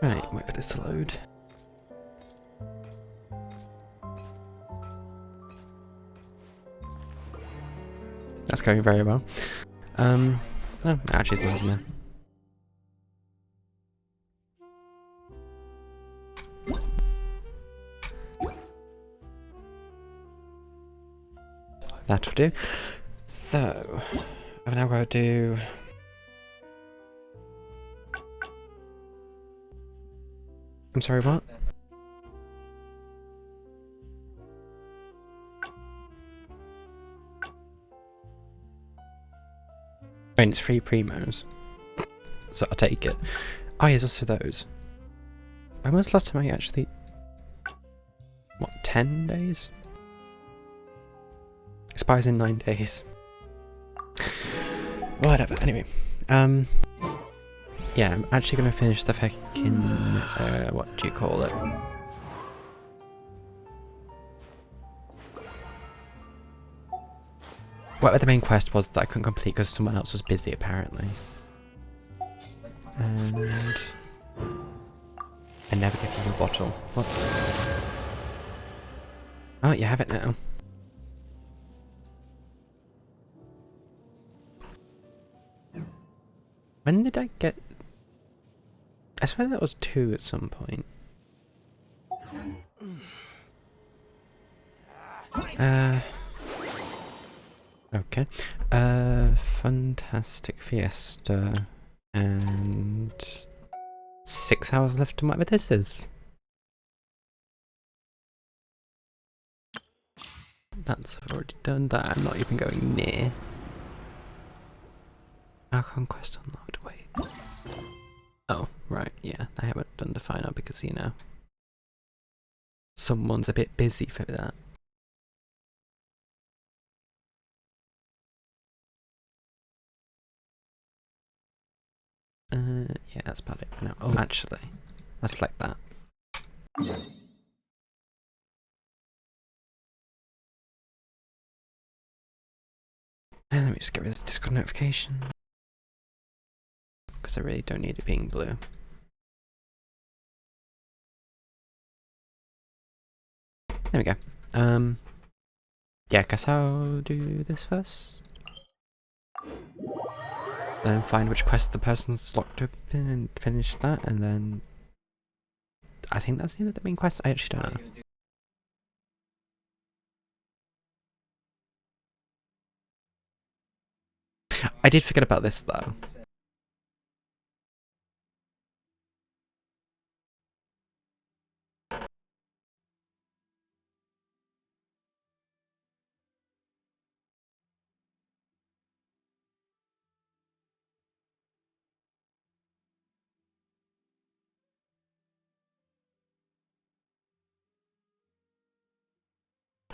Right, wait for this to load. That's going very well. Oh, actually it's not in there. That'll do. So, I've now got to do... I'm sorry, what? I mean, it's free primos, so I'll take it. Oh, yeah, there's also those. When was the last time I actually... What, 10 days? Expires in 9 days. Whatever, anyway. Yeah, I'm actually gonna finish the fucking... what do you call it? Whatever the main quest was that I couldn't complete because someone else was busy, apparently. And... I never give you a bottle. What? Oh, you have it now. When did I get... I swear that was 2 at some point. Okay. Fantastic Fiesta. And... 6 hours left to whatever this is. That's already done that. I'm not even going near. Our conquest unlocked. Wait. Oh, right, yeah. I haven't done the final because, you know, someone's a bit busy for that. Yeah, that's about it. No, oh, actually, let's select that. And let me just get rid of this Discord notification. Because I really don't need it being blue. There we go. Yeah, I guess I'll do this first. Then find which quest the person's locked up in and finish that, and then... I think that's the end of the main quest. I actually don't know. I did forget about this though.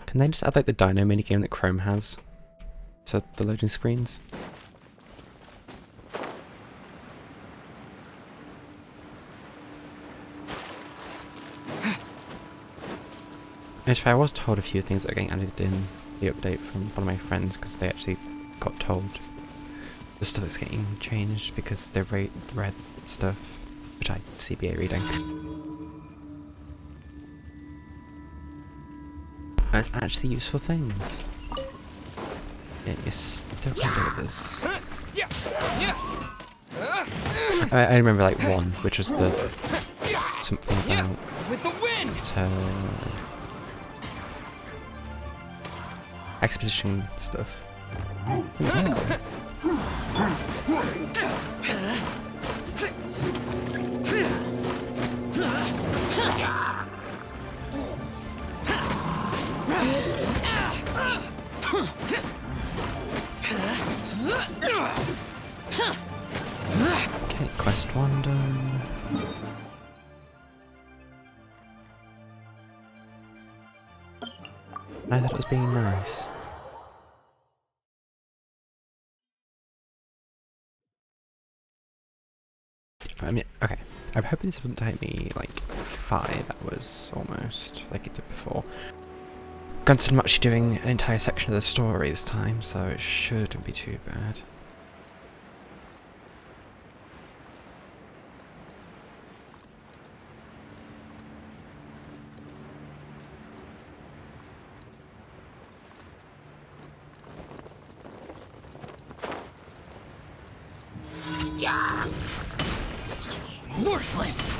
Can they just add like the Dino minigame that Chrome has? So the loading screens? Actually, I was told a few things that are getting added in the update from one of my friends because they actually got told the stuff that's getting changed because they've read stuff, which I CBA reading. And it's actually useful things. Yeah, you still can do this. I remember like one, which was the something about expedition stuff. Okay, quest 1 done. I thought it was being nice. I mean, okay. I'm hoping this wouldn't take me like 5 hours almost, like it did before. Granted, I'm actually doing an entire section of the story this time, so it shouldn't be too bad. Worthless.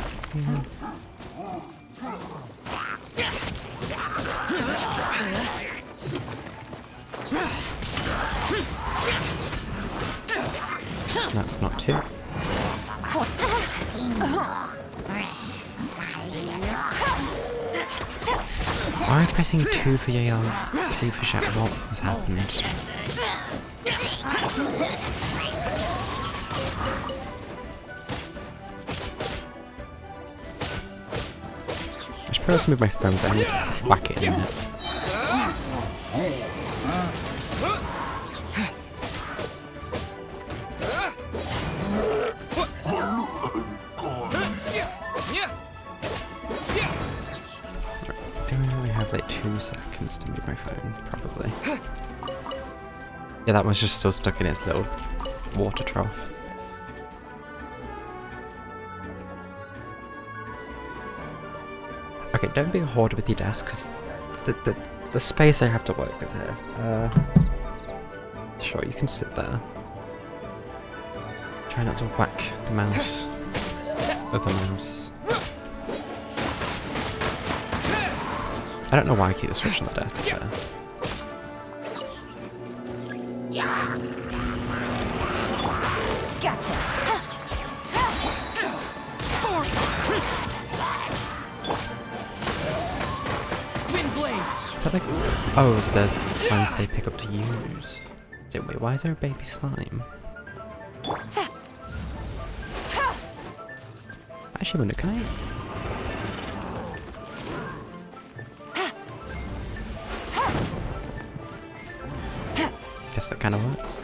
That's not two. Why am I pressing 2 for Yale, 3 for Shaq? What has happened? I should probably move my phone, but I need to whack it in it. Do I only have like 2 seconds to move my phone? Probably. Yeah, that one's just still stuck in its little water trough. Okay, don't be a hoarder with your desk, because the space I have to work with here. Sure, you can sit there. Try not to whack the mouse. Other mouse. I don't know why I keep the switch on the desk there. Gotcha. Is that like, oh, the slimes they pick up to use. So wait, why is there a baby slime? Actually, wonder, can I? Guess that kind of works.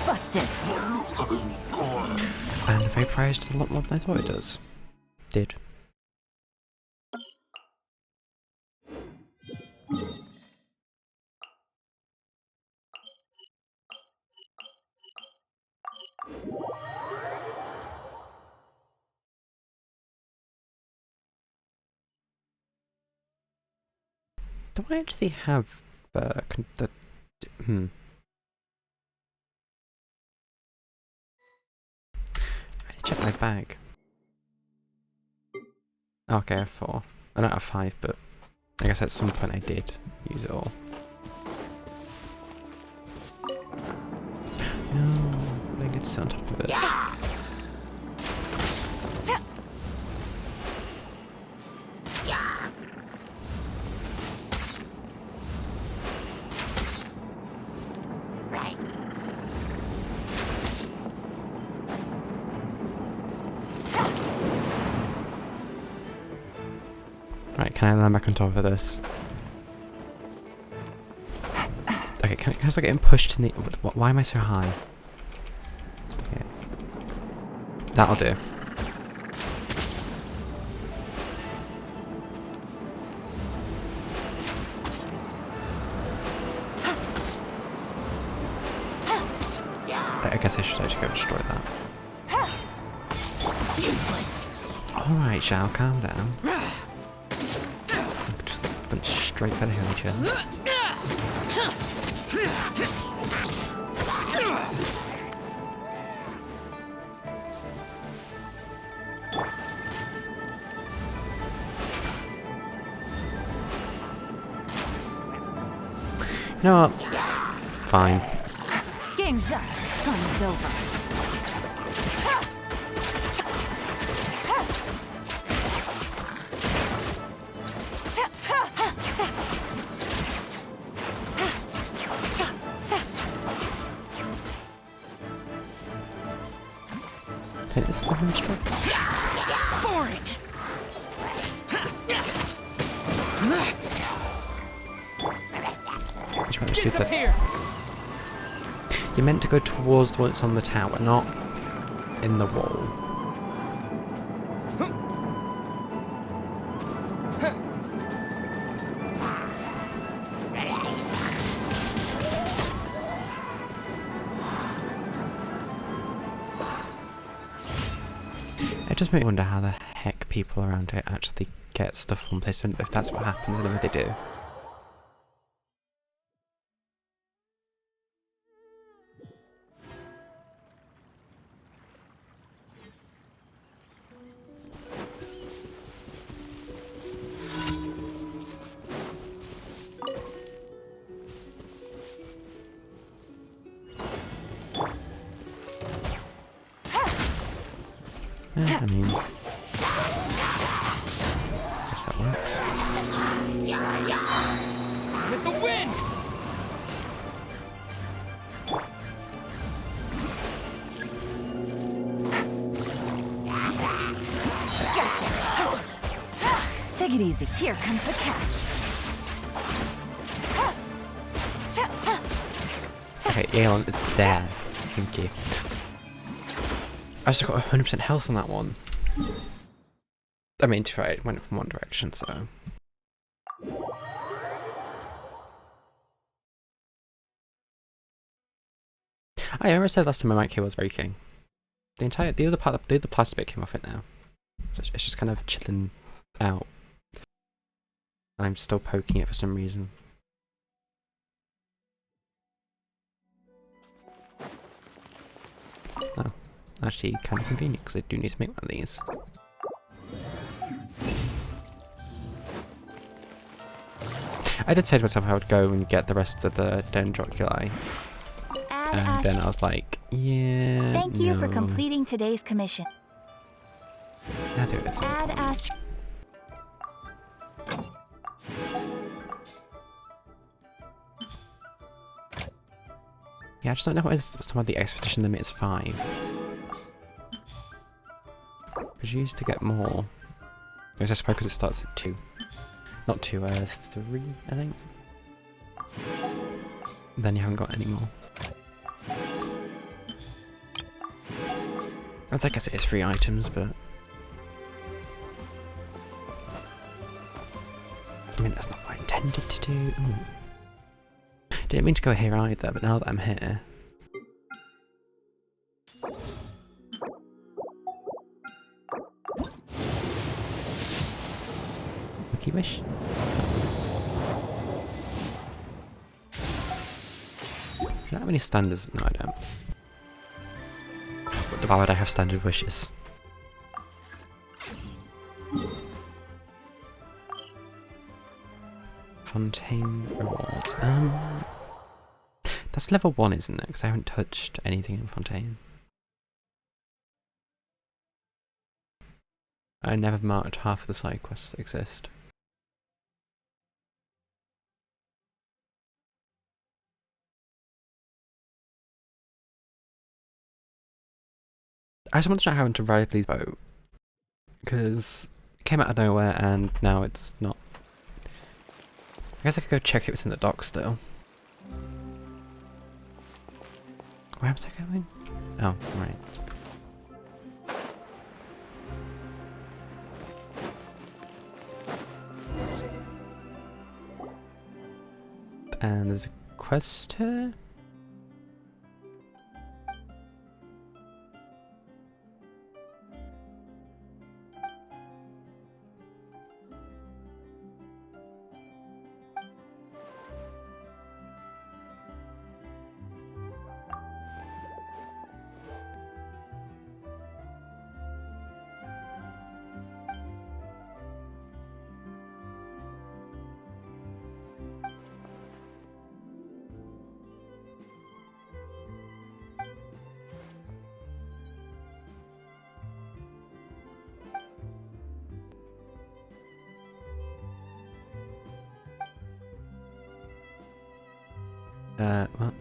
Busted. And vaporize does a lot more than I thought it does. Did. Do I actually have the Let's check my bag. Okay, I have 4. I don't have 5, but I guess at some point I did use it all. No, I didn't get to sit on top of it. Right, can I land back on top of this? Okay, can I start getting pushed in the... Why am I so high? Okay. That'll do. I guess I should actually go destroy that. Useless. Alright, Shao, calm down. Just went straight for the hilly chill. You know what? Fine. Game's up. Fun's over. Okay, this is the home strike. Boring. Which one was stupid? You're meant to go towards the one that's on the tower, not in the wall. It just makes me wonder how the heck people around here actually get stuff from place. If that's what happens, whenever they do. Yeah, I mean, guess that works. With the wind! Gotcha! Take it easy. Here comes the catch. Okay, Aeon, it's there. Thank you. I still got 100% health on that one. I mean, to be fair, it went from one direction, so. I remember I said last time my mic cable was breaking. The other plastic bit came off it now. So it's just kind of chilling out. And I'm still poking it for some reason. Oh, actually kind of convenient because I do need to make one of these. I did say to myself I would go and get the rest of the Dendroculi. And then I was like, yeah. Thank you for completing today's commission. I'll do it at some point. Yeah, I just don't know what's talking about the expedition limit is 5. Because you used to get more. I suppose because it starts at 2. Not 2, 3, I think. Then you haven't got any more. I guess it is 3 items, but I mean that's not what I intended to do. Ooh. Didn't mean to go here either, but now that I'm here. Lucky wish. Do you have any standards? No, I don't. But why would I have standard wishes? Fontaine rewards. That's level 1, isn't it? Because I haven't touched anything in Fontaine. I never marked half of the side quests that exist. I just want to know how to ride these boat. Because it came out of nowhere and now it's not. I guess I could go check if it's in the dock still. Where was I going? Oh, right. And there's a quest here? What?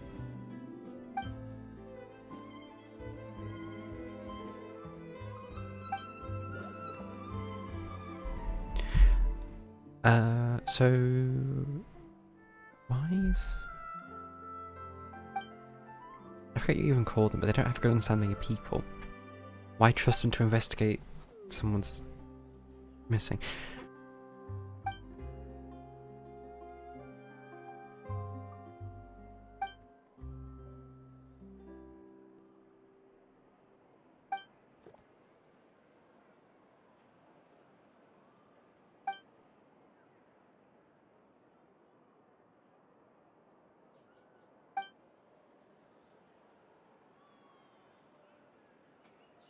So why is I forget you even call them, but they don't have a good understanding of people. Why trust them to investigate someone's missing?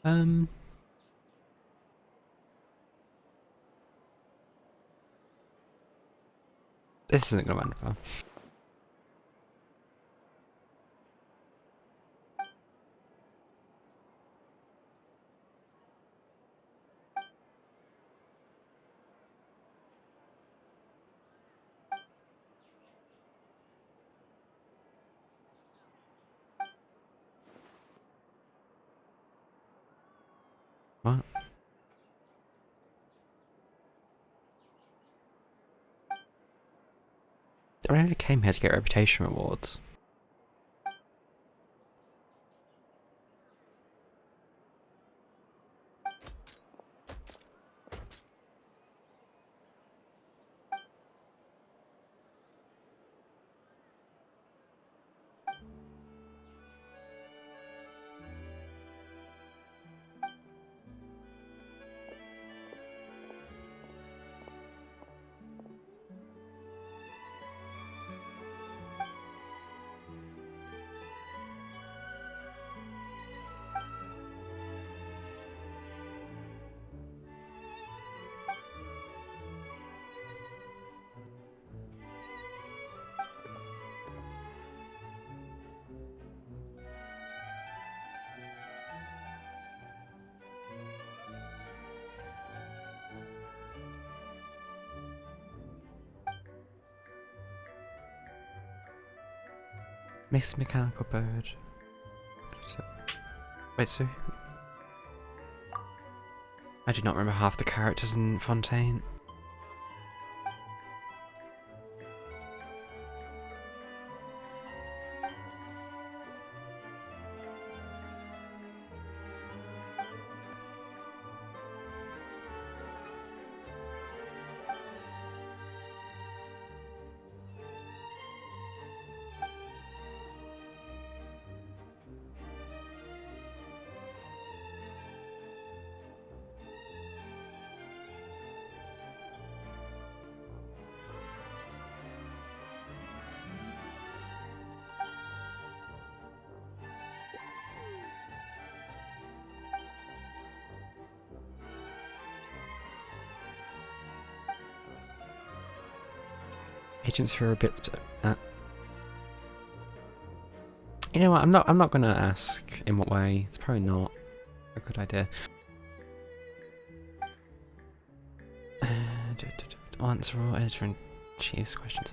Um. This isn't gonna end well. What? I only came here to get reputation rewards. Miss Mechanical Bird. Wait, so... I do not remember half the characters in Fontaine. Agents who are a bit. You know what? I'm not gonna ask in what way. It's probably not a good idea. Answer all editor-in-chief's questions.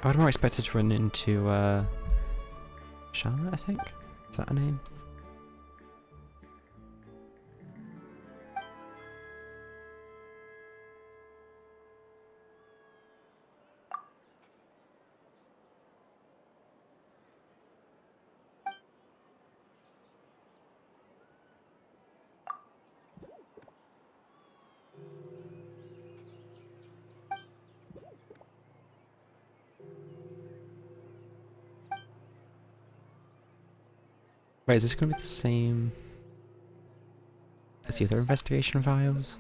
I would have more expected to run into Charlotte, I think. Is that her name? Wait, is this going to be the same as the other investigation files?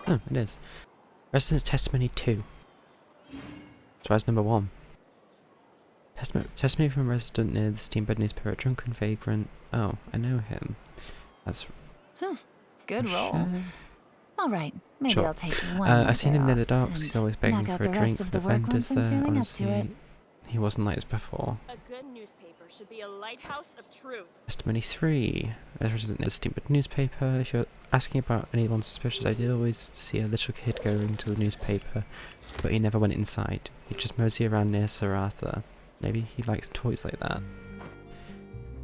Oh, it is. Resident Testimony 2. So that's number 1. Testimony from a resident near the Steambed newspaper, drunken vagrant. Oh, I know him. That's... Good roll. All right, maybe Sure. I'll take one. I've seen him near the docks. and He's always begging knock out for a the drink rest for of the the work vendors once I'm there. feeling up to Honestly, it. he wasn't like this before. A good newspaper should be a lighthouse of truth. Testimony 3. As a resident near the Steambed newspaper, if you're asking about anyone suspicious, I did always see a little kid going to the newspaper, but he never went inside. He'd just mosey around near Sir Arthur. Maybe he likes toys like that.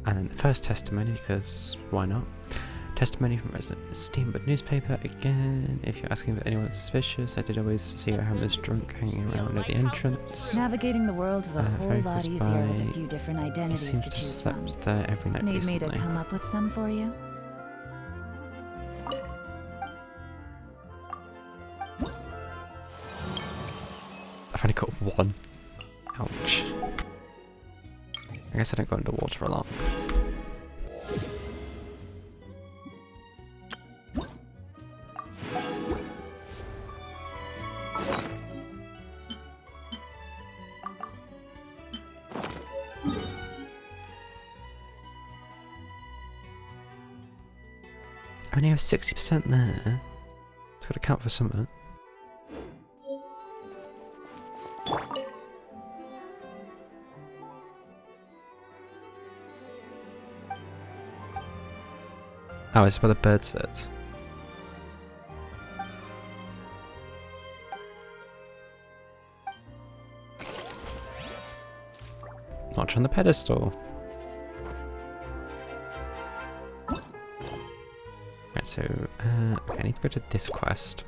And then the first testimony, because why not? Testimony from resident Steambed newspaper again. If you're asking about anyone suspicious, I did always see her was drunk hanging around at the entrance. Navigating the world is a whole very lot close easier with by. a few different He identities seems to to choose from. slept there every night Need me recently. to come up with some for you? I've only got 1. Ouch. I guess I don't go underwater a lot. only have 60% there. It's got to count for something. Oh, it's where the bird sits. Notch on the pedestal. Right, so, okay, I need to go to this quest.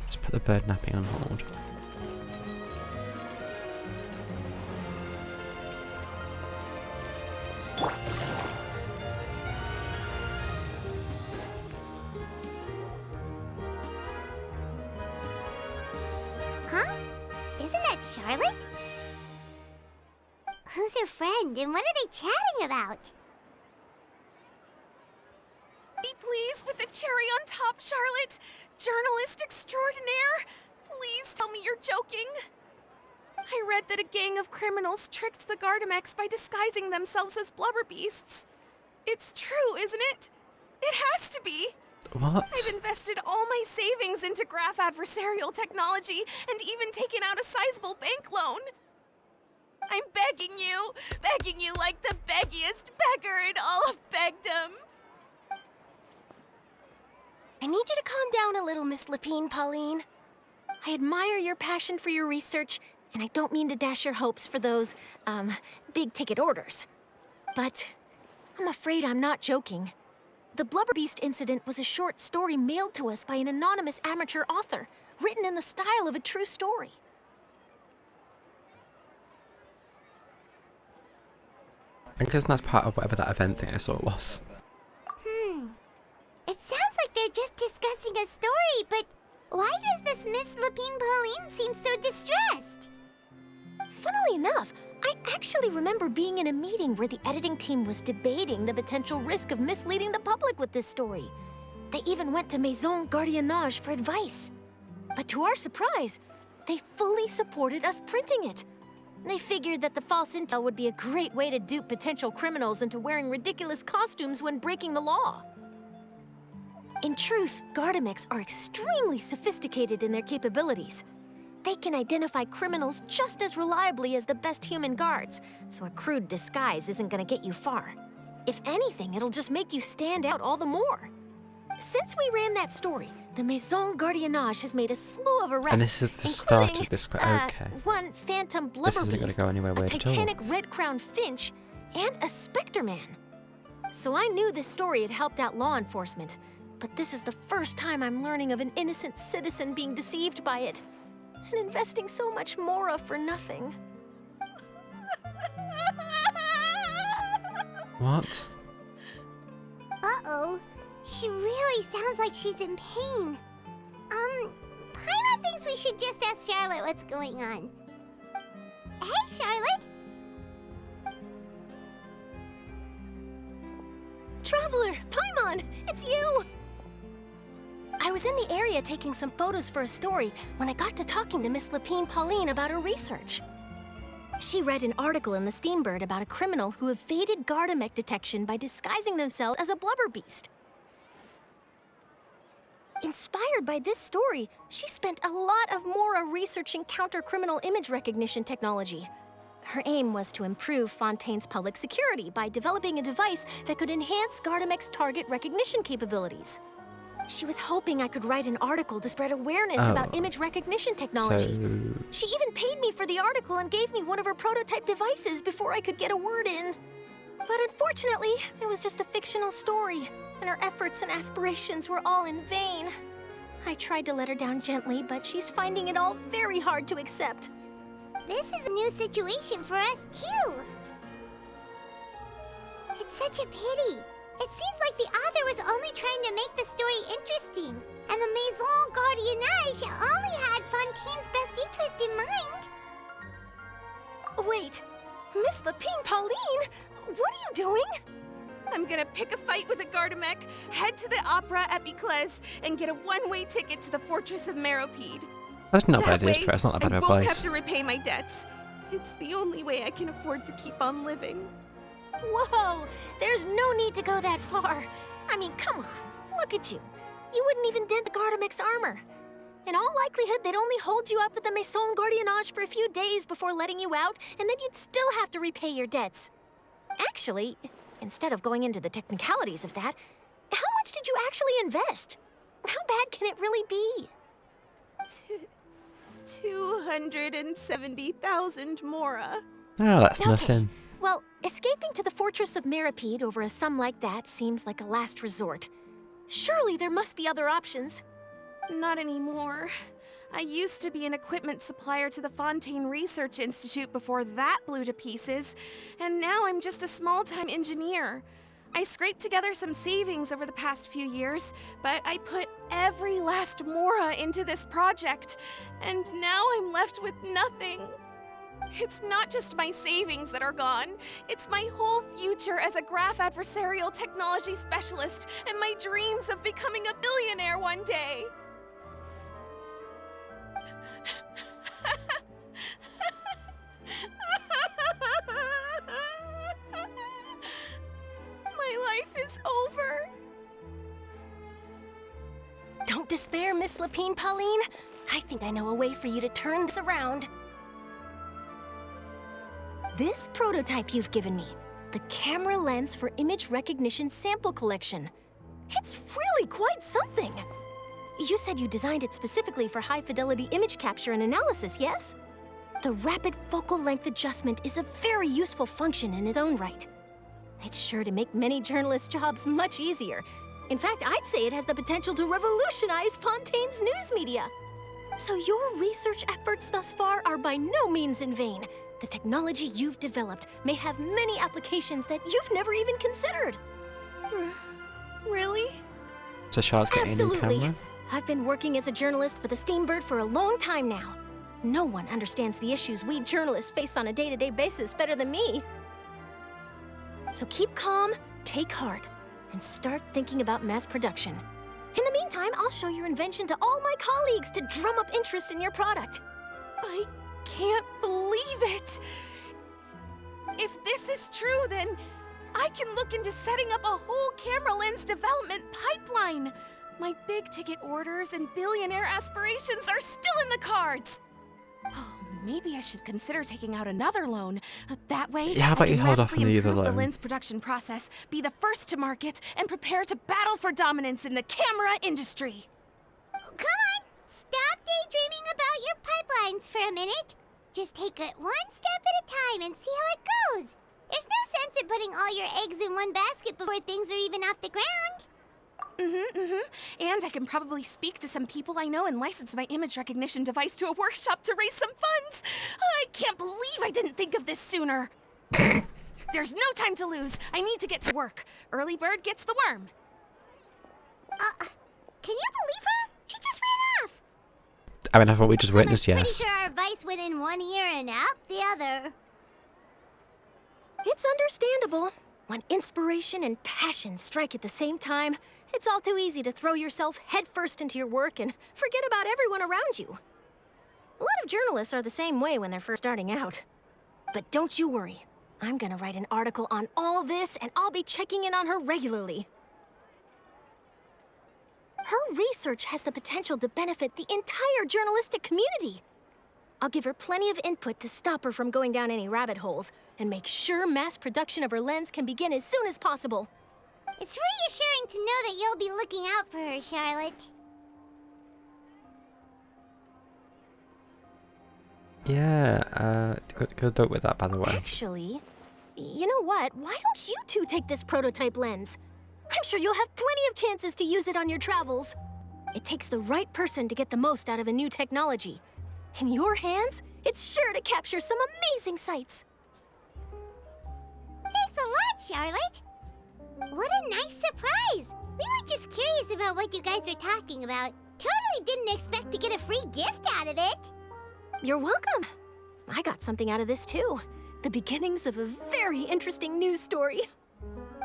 Just put the bird napping on hold. Huh? Isn't that Charlotte? Who's her friend and what are they chatting about? Be pleased with the cherry on top, Charlotte. Journalist extraordinaire. Please tell me you're joking. I read that a gang of criminals tricked the Gardamex by disguising themselves as blubber beasts. It's true, isn't it? It has to be. What? I've invested all my savings into graph adversarial technology and even taken out a sizable bank loan. I'm begging you like the beggiest beggar in all of begdom. I need you to calm down a little, Miss Lapine, Pauline. I admire your passion for your research, and I don't mean to dash your hopes for those, big-ticket orders. But I'm afraid I'm not joking. The Blubberbeast incident was a short story mailed to us by an anonymous amateur author, written in the style of a true story. I guess that's part of whatever that event thing I saw it was. It sounds like they're just discussing a story, but why does this Miss Lapine Pauline seem so distressed? Funnily enough, I actually remember being in a meeting where the editing team was debating the potential risk of misleading the public with this story. They even went to Maison Gardiennage for advice. But to our surprise, they fully supported us printing it. They figured that the false intel would be a great way to dupe potential criminals into wearing ridiculous costumes when breaking the law. In truth, Gardamex are extremely sophisticated in their capabilities. They can identify criminals just as reliably as the best human guards, so a crude disguise isn't gonna get you far. If anything, it'll just make you stand out all the more. Since we ran that story, the Maison Gardiennage has made a slew of arrests, And this is the start including, of this. Okay. one phantom This isn't going blubberbeast, to go anywhere a weird at all. titanic red-crowned finch, and a specter man. So I knew this story had helped out law enforcement, but this is the first time I'm learning of an innocent citizen being deceived by it, and investing so much mora for nothing. What? Uh-oh. She really sounds like she's in pain. Paimon thinks we should just ask Charlotte what's going on. Hey, Charlotte! Traveler, Paimon, it's you! I was in the area taking some photos for a story when I got to talking to Miss Lapine Pauline about her research. She read an article in the Steambird about a criminal who evaded Gardamex detection by disguising themselves as a blubberbeast. Inspired by this story, she spent a lot of mora researching counter-criminal image recognition technology. Her aim was to improve Fontaine's public security by developing a device that could enhance Gardamex target recognition capabilities. She was hoping I could write an article to spread awareness about image recognition technology. So, She even paid me for the article and gave me one of her prototype devices before I could get a word in. But unfortunately, it was just a fictional story, and her efforts and aspirations were all in vain. I tried to let her down gently, but she's finding it all very hard to accept. This is a new situation for us, too. It's such a pity. It seems like the author was only trying to make the story interesting, and the Maison Gardiennage only had Fontaine's best interest in mind. Wait, Miss Lapine Pauline, what are you doing? I'm gonna pick a fight with a Gardamek, head to the opera at Biclez, and get a one-way ticket to the Fortress of Meropide. That's not That bad, way, it's not a bad I won't have advice. to repay my debts. It's the only way I can afford to keep on living. Whoa! There's no need to go that far. I mean, come on. Look at you. You wouldn't even dent the Gardamek's armor. In all likelihood, they'd only hold you up at the Maison Gardiennage for a few days before letting you out, and then you'd still have to repay your debts. Actually, instead of going into the technicalities of that, how much did you actually invest? How bad can it really be? 270,000 Mora. Oh, that's Okay. nothing. Well, escaping to the Fortress of Meropide over a sum like that seems like a last resort. Surely there must be other options. Not anymore. I used to be an equipment supplier to the Fontaine Research Institute before that blew to pieces, and now I'm just a small-time engineer. I scraped together some savings over the past few years, but I put every last Mora into this project, and now I'm left with nothing. It's not just my savings that are gone, it's my whole future as a graph adversarial technology specialist and my dreams of becoming a billionaire one day. My life is over. Don't despair, Miss Lapine Pauline. I think I know a way for you to turn this around. This prototype you've given me, the camera lens for image recognition sample collection. It's really quite something. You said you designed it specifically for high-fidelity image capture and analysis, yes? The rapid focal length adjustment is a very useful function in its own right. It's sure to make many journalists' jobs much easier. In fact, I'd say it has the potential to revolutionize Fontaine's news media. So your research efforts thus far are by no means in vain. The technology you've developed may have many applications that you've never even considered. Really? So Charlotte's getting a new Absolutely. camera? I've been working as a journalist for the Steambird for a long time now. No one understands the issues we journalists face on a day-to-day basis better than me. So keep calm, take heart, and start thinking about mass production. In the meantime, I'll show your invention to all my colleagues to drum up interest in your product. I can't believe it! If this is true, then I can look into setting up a whole camera lens development pipeline. My big ticket orders and billionaire aspirations are still in the cards. Oh, maybe I should consider taking out another loan. That way, Yeah, how about I can you hold off on rapidly the other improve the loan? lens production process, be the first to market, and prepare to battle for dominance in the camera industry. Come on, stop daydreaming about your pipelines for a minute. Just take it one step at a time and see how it goes. There's no sense in putting all your eggs in one basket before things are even off the ground. And I can probably speak to some people I know and license my image recognition device to a workshop to raise some funds. I can't believe I didn't think of this sooner. There's no time to lose. I need to get to work. Early bird gets the worm. Can you believe her? She just ran off. I mean, that's what we just witnessed, I'm yes. pretty sure our advice went in one ear and out the other. It's understandable. When inspiration and passion strike at the same time, it's all too easy to throw yourself headfirst into your work and forget about everyone around you. A lot of journalists are the same way when they're first starting out. But don't you worry. I'm gonna write an article on all this, and I'll be checking in on her regularly. Her research has the potential to benefit the entire journalistic community. I'll give her plenty of input to stop her from going down any rabbit holes, and make sure mass production of her lens can begin as soon as possible. It's reassuring to know that you'll be looking out for her, Charlotte. Yeah, good luck with that, by the way. Actually, you know what? Why don't you two take this prototype lens? I'm sure you'll have plenty of chances to use it on your travels. It takes the right person to get the most out of a new technology. In your hands, it's sure to capture some amazing sights. Thanks a lot, Charlotte. What a nice surprise. We were just curious about what you guys were talking about. Totally didn't expect to get a free gift out of it. You're welcome. I got something out of this too. The beginnings of a very interesting news story.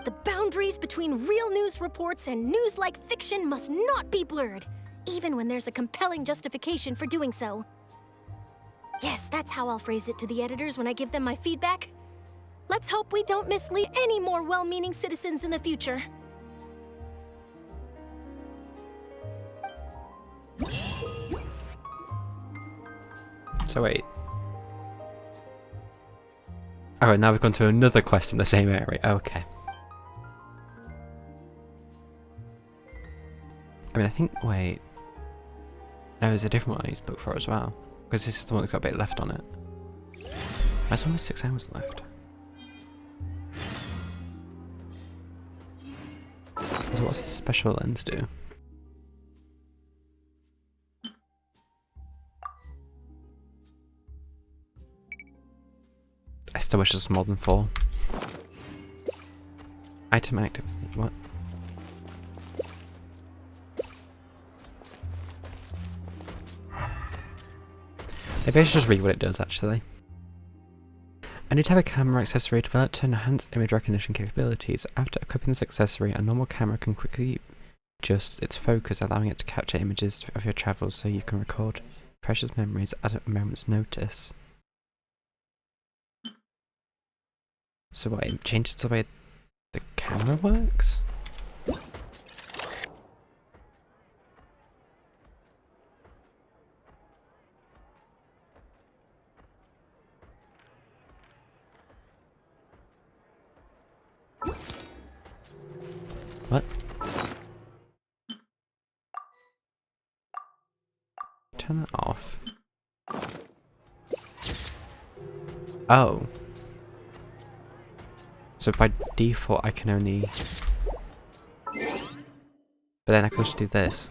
The boundaries between real news reports and news-like fiction must not be blurred, even when there's a compelling justification for doing so. Yes, that's how I'll phrase it to the editors when I give them my feedback. Let's hope we don't mislead any more well-meaning citizens in the future. So wait. Oh, now we've gone to another quest in the same area. Okay. I mean, I think, wait. No, there's a different one I need to look for as well. Because this is the one that's got a bit left on it. There's almost 6 hours left. So what's this special lens do? I still wish it was more than 4. Item active. What? Maybe I should just read what it does actually. A new type of camera accessory developed to enhance image recognition capabilities. After equipping this accessory, a normal camera can quickly adjust its focus, allowing it to capture images of your travels so you can record precious memories at a moment's notice. So what, it changes the way the camera works? What? Turn that off. Oh. So by default I can only... But then I can just do this.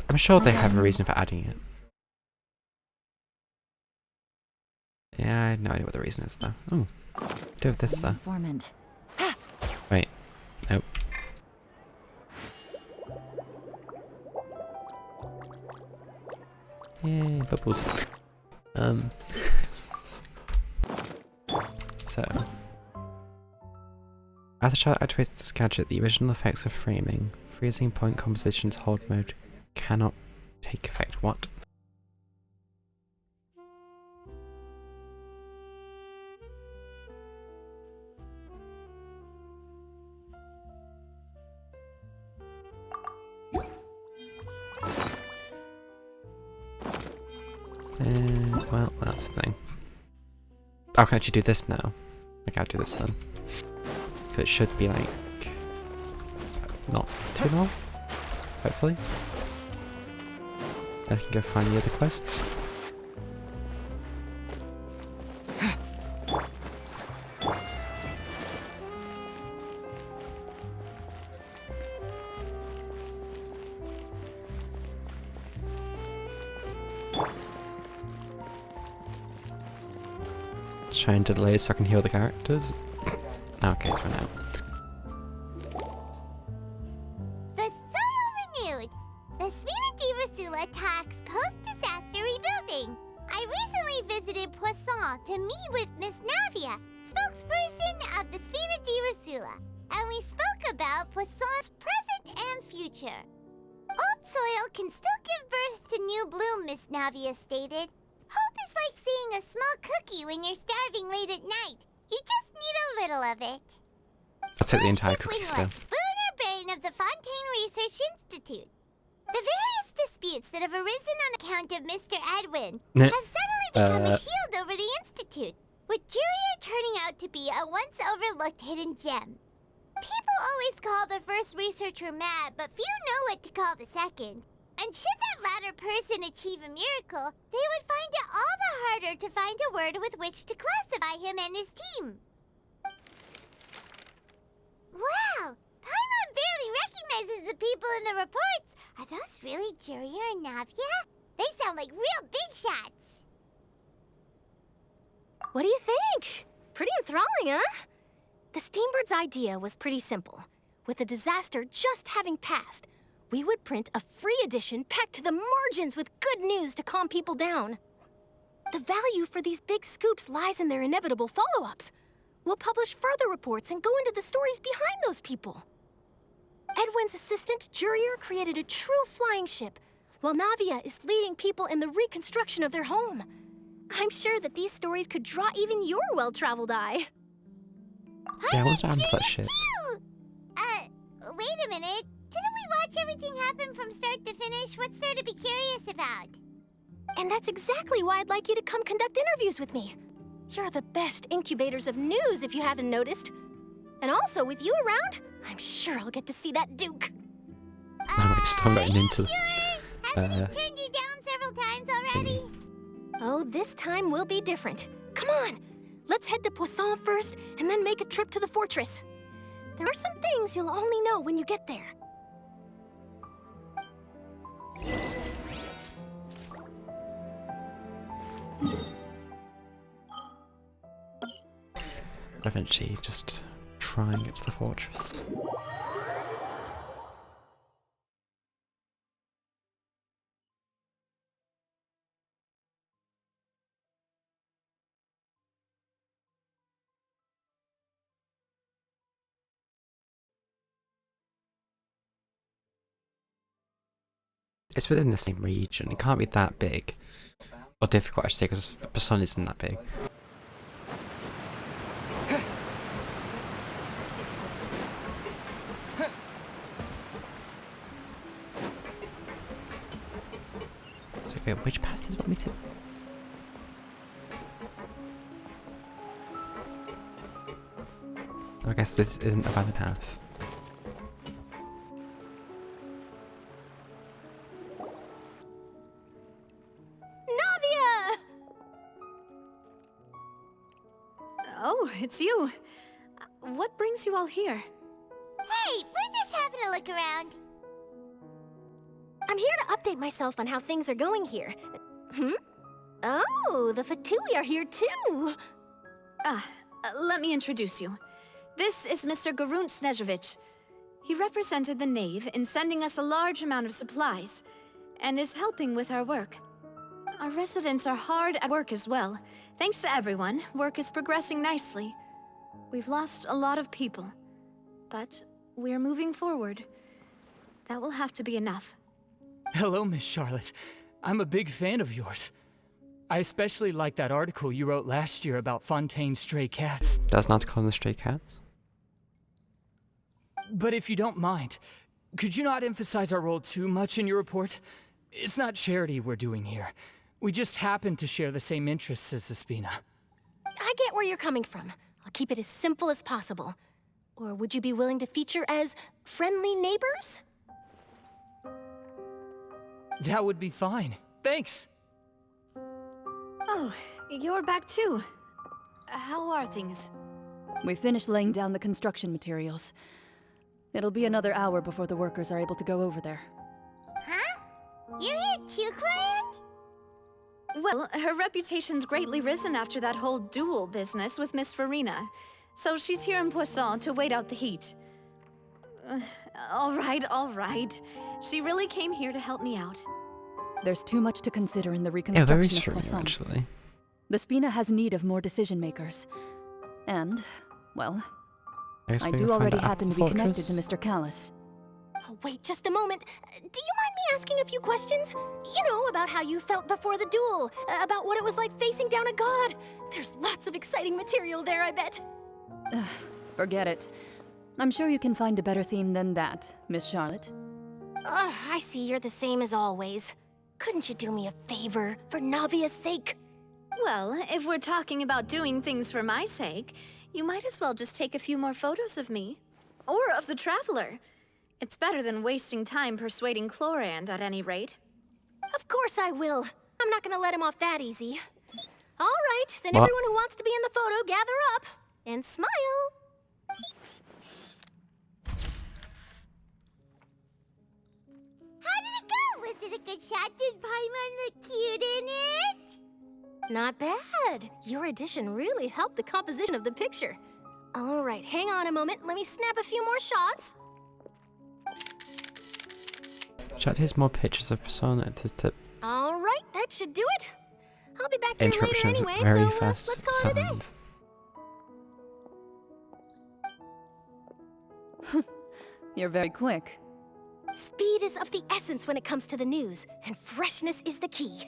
I'm sure they have a reason for adding it. Yeah, I have no idea what the reason is though. Oh. Do with this though. Informant. Wait. Nope. Yay, bubbles. So. As the child activates this gadget, the original effects of framing, freezing point compositions, hold mode cannot take effect. What? Well, that's the thing. Oh, I can actually do this now. Okay, I'll do this then. Because it should be like... not too long, hopefully. I can go find the other quests. Trying to delay so I can heal the characters. Okay, it's run out. The soil renewed. The Svina di Rasula tax post-disaster rebuilding. I recently visited Poisson to meet with Miss Navia, spokesperson of the Svina di Rasula, and we spoke about Poisson's present and future. Old soil can still give birth to new bloom, Miss Navia stated. Hope is like seeing a small cookie when you're starving late at night. You just need a little of it. I'll take the entire cookie still. Booner Brain of the Fontaine Research Institute. The various disputes that have arisen on account of Mr. Edwin have suddenly become a shield over the Institute, with Jurier turning out to be a once overlooked hidden gem. People always call the first researcher mad, but few know what to call the second. And should that latter person achieve a miracle, they would find it all the harder to find a word with which to classify him and his team. Wow! Paimon barely recognizes the people in the reports. Are those really Jurier and Navia? They sound like real big shots. What do you think? Pretty enthralling, huh? The Steambird's idea was pretty simple. With the disaster just having passed, we would print a free edition packed to the margins with good news to calm people down. The value for these big scoops lies in their inevitable follow-ups. We'll publish further reports and go into the stories behind those people. Edwin's assistant, Jurier, created a true flying ship, while Navia is leading people in the reconstruction of their home. I'm sure that these stories could draw even your well-traveled eye. Yeah, I want to add to that shit. Wait a minute. Didn't we watch everything happen from start to finish? What's there to be curious about? And that's exactly why I'd like you to come conduct interviews with me. You're the best incubators of news, if you haven't noticed. And also, with you around, I'm sure I'll get to see that Duke. I'm still getting into sure? Hasn't he turned you down several times already? Oh, this time will be different. Come on, let's head to Poisson first, and then make a trip to the fortress. There are some things you'll only know when you get there. Eventually, just try and get to the fortress. It's within the same region. It can't be that big. Or difficult, I should say, because the sun isn't that big. So, wait, which path does it want me to? I guess this isn't a valid path. Oh, it's you. What brings you all here? Hey, we're just having a look around. I'm here to update myself on how things are going here. Oh, the Fatui are here too. Let me introduce you. This is Mr. Garunt Snežević. He represented the Knave in sending us a large amount of supplies, and is helping with our work. Our residents are hard at work as well. Thanks to everyone, work is progressing nicely. We've lost a lot of people, but we're moving forward. That will have to be enough. Hello, Miss Charlotte. I'm a big fan of yours. I especially like that article you wrote last year about Fontaine's stray cats. That's not called the stray cats. But if you don't mind, could you not emphasize our role too much in your report? It's not charity we're doing here. We just happen to share the same interests as the Spina. I get where you're coming from. I'll keep it as simple as possible. Or would you be willing to feature as friendly neighbors? That would be fine. Thanks. Oh, you're back too. How are things? We finished laying down the construction materials. It'll be another hour before the workers are able to go over there. Huh? You're here too, Clorand? Well, her reputation's greatly risen after that whole duel business with Miss Farina. So she's here in Poisson to wait out the heat. All right. She really came here to help me out. There's too much to consider in the Yeah, there is reconstruction true, of Poisson. actually. The Spina has need of more decision makers. And, well, guess I we do will find already out after happen the to be connected to fortress. Mr. Callis. Oh, wait just a moment. Do you mind me asking a few questions? You know, about how you felt before the duel, about what it was like facing down a god. There's lots of exciting material there, I bet. Forget it. I'm sure you can find a better theme than that, Miss Charlotte. I see you're the same as always. Couldn't you do me a favor, for Navia's sake? Well, if we're talking about doing things for my sake, you might as well just take a few more photos of me. Or of the Traveler. It's better than wasting time persuading Clorand, at any rate. Of course I will. I'm not gonna let him off that easy. All right, then What? everyone who wants to be in the photo, gather up. And smile. How did it go? Was it a good shot? Did Paimon look cute in it? Not bad. Your addition really helped the composition of the picture. All right, hang on a moment. Let me snap a few more shots. Chat, here's more pictures of Persona to tip. All right, that should do it. I'll be back here later interruption anyway, very so fast let's call it a day. signs. You're very quick. Speed is of the essence when it comes to the news, and freshness is the key.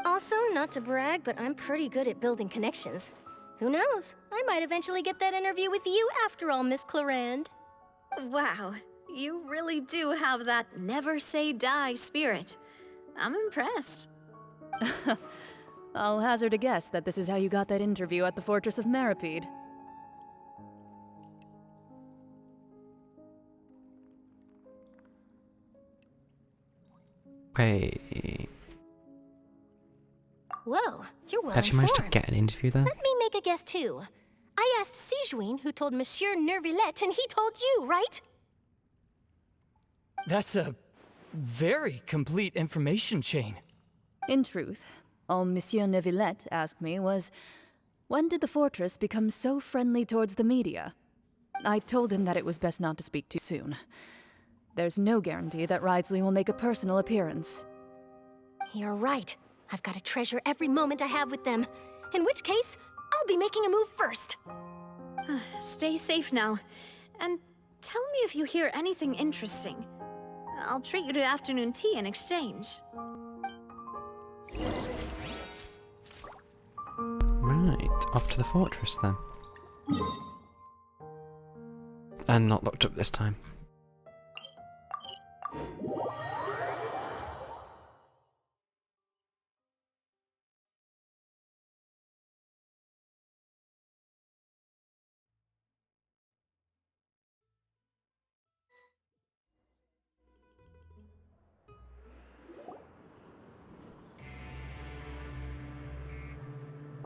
Also, not to brag, but I'm pretty good at building connections. Who knows? I might eventually get that interview with you after all, Miss Clarand. Wow, you really do have that never say die spirit. I'm impressed. I'll hazard a guess that this is how you got that interview at the Fortress of Maripede. Wait, Whoa, you're well actually managed to informed. get an interview there? Let me make a guess too. I asked Sijuin who told Monsieur Nervillette, and he told you, right? That's a very complete information chain. In truth, all Monsieur Neuvillette asked me was, when did the fortress become so friendly towards the media? I told him that it was best not to speak too soon. There's no guarantee that Ridesley will make a personal appearance. You're right. I've got to treasure every moment I have with them. In which case, I'll be making a move first. Stay safe now. And tell me if you hear anything interesting. I'll treat you to afternoon tea in exchange. Right, off to the fortress then. And not locked up this time.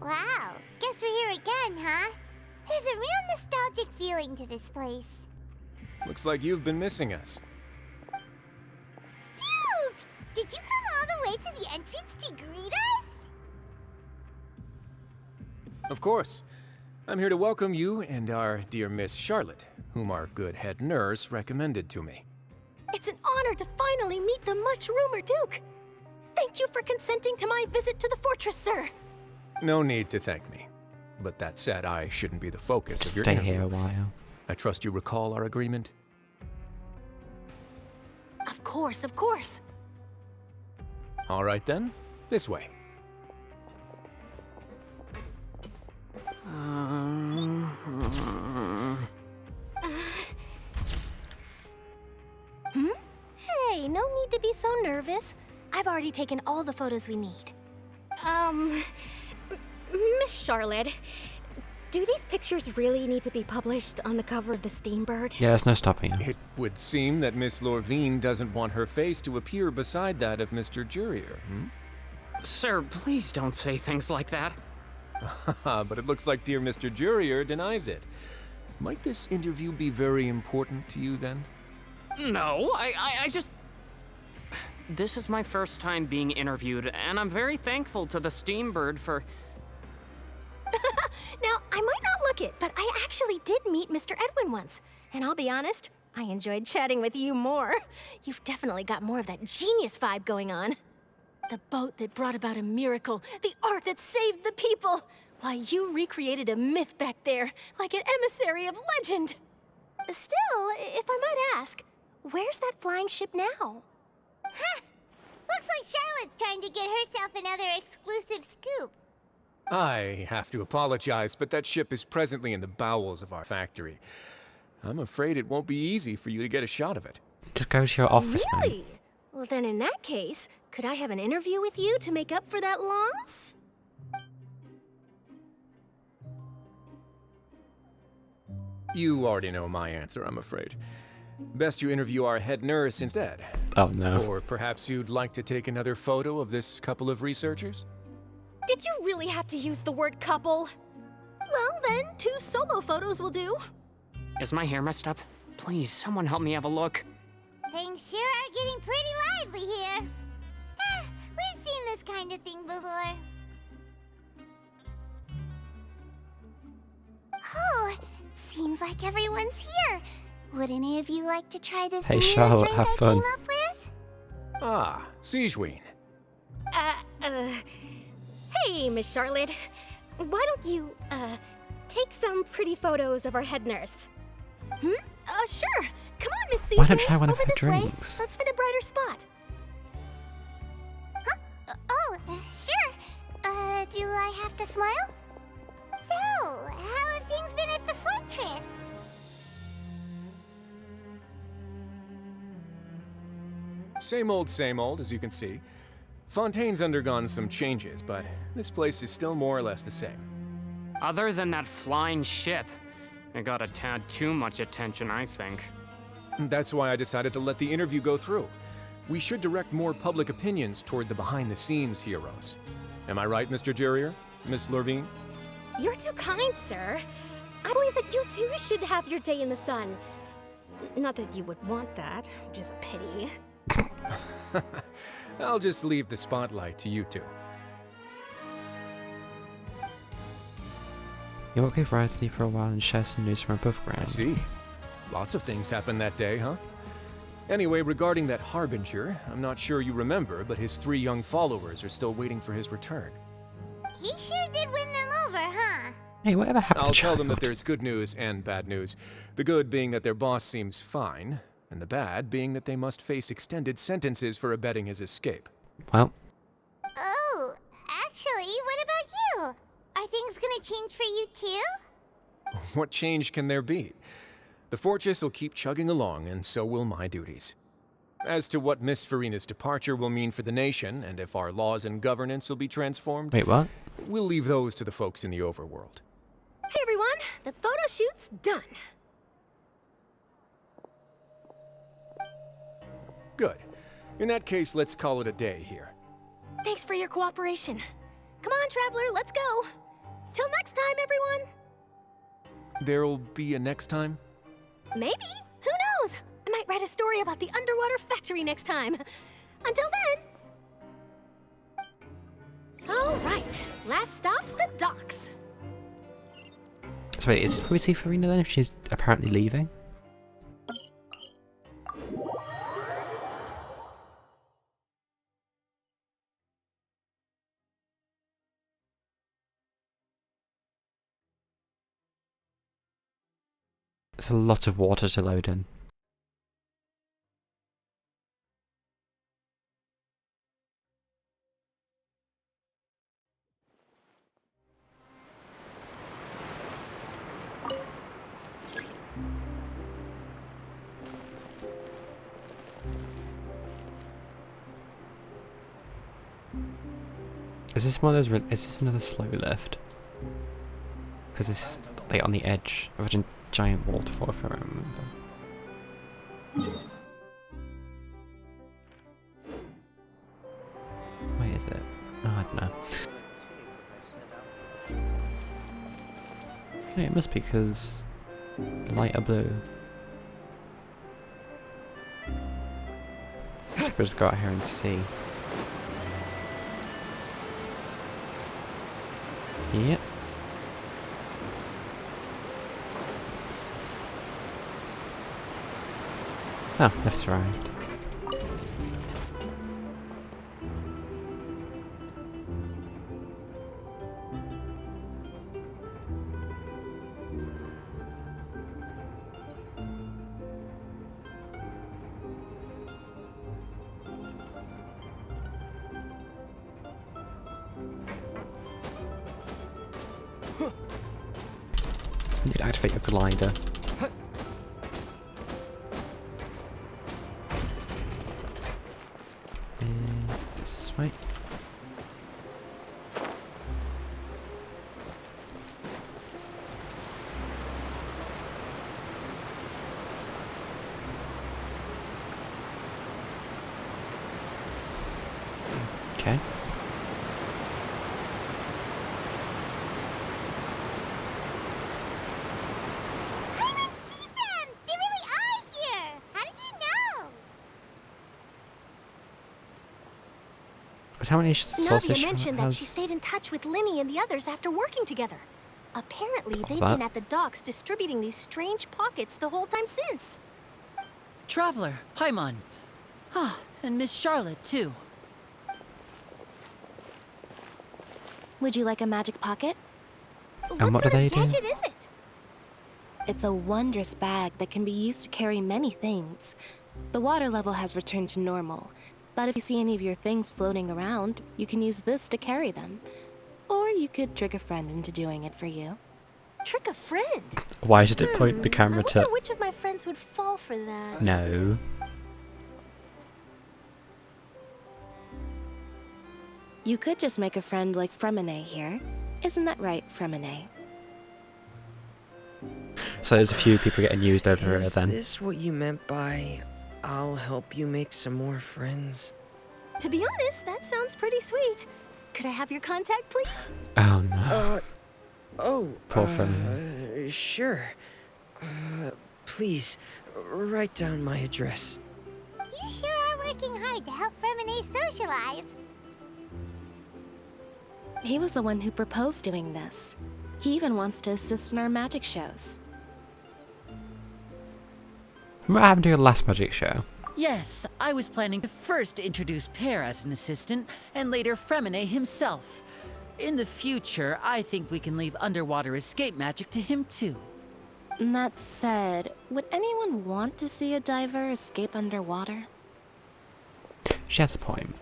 Wow, guess we're here again, huh? There's a real nostalgic feeling to this place. Looks like you've been missing us. Duke! Did you come all the way to the entrance to greet us? Of course. I'm here to welcome you and our dear Miss Charlotte, whom our good head nurse recommended to me. It's an honor to finally meet the much-rumored Duke. Thank you for consenting to my visit to the fortress, sir. No need to thank me. But that said, I shouldn't be the focus Just of your stay interview. here a while. I trust you recall our agreement? Of course, of course. All right then, this way. Hey, no need to be so nervous. I've already taken all the photos we need. Miss Charlotte, do these pictures really need to be published on the cover of the Steambird? Yeah, there's no stopping him. It would seem that Miss Lorvine doesn't want her face to appear beside that of Mr. Jurier, Sir, please don't say things like that. But it looks like dear Mr. Jurier denies it. Might this interview be very important to you then? No, I just... This is my first time being interviewed, and I'm very thankful to the Steambird for... Now, I might not look it, but I actually did meet Mr. Edwin once. And I'll be honest, I enjoyed chatting with you more. You've definitely got more of that genius vibe going on. The boat that brought about a miracle, the art that saved the people. Why, you recreated a myth back there, like an emissary of legend. Still, if I might ask, where's that flying ship now? Huh! Looks like Charlotte's trying to get herself another exclusive scoop. I have to apologize, but that ship is presently in the bowels of our factory. I'm afraid it won't be easy for you to get a shot of it. Just go to your office, man. Really? Well, then in that case, could I have an interview with you to make up for that loss? You already know my answer, I'm afraid. Best you interview our head nurse instead. Oh no. Or perhaps you'd like to take another photo of this couple of researchers? Did you really have to use the word couple? Well, then, 2 solo photos will do. Is my hair messed up? Please, someone help me have a look. Things sure are getting pretty lively here. We've seen this kind of thing before. Oh, seems like everyone's here. Would any of you like to try this Hey, new Charlotte, drink have I fun. came up with? Ah, Sijuin. Hey Hey, Miss Charlotte. Why don't you, take some pretty photos of our head nurse? Sure. Come on, Miss Caesar. Why don't you try one of Over her this way. drinks? Let's find a brighter spot. Sure. Do I have to smile? So, how have things been at the fortress? Same old, as you can see. Fontaine's undergone some changes, but this place is still more or less the same. Other than that flying ship, it got a tad too much attention, I think. That's why I decided to let the interview go through. We should direct more public opinions toward the behind-the-scenes heroes. Am I right, Mr. Jurrier? Miss Lurvine? You're too kind, sir. I believe that you too should have your day in the sun. Not that you would want that, just pity. I'll just leave the spotlight to you two. You won't go Risley for a while and share some news from above ground. I see. Lots of things happened that day, huh? Anyway, regarding that Harbinger, I'm not sure you remember, but his 3 young followers are still waiting for his return. He sure did win them over, huh? Hey, whatever happened I'll to tell them that Child? there's good news and bad news. The good being that their boss seems fine, and the bad being that they must face extended sentences for abetting his escape. Well, Oh, actually, what about you? Are things gonna change for you too? What change can there be? The fortress will keep chugging along, and so will my duties. As to what Miss Farina's departure will mean for the nation, and if our laws and governance will be transformed, wait, what? we'll leave those to the folks in the overworld. Hey, everyone. The photo shoot's done. Good. In that case, let's call it a day here. Thanks for your cooperation. Come on, Traveler, let's go. Till next time, everyone. There'll be a next time? Maybe. Who knows? I might write a story about the underwater factory next time. Until then. All right. Last stop, the docks. So wait, is this where we see Farina then, if she's apparently leaving? It's a lot of water to load in. Is this one of those? Is this another slow lift? Because this is like on the edge of a giant waterfall, if I remember. Where is it? Oh, I don't know. Yeah, it must be because the light are blue. We'll just go out here and see. Yep. Oh, lift's arrived. You need to activate your glider. This way. Okay. How many sources Nadia mentioned that she has? stayed in touch with Linny and the others after working together. Apparently, they've that? been at the docks distributing these strange pockets the whole time since. Traveler, Paimon. Ah, and Miss Charlotte, too. Would you like a magic pocket? And what do they do? gadget is it? It's a wondrous bag that can be used to carry many things. The water level has returned to normal, but if you see any of your things floating around, you can use this to carry them. Or you could trick a friend into doing it for you. Trick a friend? Why should it point the camera I to... wonder which of my friends would fall for that. No. You could just make a friend like Fremine here. Isn't that right, Fremine? So there's a few people getting used over here Is then. this what you meant by, I'll help you make some more friends? To be honest, that sounds pretty sweet. Could I have your contact, please? Oh no. Poor Fremine. Sure. Please, write down my address. You sure are working hard to help Fremine socialize. He was the one who proposed doing this. He even wants to assist in our magic shows. What happened to your last magic show? Yes, I was planning to first introduce Pear as an assistant, and later Fremine himself. In the future, I think we can leave underwater escape magic to him too. That said, would anyone want to see a diver escape underwater? She has a point.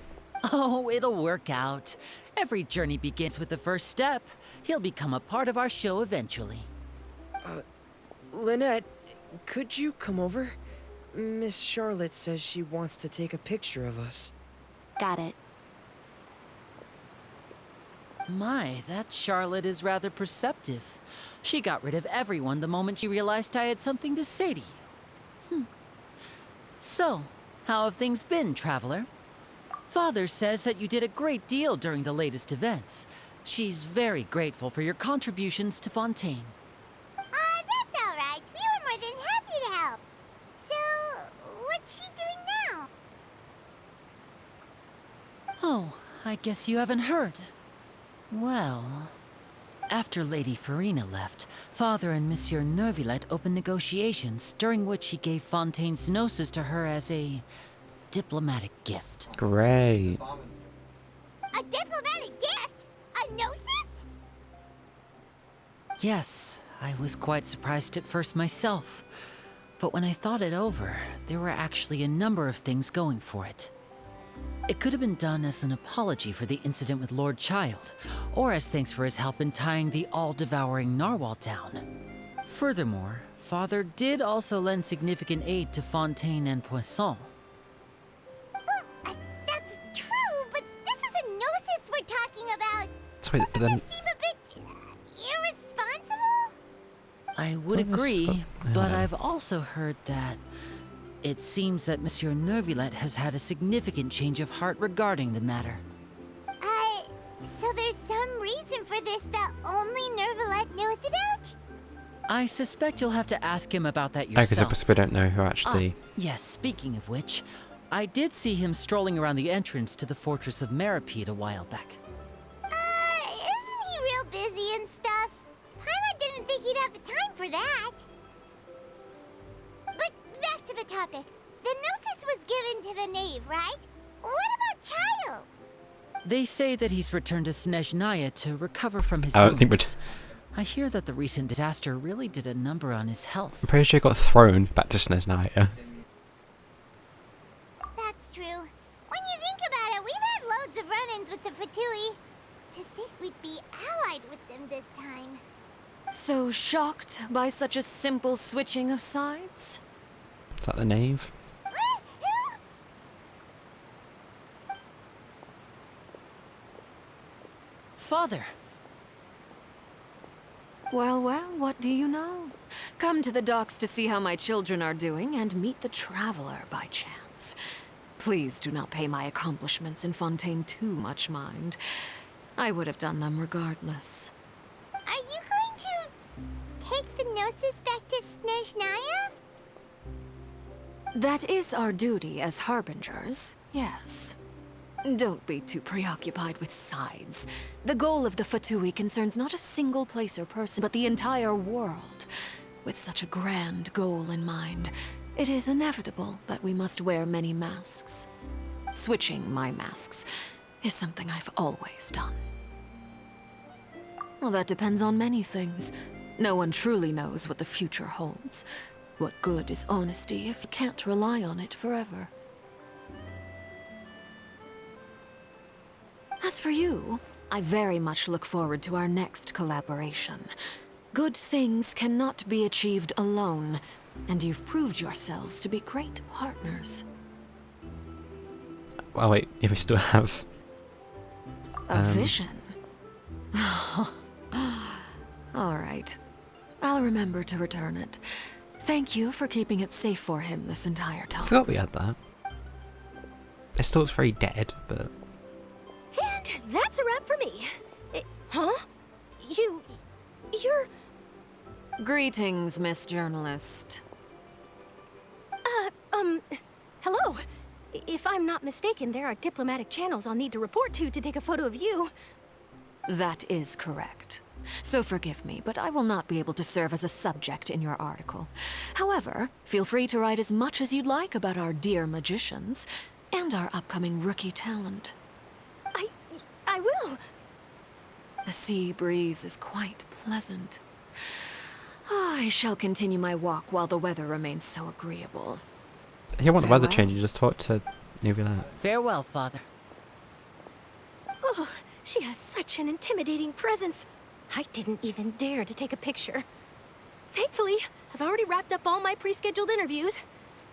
Oh, it'll work out. Every journey begins with the first step. He'll become a part of our show eventually. Lynette, could you come over? Miss Charlotte says she wants to take a picture of us. Got it. My, that Charlotte is rather perceptive. She got rid of everyone the moment she realized I had something to say to you. So, how have things been, Traveler? Father says that you did a great deal during the latest events. She's very grateful for your contributions to Fontaine. That's all right. We were more than happy to help. So, what's she doing now? Oh, I guess you haven't heard. Well, after Lady Farina left, Father and Monsieur Neuvillette opened negotiations, during which he gave Fontaine's gnosis to her as a diplomatic gift. Great. A diplomatic gift? A gnosis? Yes, I was quite surprised at first myself. But when I thought it over, there were actually a number of things going for it. It could have been done as an apology for the incident with Lord Child, or as thanks for his help in tying the all-devouring narwhal down. Furthermore, Father did also lend significant aid to Fontaine and Poisson. Well, that's true, but this is a gnosis we're talking about. So wait, Doesn't then... this seem a bit irresponsible? I would agree, but I've also heard that it seems that Monsieur Neuvillette has had a significant change of heart regarding the matter. So there's some reason for this that only Neuvillette knows about? I suspect you'll have to ask him about that Because yourself. we don't know who actually... Yes, speaking of which, I did see him strolling around the entrance to the Fortress of Meripede a while back. Isn't he real busy and stuff? Paimon didn't think he'd have the time for that. But back to the topic. The gnosis was given to the knave, right? What about Child? They say that he's returned to Snezhnaya to recover from his I don't think wounds. I hear that the recent disaster really did a number on his health. I'm pretty sure he got thrown back to Snezhnaya. That's true. When you think about it, we've had loads of run-ins with the Fatui. To think we'd be allied with them this time. So shocked by such a simple switching of sides? Is that the knave? Father! Well, what do you know? Come to the docks to see how my children are doing and meet the Traveler by chance. Please do not pay my accomplishments in Fontaine too much mind. I would have done them regardless. Are you going to take the gnosis back to Snezhnaya? That is our duty as harbingers, yes. Don't be too preoccupied with sides. The goal of the Fatui concerns not a single place or person, but the entire world. With such a grand goal in mind, it is inevitable that we must wear many masks. Switching my masks is something I've always done. Well, that depends on many things. No one truly knows what the future holds. What good is honesty if you can't rely on it forever? As for you, I very much look forward to our next collaboration. Good things cannot be achieved alone, and you've proved yourselves to be great partners. Oh wait, yeah, we still have... A vision? Alright. I'll remember to return it. Thank you for keeping it safe for him this entire time. I forgot we had that. It still looks very dead, but... And that's a wrap for me. Huh? You're... Greetings, Miss Journalist. Hello. If I'm not mistaken, there are diplomatic channels I'll need to report to take a photo of you. That is correct. So forgive me, but I will not be able to serve as a subject in your article. However, feel free to write as much as you'd like about our dear magicians and our upcoming rookie talent. I will. The sea breeze is quite pleasant. I shall continue my walk while the weather remains so agreeable. If you want the weather change, you just talk to Nuvula. Farewell, Father. Oh, she has such an intimidating presence. I didn't even dare to take a picture. Thankfully, I've already wrapped up all my pre-scheduled interviews.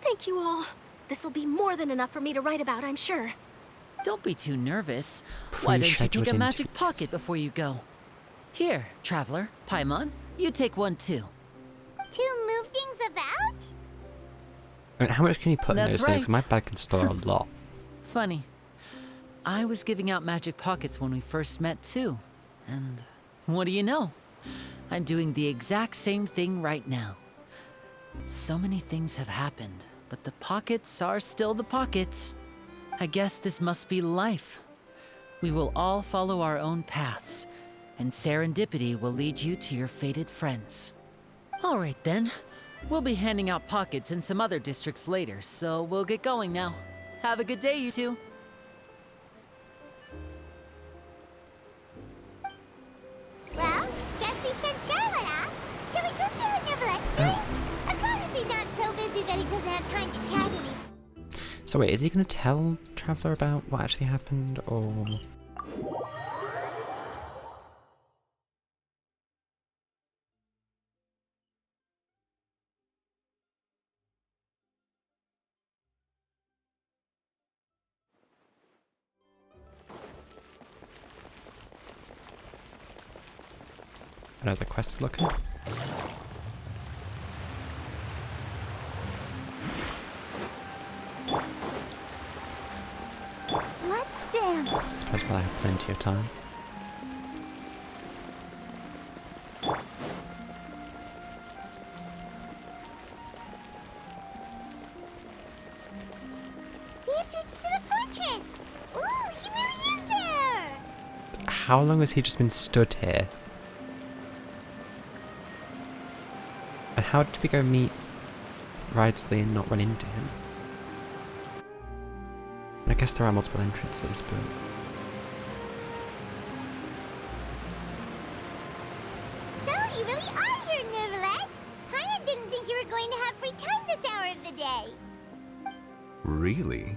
Thank you all. This'll be more than enough for me to write about, I'm sure. Don't be too nervous. Why don't you take a magic pocket before you go? Here, Traveler, Paimon, you take one too. To move things about? I mean, how much can you put in That's those things? My bag can store a lot. Funny. I was giving out magic pockets when we first met too. And what do you know? I'm doing the exact same thing right now. So many things have happened, but the pockets are still the pockets. I guess this must be life. We will all follow our own paths, and serendipity will lead you to your fated friends. All right then. We'll be handing out pockets in some other districts later, so we'll get going now. Have a good day, you two. Well, guess we sent Charlotte off. Shall we go see how Neverlette's doing? As long as he's not so busy that he doesn't have time to chat with him. So wait, is he going to tell Traveler about what actually happened, or...? Another quest looking. Let's dance. I suppose we'll have plenty of time. The entrance to the fortress. Ooh, he really is there. How long has he just been stood here? And how did we go meet Ridesley and not run into him? I guess there are multiple entrances, but... So, you really are here, Neverlet. I didn't think you were going to have free time this hour of the day. Really?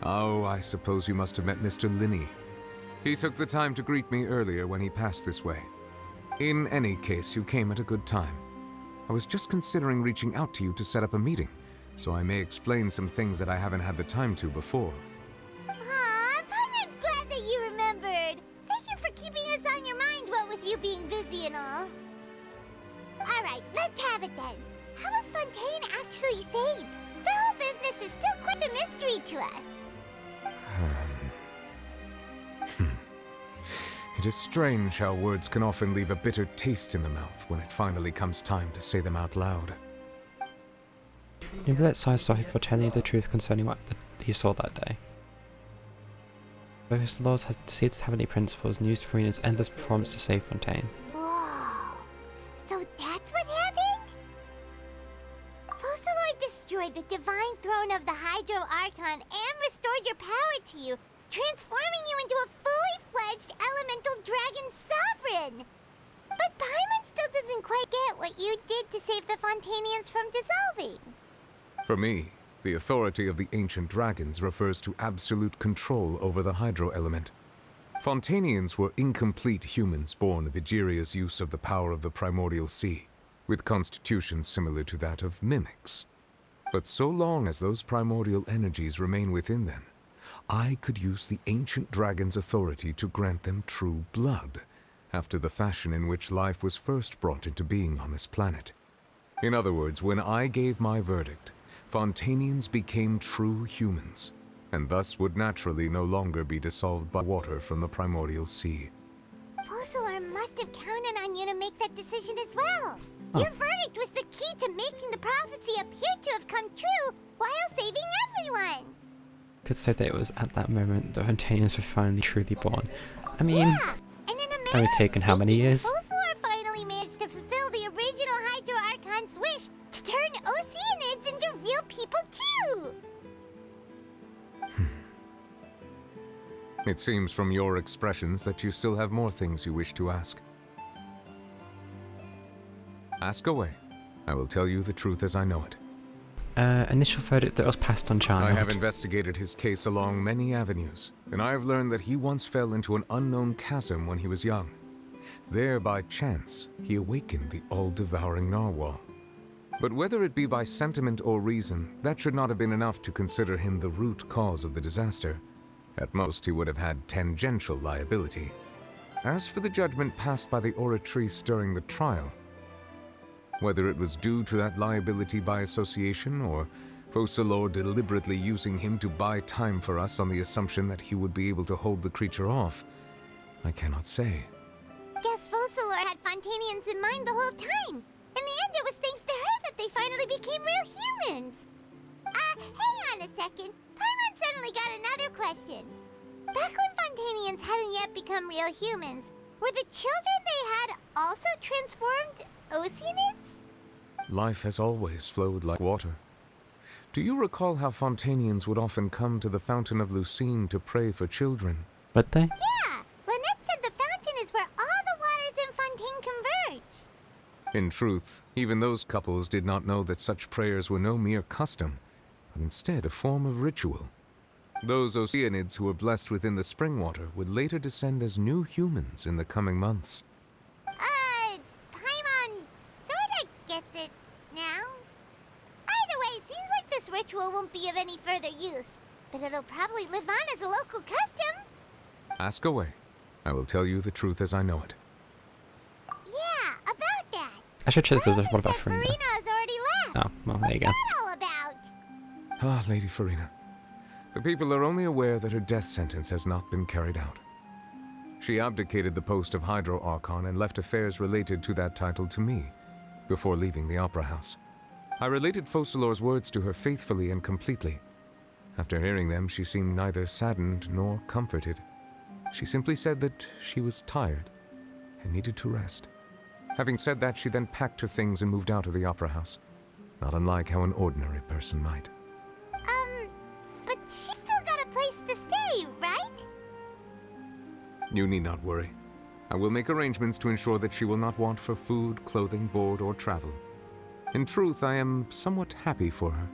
Oh, I suppose you must have met Mr. Linney. He took the time to greet me earlier when he passed this way. In any case, you came at a good time. I was just considering reaching out to you to set up a meeting, so I may explain some things that I haven't had the time to before. Aw, Paimon's glad that you remembered. Thank you for keeping us on your mind, what with you being busy and all. Alright, let's have it then. How was Fontaine actually saved? The whole business is still quite a mystery to us. It is strange how words can often leave a bitter taste in the mouth when it finally comes time to say them out loud. Neverlet sighed softly for telling you the truth concerning what he saw that day. Though his laws had deceived to have any principles and used Farina's endless performance to save Fontaine. Whoa. So that's what happened? Focalord destroyed the divine throne of the Hydro Archon and restored your power to you, transforming you into a fully fledged elemental dragon sovereign! For me, the authority of the ancient dragons refers to absolute control over the hydro element. Fontanians were incomplete humans born of Egeria's use of the power of the primordial sea, with constitutions similar to that of mimics. But so long as those primordial energies remain within them, I could use the ancient dragon's authority to grant them true blood, after the fashion in which life was first brought into being on this planet. In other words, when I gave my verdict, Fontanians became true humans, and thus would naturally no longer be dissolved by water from the primordial sea. Fossilor must have counted on you to make that decision as well. Your verdict was the key to making the prophecy appear to have come true while saving everyone. Could say that it was at that moment the Fontanians were finally truly born. I mean, Yeah, and in a it's matter only of taken how many years? Fossilor finally managed to fulfill the original Hydro Archon's wish to turn Oceanids into real people too. It seems from your expressions that you still have more things you wish to ask. Ask away. I will tell you the truth as I know it. Initial verdict that was passed on child. I have investigated his case along many avenues, and I have learned that he once fell into an unknown chasm when he was young. There, by chance, he awakened the all-devouring narwhal. But whether it be by sentiment or reason, that should not have been enough to consider him the root cause of the disaster. At most, he would have had tangential liability. As for the judgment passed by the Oratrice during the trial, whether it was due to that liability by association, or Fossilor deliberately using him to buy time for us on the assumption that he would be able to hold the creature off, I cannot say. Guess Fossilor had Fontanians in mind the whole time. In the end, it was thanks to her that they finally became real humans. Hang on a second. Paimon suddenly got another question. Back when Fontanians hadn't yet become real humans, were the children they had also transformed Oceanids? Life has always flowed like water. Do you recall how Fontanians would often come to the Fountain of Lucine to pray for children? Would they? Yeah! Lynette said the fountain is where all the waters in Fontaine converge. In truth, even those couples did not know that such prayers were no mere custom, but instead a form of ritual. Those Oceanids who were blessed within the spring water would later descend as new humans in the coming months. Paimon sorta gets it now. Either way, seems like this ritual won't be of any further use, but it'll probably live on as a local custom. Ask away. I will tell you the truth as I know it. Yeah, about that. I should check there's what about Farina. Farina's already left. Oh, well, there you go. What's that all about? Ah, Lady Farina. The people are only aware that her death sentence has not been carried out. She abdicated the post of Hydro Archon and left affairs related to that title to me, before leaving the Opera House. I related Fossilor's words to her faithfully and completely. After hearing them, she seemed neither saddened nor comforted. She simply said that she was tired and needed to rest. Having said that, she then packed her things and moved out of the Opera House, not unlike how an ordinary person might. But she's still got a place to stay, right? You need not worry. I will make arrangements to ensure that she will not want for food, clothing, board, or travel. In truth, I am somewhat happy for her.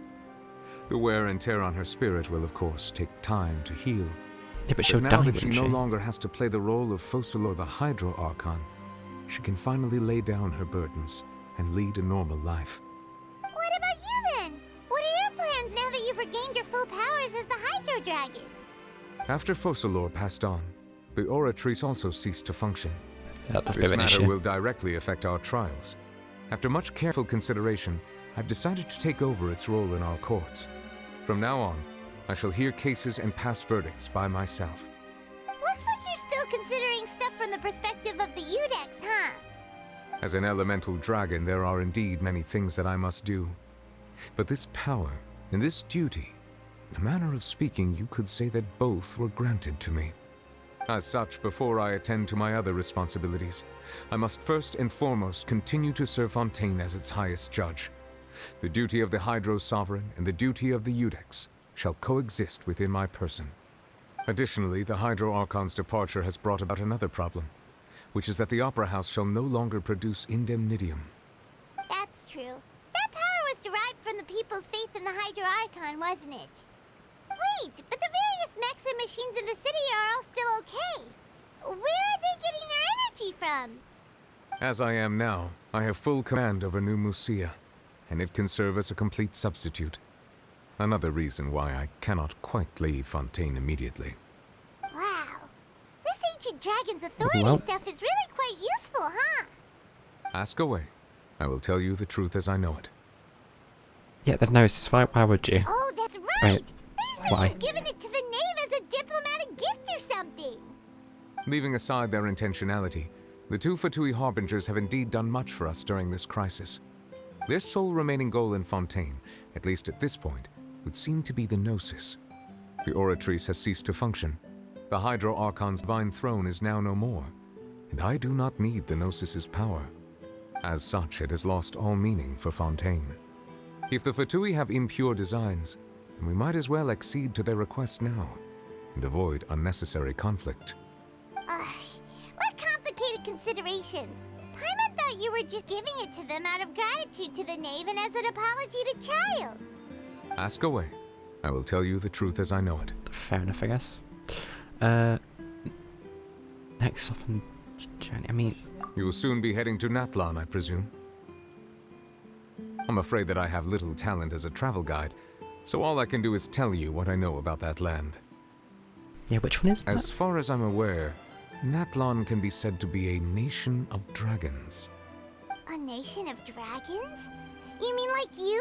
The wear and tear on her spirit will, of course, take time to heal. Yeah, but she'll now die, that she wouldn't no she? longer has to play the role of Fossilor the Hydro Archon, she can finally lay down her burdens and lead a normal life. What about you then? What are your plans now that you've regained your full powers as the Hydro Dragon? After Fossilor passed on, the Oratrice also ceased to function. Yeah, that's a bit This of an matter issue. will directly affect our trials. After much careful consideration, I've decided to take over its role in our courts. From now on, I shall hear cases and pass verdicts by myself. Looks like you're still considering stuff from the perspective of the Udex, huh? As an elemental dragon, there are indeed many things that I must do. But this power and this duty, in a manner of speaking, you could say that both were granted to me. As such, before I attend to my other responsibilities, I must first and foremost continue to serve Fontaine as its highest judge. The duty of the Hydro Sovereign and the duty of the Udex shall coexist within my person. Additionally, the Hydro Archon's departure has brought about another problem, which is that the Opera House shall no longer produce indemnitium. That's true. That power was derived from the people's faith in the Hydro Archon, wasn't it? Wait, but the various mechs and machines in the city are all still okay. Where are they getting their energy from? As I am now, I have full command over New Musia, and it can serve as a complete substitute. Another reason why I cannot quite leave Fontaine immediately. Wow. This ancient dragon's authority stuff is really quite useful, huh? Ask away. I will tell you the truth as I know it. Yeah, the Gnosis. Why would you? Oh, that's right! Right. They said Why? you've given it to the knave as a diplomatic gift or something! Leaving aside their intentionality, the two Fatui Harbingers have indeed done much for us during this crisis. Their sole remaining goal in Fontaine, at least at this point, would seem to be the Gnosis. The Oratrice has ceased to function. The Hydro Archon's divine throne is now no more, and I do not need the Gnosis's power. As such, it has lost all meaning for Fontaine. If the Fatui have impure designs, then we might as well accede to their request now, and avoid unnecessary conflict. What complicated considerations? Paimon thought you were just giving it to them out of gratitude to the knave and as an apology to Child. Ask away. I will tell you the truth as I know it. Fair enough, I guess. Next off on journey. I mean, you will soon be heading to Natlan, I presume. I'm afraid that I have little talent as a travel guide, so all I can do is tell you what I know about that land. Yeah, which one is that? As far as I'm aware, Natlan can be said to be a nation of dragons. A nation of dragons? You mean like you?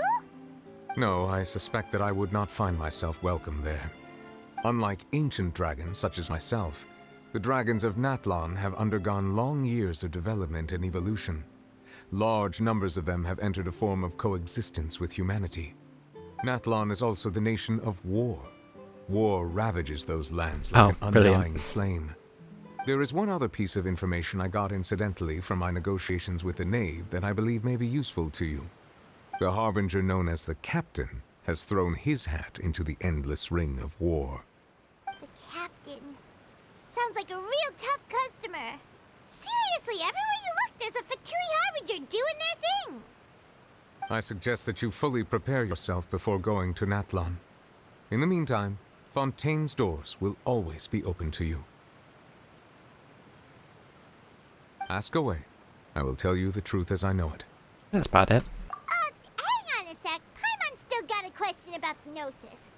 No, I suspect that I would not find myself welcome there. Unlike ancient dragons such as myself, the dragons of Natlan have undergone long years of development and evolution. Large numbers of them have entered a form of coexistence with humanity. Natlan is also the nation of war. War ravages those lands like an undying flame. There is one other piece of information I got incidentally from my negotiations with the knave that I believe may be useful to you. The harbinger known as the Captain has thrown his hat into the endless ring of war. The Captain. Sounds like a real tough customer. Seriously, everywhere you look, there's a Fatui Harbinger doing their thing. I suggest that you fully prepare yourself before going to Natlan. In the meantime, Fontaine's doors will always be open to you. Ask away. I will tell you the truth as I know it. That's about it. Hang on a sec. Paimon's still got a question about the Gnosis.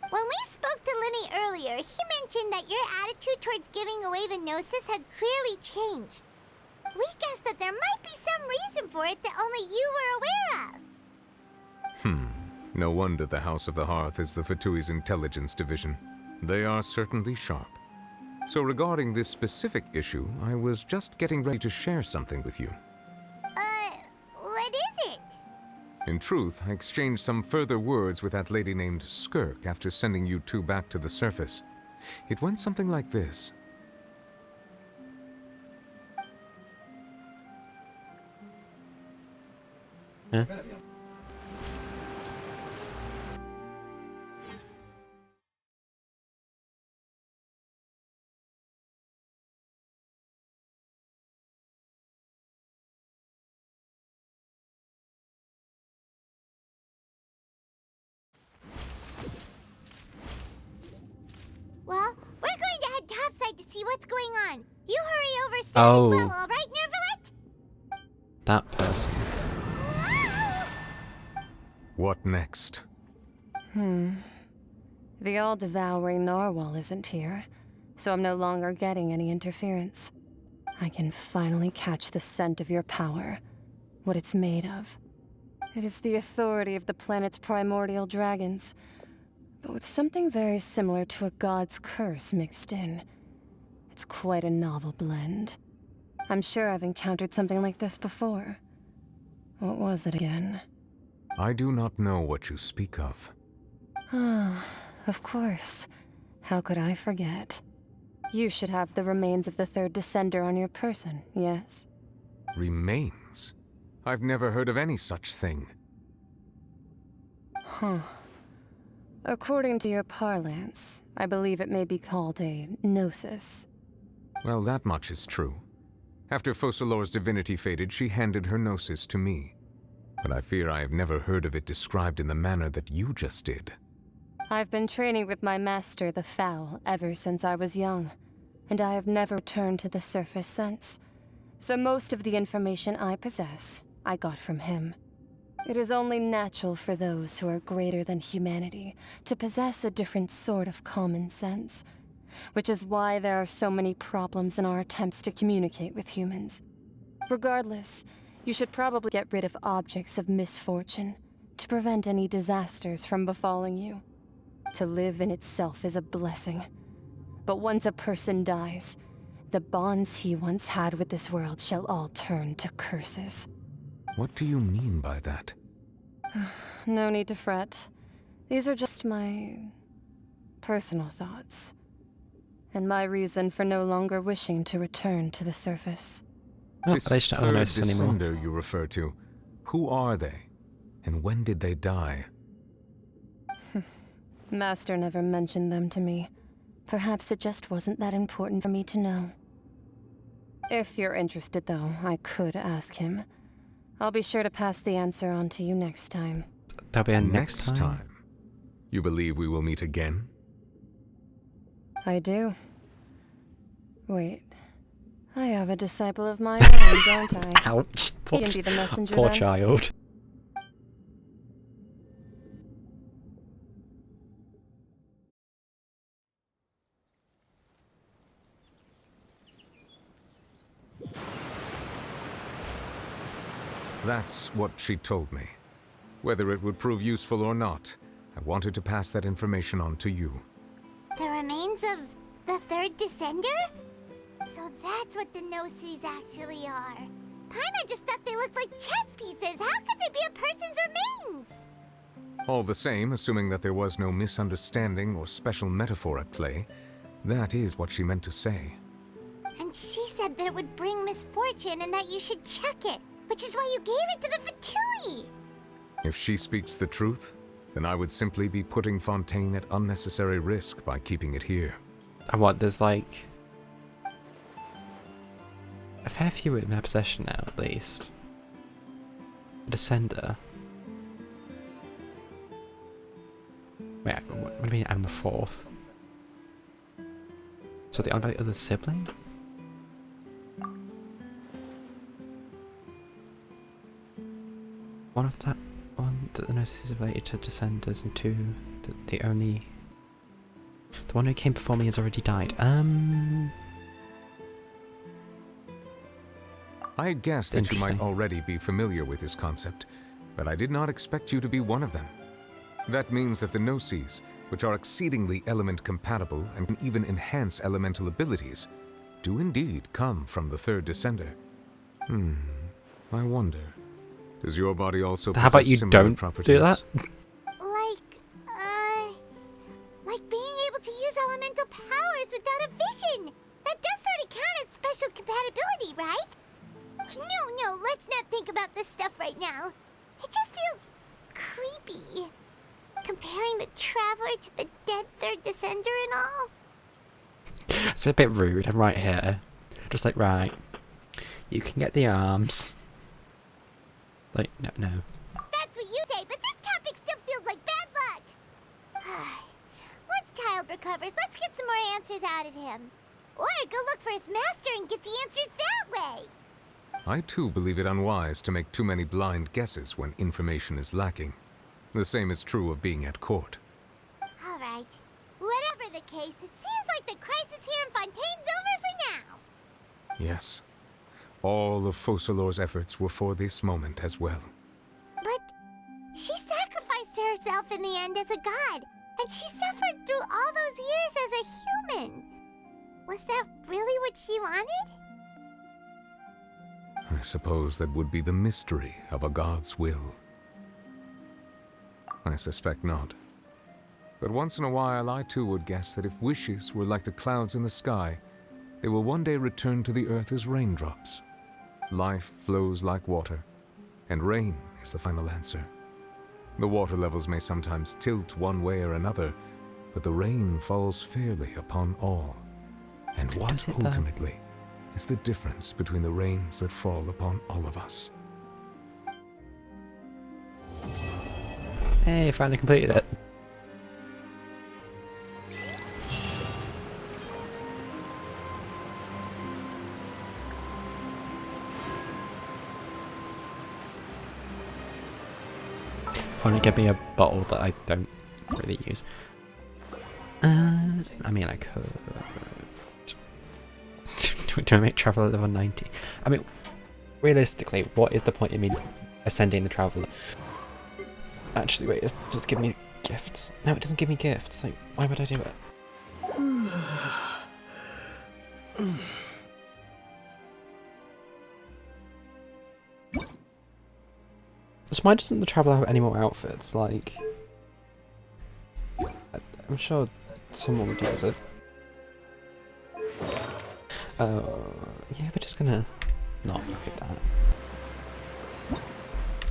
When we spoke to Linny earlier, he mentioned that your attitude towards giving away the Gnosis had clearly changed. We guessed that there might be some reason for it that only you were aware of. No wonder the House of the Hearth is the Fatui's intelligence division. They are certainly sharp. So regarding this specific issue, I was just getting ready to share something with you. What is it? In truth, I exchanged some further words with that lady named Skirk after sending you two back to the surface. It went something like this. Huh? Well, we're going to head topside to see what's going on. You hurry over soon Oh. as well, all right, Nervalet? That person. What next? The all-devouring narwhal isn't here, so I'm no longer getting any interference. I can finally catch the scent of your power, what it's made of. It is the authority of the planet's primordial dragons, but with something very similar to a god's curse mixed in. It's quite a novel blend. I'm sure I've encountered something like this before. What was it again? I do not know what you speak of. Ah, of course. How could I forget? You should have the remains of the third descender on your person, yes? Remains? I've never heard of any such thing. Huh. According to your parlance, I believe it may be called a gnosis. Well, that much is true. After Focalor's divinity faded, she handed her gnosis to me. but I fear I have never heard of it described in the manner that you just did. I've been training with my master, the Fowl, ever since I was young, and I have never returned to the surface since. So most of the information I possess, I got from him. It is only natural for those who are greater than humanity to possess a different sort of common sense, which is why there are so many problems in our attempts to communicate with humans. Regardless, you should probably get rid of objects of misfortune to prevent any disasters from befalling you. To live in itself is a blessing. But once a person dies, the bonds he once had with this world shall all turn to curses. What do you mean by that? No need to fret. These are just my personal thoughts, and my reason for no longer wishing to return to the surface. This third descender you refer to, who are they? And when did they die? Master never mentioned them to me. Perhaps it just wasn't that important for me to know. If you're interested, though, I could ask him. I'll be sure to pass the answer on to you next time. That'll be a next time? You believe we will meet again? I do. Wait. I have a disciple of my own, don't I? Ouch. He can be the messenger Poor then. child. That's what she told me. Whether it would prove useful or not, I wanted to pass that information on to you. The remains of the third descender? So that's what the no-sees actually are. Paimon just thought they looked like chess pieces. How could they be a person's remains? All the same, assuming that there was no misunderstanding or special metaphor at play, that is what she meant to say. And she said that it would bring misfortune and that you should check it, which is why you gave it to the Fatui. If she speaks the truth, then I would simply be putting Fontaine at unnecessary risk by keeping it here. And what, there's like a fair few in their possession now, at least. A Descender. Wait, what do you mean I'm the fourth? So the other sibling? One of that one that the nurse is related to Descenders, and two the one who came before me has already died. I guessed that you might already be familiar with this concept, but I did not expect you to be one of them. That means that the Gnosis, which are exceedingly element compatible and can even enhance elemental abilities, do indeed come from the third Descender. I wonder, does your body also possess How about you similar don't properties? do that? Like being able to use elemental powers without a vision. That does sort of count as special compatibility, right? No, let's not think about this stuff right now. It just feels creepy. Comparing the Traveler to the dead third Descender and all. It's a bit rude. I'm right here. Just like, right. You can get the arms. Like, no. That's what you say, but this topic still feels like bad luck. Once Child recovers, let's get some more answers out of him. Or go look for his master and get the answers that way. I too believe it unwise to make too many blind guesses when information is lacking. The same is true of being at court. All right. Whatever the case, it seems like the crisis here in Fontaine's over for now. Yes. All of Focalor's efforts were for this moment as well. But she sacrificed herself in the end as a god, and she suffered through all those years as a human. Was that really what she wanted? I suppose that would be the mystery of a god's will. I suspect not. But once in a while I too would guess that if wishes were like the clouds in the sky, they will one day return to the earth as raindrops. Life flows like water, and rain is the final answer. The water levels may sometimes tilt one way or another, but the rain falls fairly upon all. And what ultimately is the difference between the rains that fall upon all of us? Hey, finally completed it. Only give me a bottle that I don't really use. I mean, I could. Do I make travel at level 90? I mean, realistically, what is the point in me ascending the traveler? Actually, wait, just give me gifts. No, it doesn't give me gifts. Like, why would I do it? So why doesn't the traveler have any more outfits? Like, I'm sure someone would use it. Yeah, we're just gonna not look at that.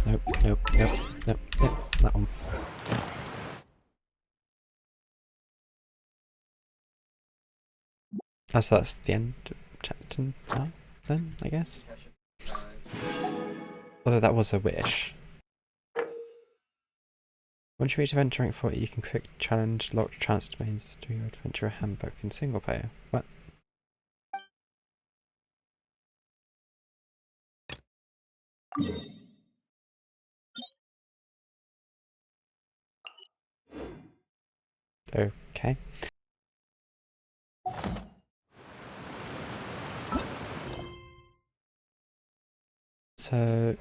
Nope, nope, nope, nope, nope, that one. Oh, so that's the end of chapter 9 then, I guess? Although that was a wish. Once you reach adventure rank 40, you can quick challenge locked trance domains through your adventurer handbook in single player. What? Okay. So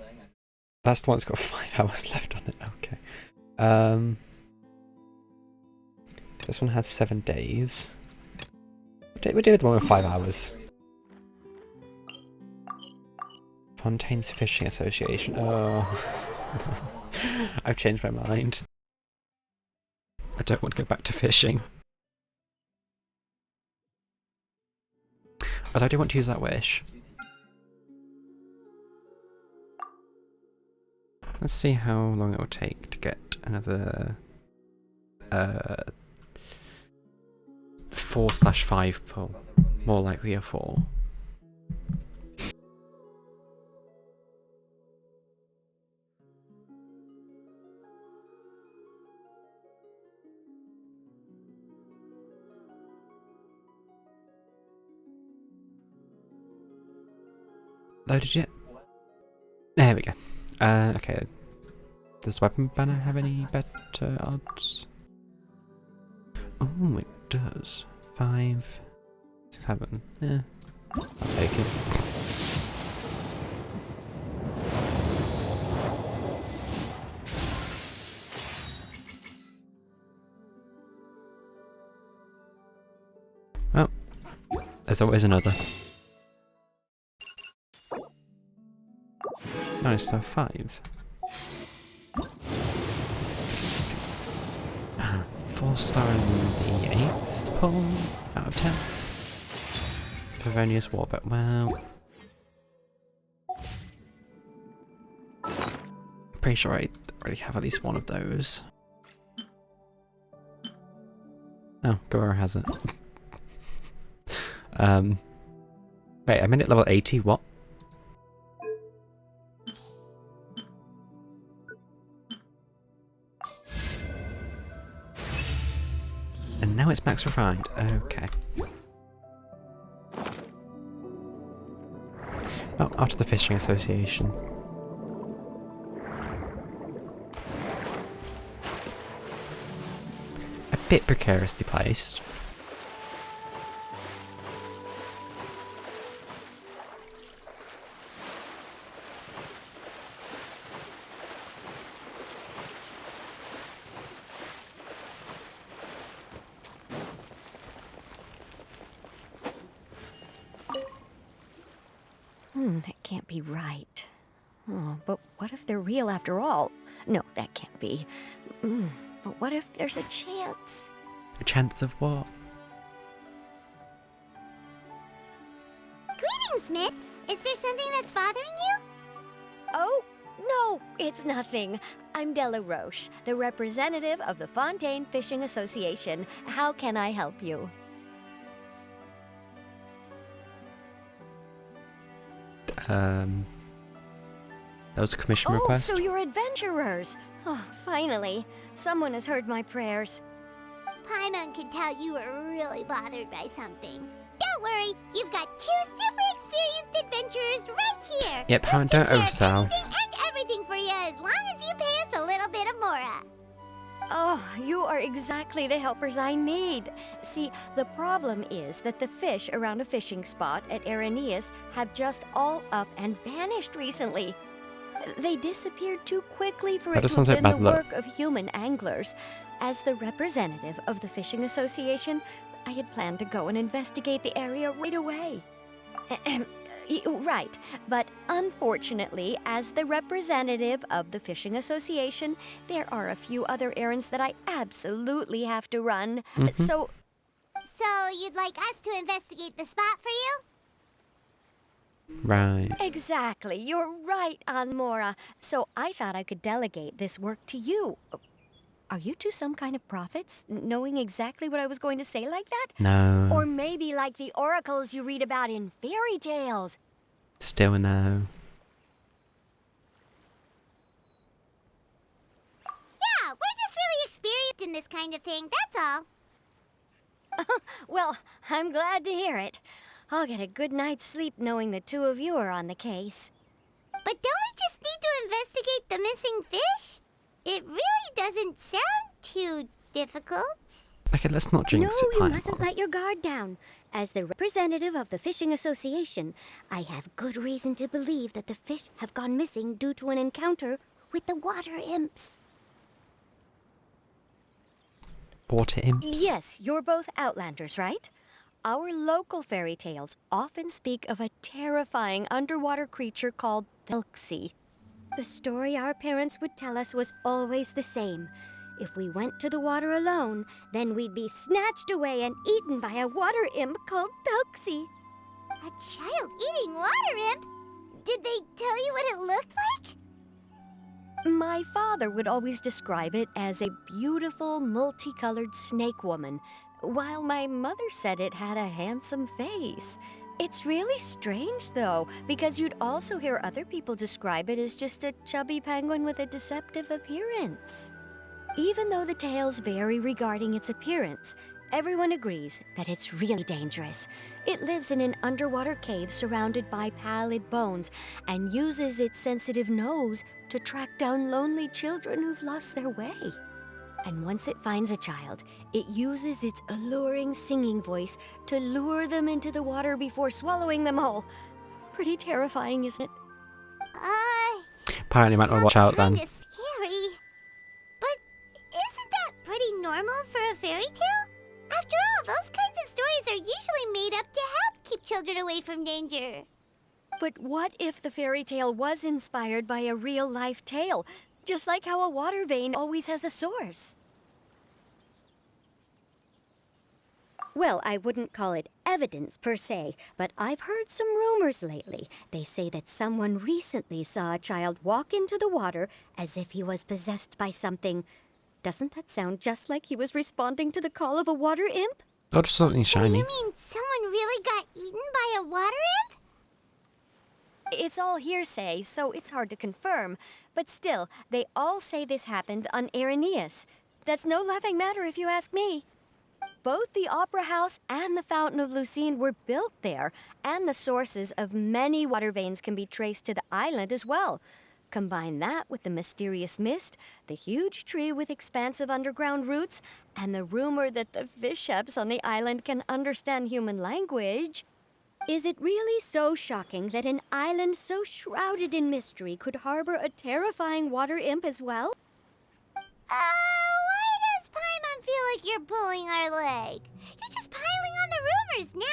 that's the one that's got 5 hours left on it. Okay. This one has 7 days. We're doing the one with 5 hours. Fontaine's Fishing Association. Oh. I've changed my mind. I don't want to go back to fishing. Although I do want to use that wish. Let's see how long it will take to get another 4/5 pull. More likely a 4. Loaded yet? There we go. Okay. Does Weapon Banner have any better odds? Oh, it does. 5, 7. Yeah, I'll take it. Well, there's always another. Nice to have 5. 4-star in the 8th pull out of 10. Favonius Warbet, well. Pretty sure I already have at least one of those. Oh, Gora has it. Wait, I'm in at level 80, what? And now it's max refined. Okay. Oh, after the Fishing Association. A bit precariously placed. That can't be right. Oh, but what if they're real after all? No, that can't be. But what if there's a chance? A chance of what? Greetings, miss. Is there something that's bothering you? Oh, no, it's nothing. I'm Della Roche, the representative of the Fontaine Fishing Association. How can I help you? That was a commission request. So you're adventurers. Oh, finally. Someone has heard my prayers. Paimon could tell you were really bothered by something. Don't worry, you've got 2 super experienced adventurers right here. Yep, Paimon, don't oversell. Anything and everything for you as long as you pay us a little bit of Mora. Oh, you are exactly the helpers I need. See, the problem is that the fish around a fishing spot at Araneus have just all up and vanished recently. They disappeared too quickly for That it to just sounds have like been bad the luck. work of human anglers. As the representative of the Fishing Association, I had planned to go and investigate the area right away. Right, but unfortunately, as the representative of the Fishing Association, there are a few other errands that I absolutely have to run. So you'd like us to investigate the spot for you? Right. Exactly, you're right, Mora. So I thought I could delegate this work to you. Are you two some kind of prophets, knowing exactly what I was going to say like that? No. Or maybe like the oracles you read about in fairy tales. Still a no. Yeah, we're just really experienced in this kind of thing, that's all. Well, I'm glad to hear it. I'll get a good night's sleep knowing the two of you are on the case. But don't we just need to investigate the missing fish? It really doesn't sound too difficult. Okay, let's not jinx No, it, you Paimon. mustn't let your guard down. As the representative of the Fishing Association, I have good reason to believe that the fish have gone missing due to an encounter with the water imps. Water imps? Yes, you're both Outlanders, right? Our local fairy tales often speak of a terrifying underwater creature called Thelxie. The story our parents would tell us was always the same. If we went to the water alone, then we'd be snatched away and eaten by a water imp called Thelxie. A child eating water imp? Did they tell you what it looked like? My father would always describe it as a beautiful, multicolored snake woman, while my mother said it had a handsome face. It's really strange, though, because you'd also hear other people describe it as just a chubby penguin with a deceptive appearance. Even though the tales vary regarding its appearance, everyone agrees that it's really dangerous. It lives in an underwater cave surrounded by pallid bones and uses its sensitive nose to track down lonely children who've lost their way. And once it finds a child, it uses its alluring singing voice to lure them into the water before swallowing them whole. Pretty terrifying, isn't it? Apparently, you might want to watch out then. Kinda scary. But isn't that pretty normal for a fairy tale? After all, those kinds of stories are usually made up to help keep children away from danger. But what if the fairy tale was inspired by a real-life tale? Just like how a water vein always has a source. Well, I wouldn't call it evidence per se, but I've heard some rumors lately. They say that someone recently saw a child walk into the water as if he was possessed by something. Doesn't that sound just like he was responding to the call of a water imp? Or just something shiny. You mean someone really got eaten by a water imp? It's all hearsay, so it's hard to confirm. But still, they all say this happened on Araneus. That's no laughing matter if you ask me. Both the Opera House and the Fountain of Lucine were built there, and the sources of many water veins can be traced to the island as well. Combine that with the mysterious mist, the huge tree with expansive underground roots, and the rumor that the fish-eps on the island can understand human language. Is it really so shocking that an island so shrouded in mystery could harbor a terrifying water imp as well? Why does Paimon feel like you're pulling our leg? You're just piling on the rumors now.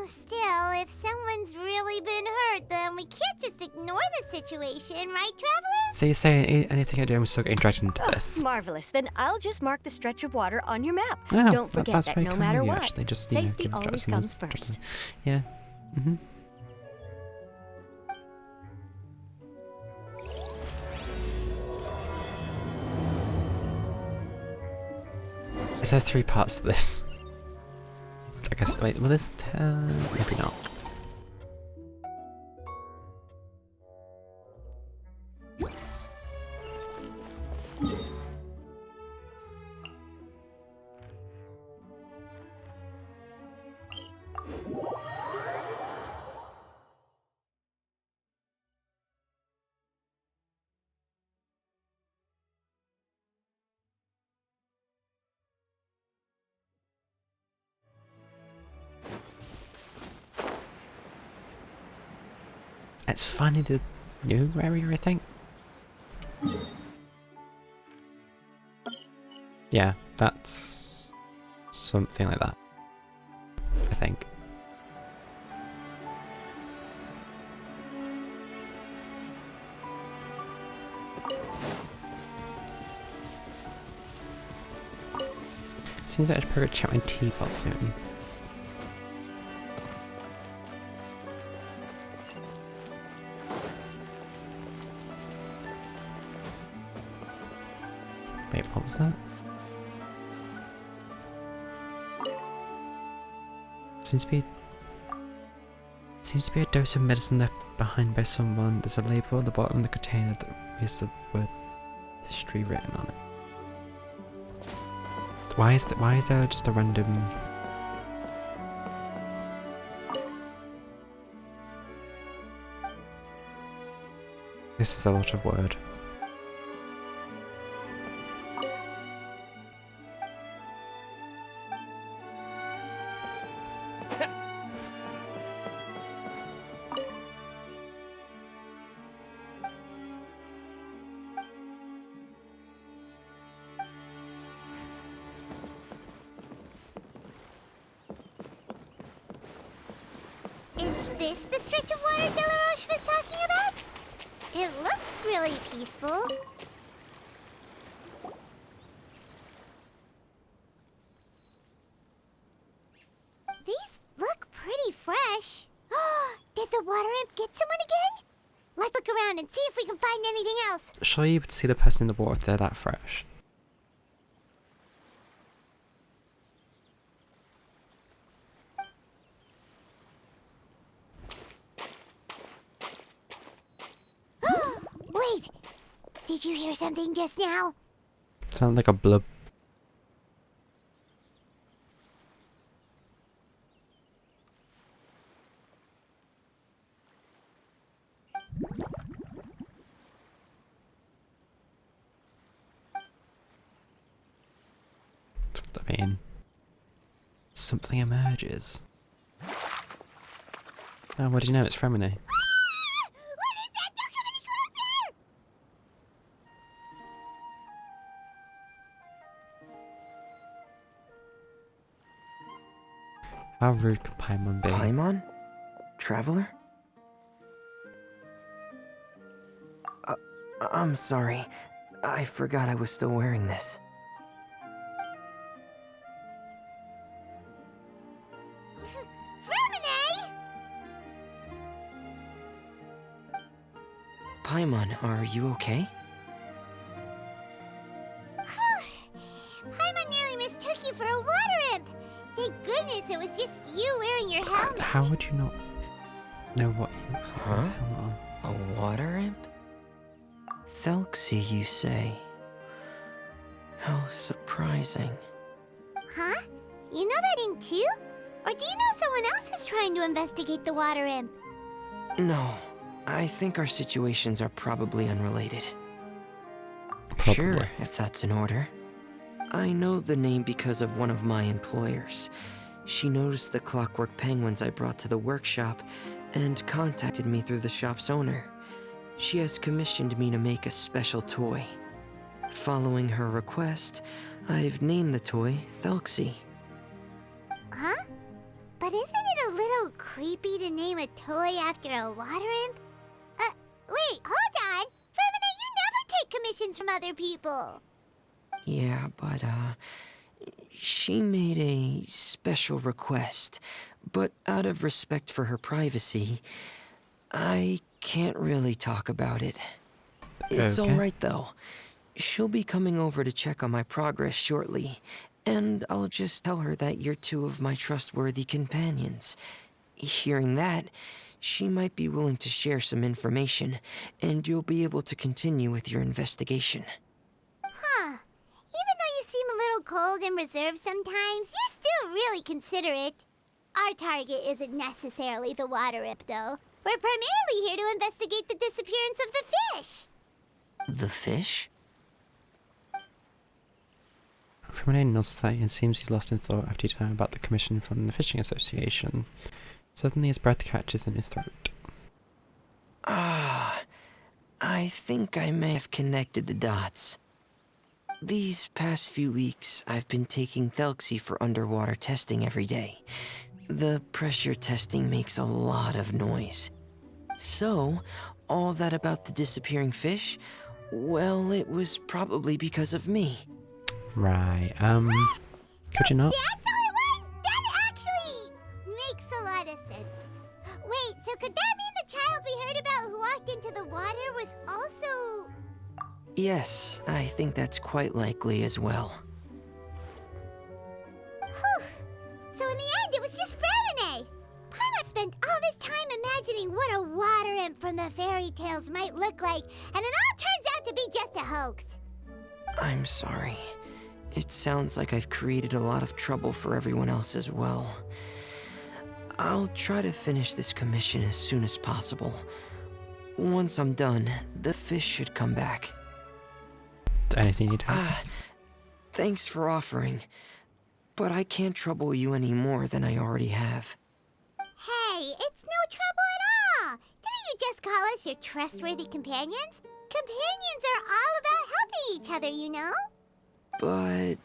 Still, if someone's really been hurt, then we can't just ignore the situation, right, Traveler? So you're saying anything I do, I'm still getting dragged into this. Marvelous. Then I'll just mark the stretch of water on your map. Oh, Don't forget that's that very no kind matter of you, what, actually. Just, safety give always Jackson comes this- first. Yeah. Mm-hmm. Is there 3 parts to this? I guess, wait, will this tell? Maybe not. It's finally the new area, I think. Yeah, that's something like that, I think. Seems like I should probably check my teapot soon. Wait, what was that? Seems to be a dose of medicine left behind by someone. There's a label at the bottom of the container that has the word history written on it. Why is there just a random... This is a lot of word. Is this the stretch of water Delaroche was talking about? It looks really peaceful. These look pretty fresh. Did the water imp get someone again? Let's look around and see if we can find anything else. Surely you would see the person in the water if they're that fresh. Wait! Did you hear something just now? Sounds like a blub. That's what I mean. Something emerges. Oh, what do you know? It's Fremine. How rude could Paimon be? Paimon? Traveler? I'm sorry. I forgot I was still wearing this. Fremine! Paimon, are you okay? Paimon nearly mistook you for a water imp! Thank goodness it was just you wearing your helmet. How would you not know what he looks like with his helmet on? A water imp? Thelxie, you say? How surprising. Huh? You know that imp too? Or do you know someone else who's trying to investigate the water imp? No, I think our situations are probably unrelated. Probably. Sure, if that's in order. I know the name because of one of my employers. She noticed the clockwork penguins I brought to the workshop and contacted me through the shop's owner. She has commissioned me to make a special toy. Following her request, I've named the toy Thelxie. Huh? But isn't it a little creepy to name a toy after a water imp? Wait, hold on! Fremine, you never take commissions from other people! Yeah, but, she made a special request, but out of respect for her privacy, I can't really talk about it. It's Okay. alright though. She'll be coming over to check on my progress shortly, and I'll just tell her that you're two of my trustworthy companions. Hearing that, she might be willing to share some information, and you'll be able to continue with your investigation. Huh. Even though you seem a little cold and reserved sometimes, you're still really considerate. Our target isn't necessarily the water imp, though. We're primarily here to investigate the disappearance of the fish. The fish? Fremine nods slightly and seems he's lost in thought after he's heard about the commission from the Fishing Association. Suddenly his breath catches in his throat. I think I may have connected the dots. These past few weeks, I've been taking Thelxie for underwater testing every day. The pressure testing makes a lot of noise. So, all that about the disappearing fish? Well, it was probably because of me. Right, could you not? That's all it was? That actually makes a lot of sense. Wait, so could that mean the child we heard about who walked into the water was also... Yes, I think that's quite likely as well. Whew. So in the end, it was just Frevene. Paimon spent all this time imagining what a water imp from the fairy tales might look like, and it all turns out to be just a hoax. I'm sorry. It sounds like I've created a lot of trouble for everyone else as well. I'll try to finish this commission as soon as possible. Once I'm done, the fish should come back. Anything you'd have? Thanks for offering, but I can't trouble you any more than I already have. Hey, it's no trouble at all. Didn't you just call us your trustworthy companions? Companions are all about helping each other, you know? But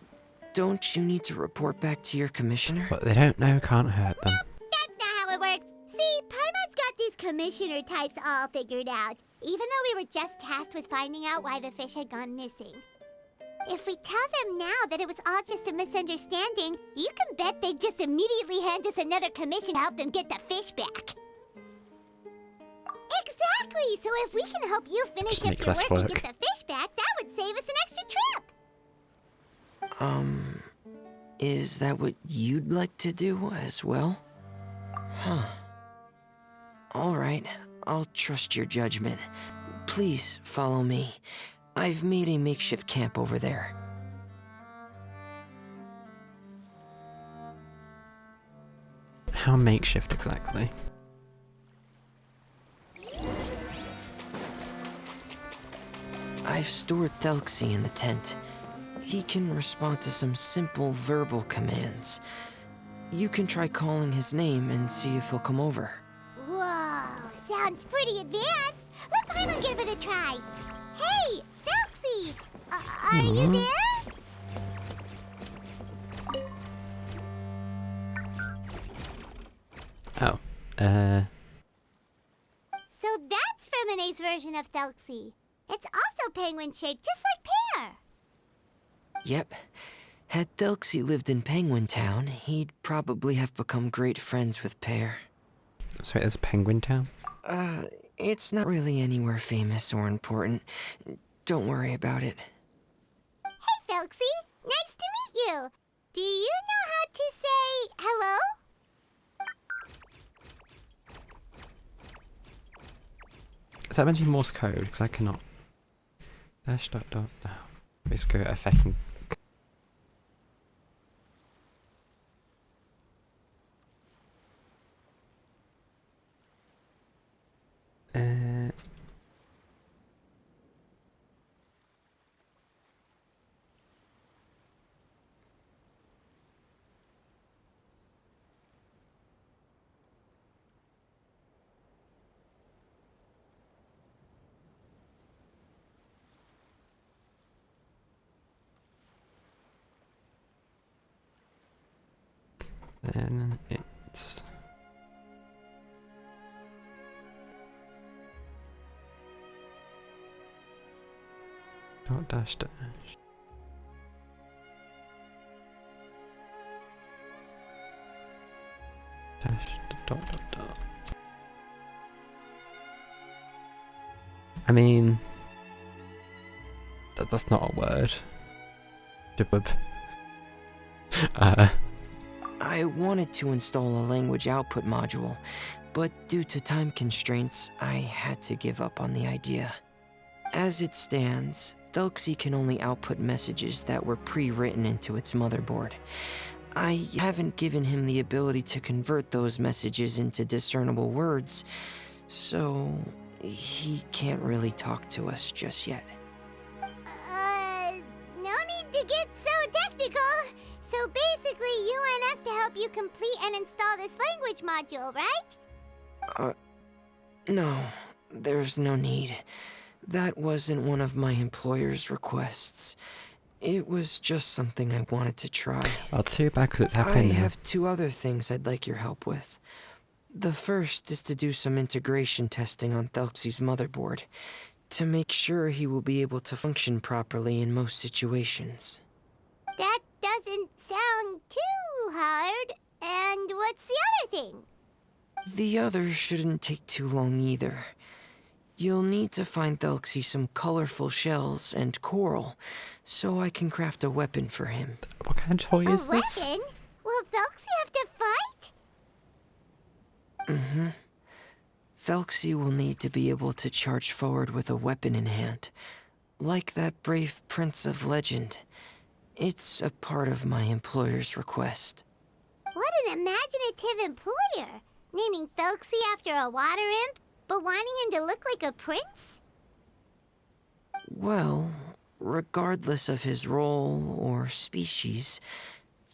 don't you need to report back to your commissioner? What they don't know can't hurt them. That's not how it works. See, Paimon's got these commissioner types all figured out, even though we were just tasked with finding out why the fish had gone missing. If we tell them now that it was all just a misunderstanding, you can bet they'd just immediately hand us another commission to help them get the fish back. Exactly! So if we can help you finish up your work and get the fish back, that would save us an extra trip! Is that what you'd like to do as well? Huh. Alright, I'll trust your judgment. Please follow me. I've made a makeshift camp over there. How makeshift exactly? I've stored Thelxie in the tent. He can respond to some simple verbal commands. You can try calling his name and see if he'll come over. Whoa, sounds pretty advanced. Let Paimon give it a try. Hey, Thelxie! Are you there? Oh, So that's Frevene's version of Thelxie. It's also penguin-shaped, just like Pear. Yep. Had Thelxie lived in Penguin Town, he'd probably have become great friends with Pear. Sorry, there's a Penguin Town? It's not really anywhere famous or important. Don't worry about it. Hey, Thelxie. Nice to meet you. Do you know how to say hello? Is that meant to be Morse code? Because I cannot. Dash dot dot. Oh. Let's go a fucking. Then it's dot dash dash dash dot dot dot. I mean, that's not a word. Jibwib. I wanted to install a language output module, but due to time constraints, I had to give up on the idea. As it stands, Thelxie can only output messages that were pre-written into its motherboard. I haven't given him the ability to convert those messages into discernible words, so he can't really talk to us just yet. No need to get so technical. So basically, you want us to help you complete and install this language module, right? No, there's no need. That wasn't one of my employer's requests. It was just something I wanted to try. Well, too bad because it's I happening now. have two other things I'd like your help with. The first is to do some integration testing on Thelxie's motherboard, to make sure he will be able to function properly in most situations. That doesn't sound too hard. And what's the other thing? The other shouldn't take too long either. You'll need to find Thelxie some colorful shells and coral, so I can craft a weapon for him. What kind of toy is this? A weapon? Will Thelxie have to fight? Mm-hmm. Thelxie will need to be able to charge forward with a weapon in hand. Like that brave prince of legend. It's a part of my employer's request. What an imaginative employer! Naming Thelxie after a water imp, but wanting him to look like a prince? Well, regardless of his role or species,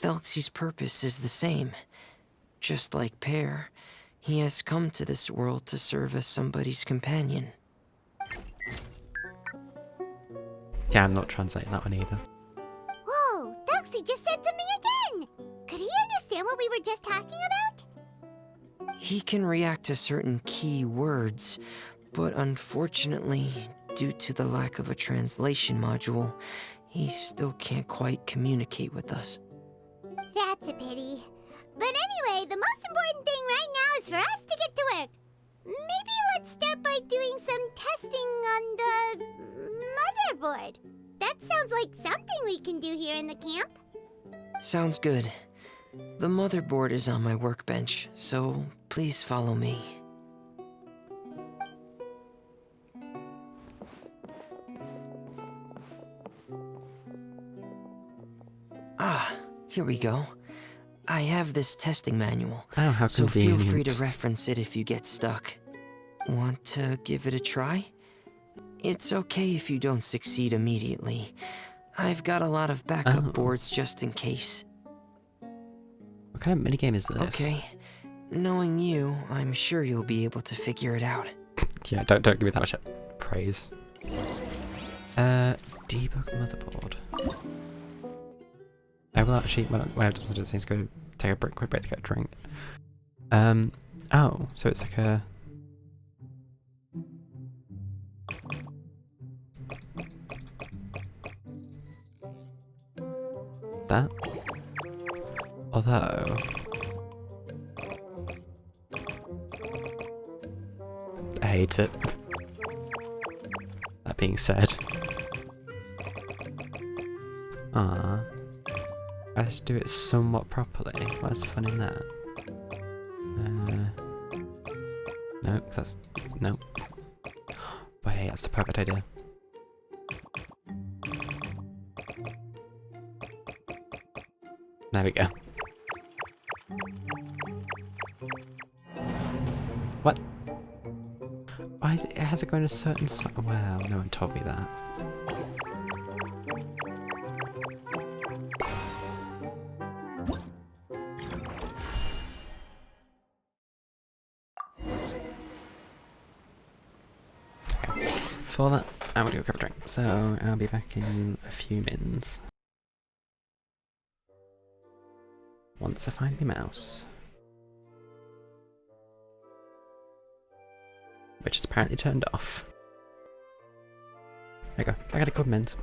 Thelxie's purpose is the same. Just like Pear, he has come to this world to serve as somebody's companion. Yeah, I'm not translating that one either. Whoa, Thelxie just said something again! Could he understand what we were just talking about? He can react to certain key words, but unfortunately, due to the lack of a translation module, he still can't quite communicate with us. That's a pity. But anyway, the most important thing right now is for us to get to work. Maybe let's start by doing some testing on the motherboard. That sounds like something we can do here in the camp. Sounds good. The motherboard is on my workbench, so please follow me. Ah, here we go. I have this testing manual, Oh, how so feel convenient. free to reference it if you get stuck. Want to give it a try? It's okay if you don't succeed immediately. I've got a lot of backup boards just in case. What kind of minigame is this? Okay. Knowing you, I'm sure you'll be able to figure it out. Yeah, don't give me that much praise. Debug motherboard. I will actually, when I've done things, go take a quick break to get a drink. Oh, so it's like a... That? Although... I hate it. That being said... Let's do it somewhat properly. What's the fun in that? No, 'cause that's... No. Wait, that's the perfect idea. There we go. What? Why is it has it going a certain side? Well, no one told me that. For that, I'm gonna go grab a drink. So I'll be back in a few minutes. Once I find my mouse. Which is apparently turned off. There you go. I got a couple minutes.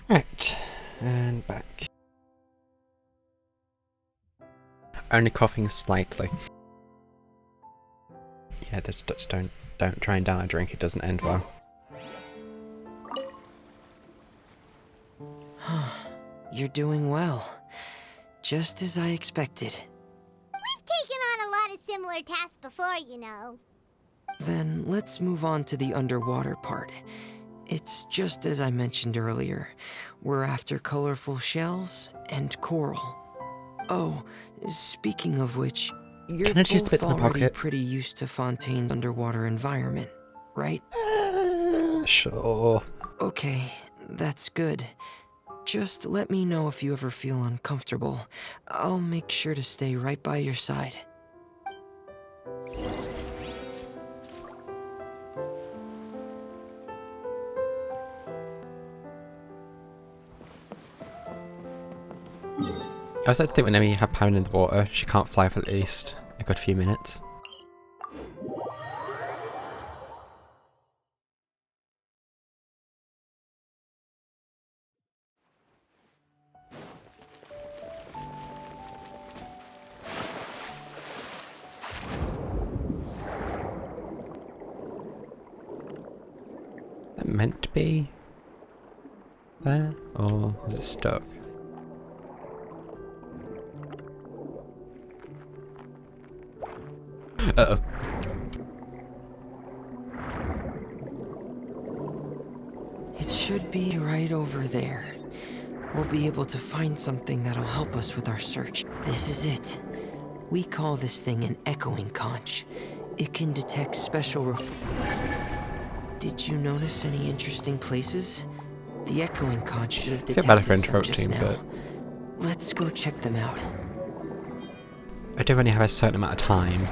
Right, and back. Only coughing slightly. Yeah, just don't try and down a drink, it doesn't end well. You're doing well. Just as I expected. We've taken on a lot of similar tasks before, you know. Then let's move on to the underwater part. It's just as I mentioned earlier. We're after colorful shells and coral. Oh, speaking of which, you're Can I choose the both bits in my already pocket? pretty used to Fontaine's underwater environment, right? Sure. Okay, that's good. Just let me know if you ever feel uncomfortable. I'll make sure to stay right by your side. I was like to think whenever you have Pam in the water, she can't fly for at least a good few minutes. Is that meant to be there, or is it stuck? Uh-oh. It should be right over there. We'll be able to find something that'll help us with our search. This is it. We call this thing an echoing conch. It can detect special Did you notice any interesting places? The echoing conch should have I feel bad for detected some just interrupting, now. but Let's go check them out. I do only have a certain amount of time.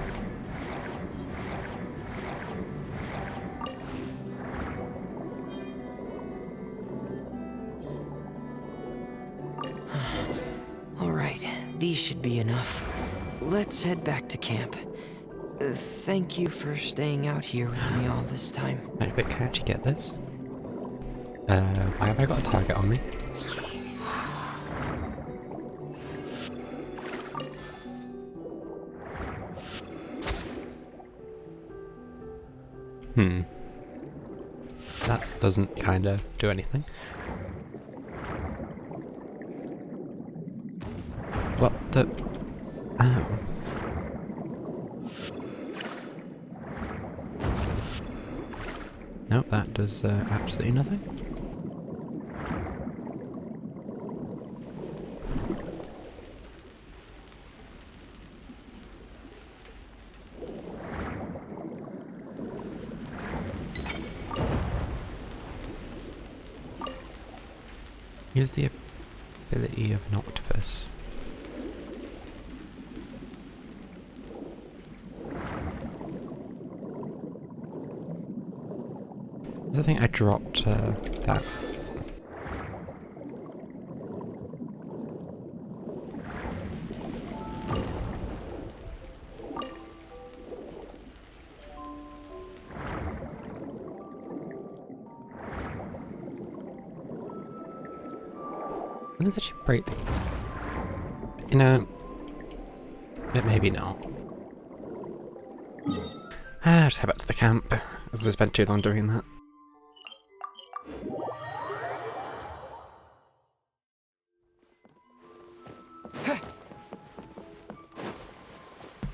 Alright, these should be enough. Let's head back to camp. Thank you for staying out here with me all this time. Wait, but can I actually get this? Why have I got a target on me? That doesn't kinda do anything. What the... Oh. Nope, that does absolutely nothing. Use the ability of an octopus. I think I dropped that. Let's actually break the... You know... But maybe not. Just head back to the camp, as I spent too long doing that.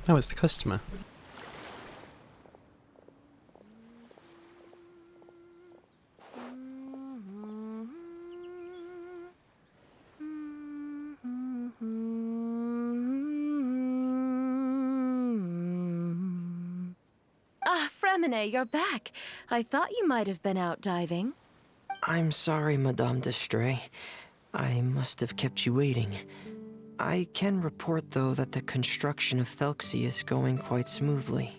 Oh, it's the customer. Ah, Fremine, you're back. I thought you might have been out diving. I'm sorry, Madame d'Estrée. I must have kept you waiting. I can report, though, that the construction of Thelxie is going quite smoothly.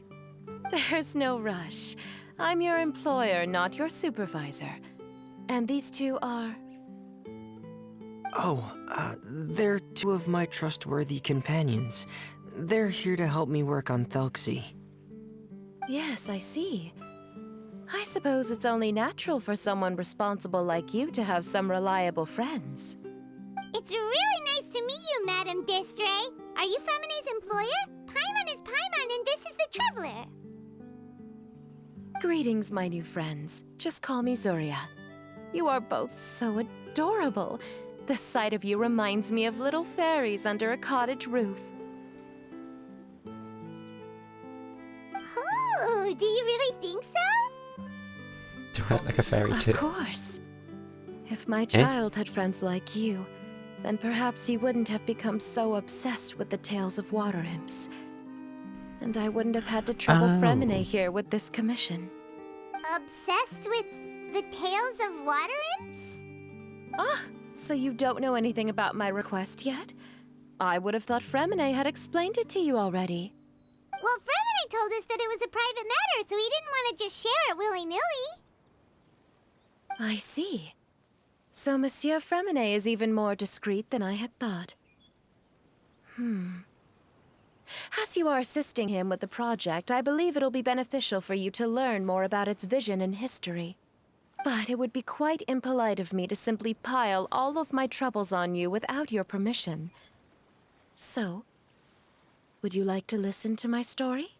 There's no rush. I'm your employer, not your supervisor. And these two are... Oh, they're two of my trustworthy companions. They're here to help me work on Thelxie. Yes, I see. I suppose it's only natural for someone responsible like you to have some reliable friends. It's really nice to meet you, Madam Destray. Are you Fremonet's employer? Paimon is Paimon, and this is the Traveler. Greetings, my new friends. Just call me Zuria. You are both so adorable. The sight of you reminds me of little fairies under a cottage roof. Oh, do you really think so? Do I look like a fairy too? Of course. If my child had friends like you, then perhaps he wouldn't have become so obsessed with the tales of water imps. And I wouldn't have had to trouble Fremonet here with this commission. Obsessed with the tales of water imps? Ah, so you don't know anything about my request yet? I would have thought Fremonet had explained it to you already. Well, Fremonet told us that it was a private matter, so he didn't want to just share it willy-nilly. I see. So Monsieur Fremonet is even more discreet than I had thought. As you are assisting him with the project, I believe it'll be beneficial for you to learn more about its vision and history. But it would be quite impolite of me to simply pile all of my troubles on you without your permission. So, would you like to listen to my story?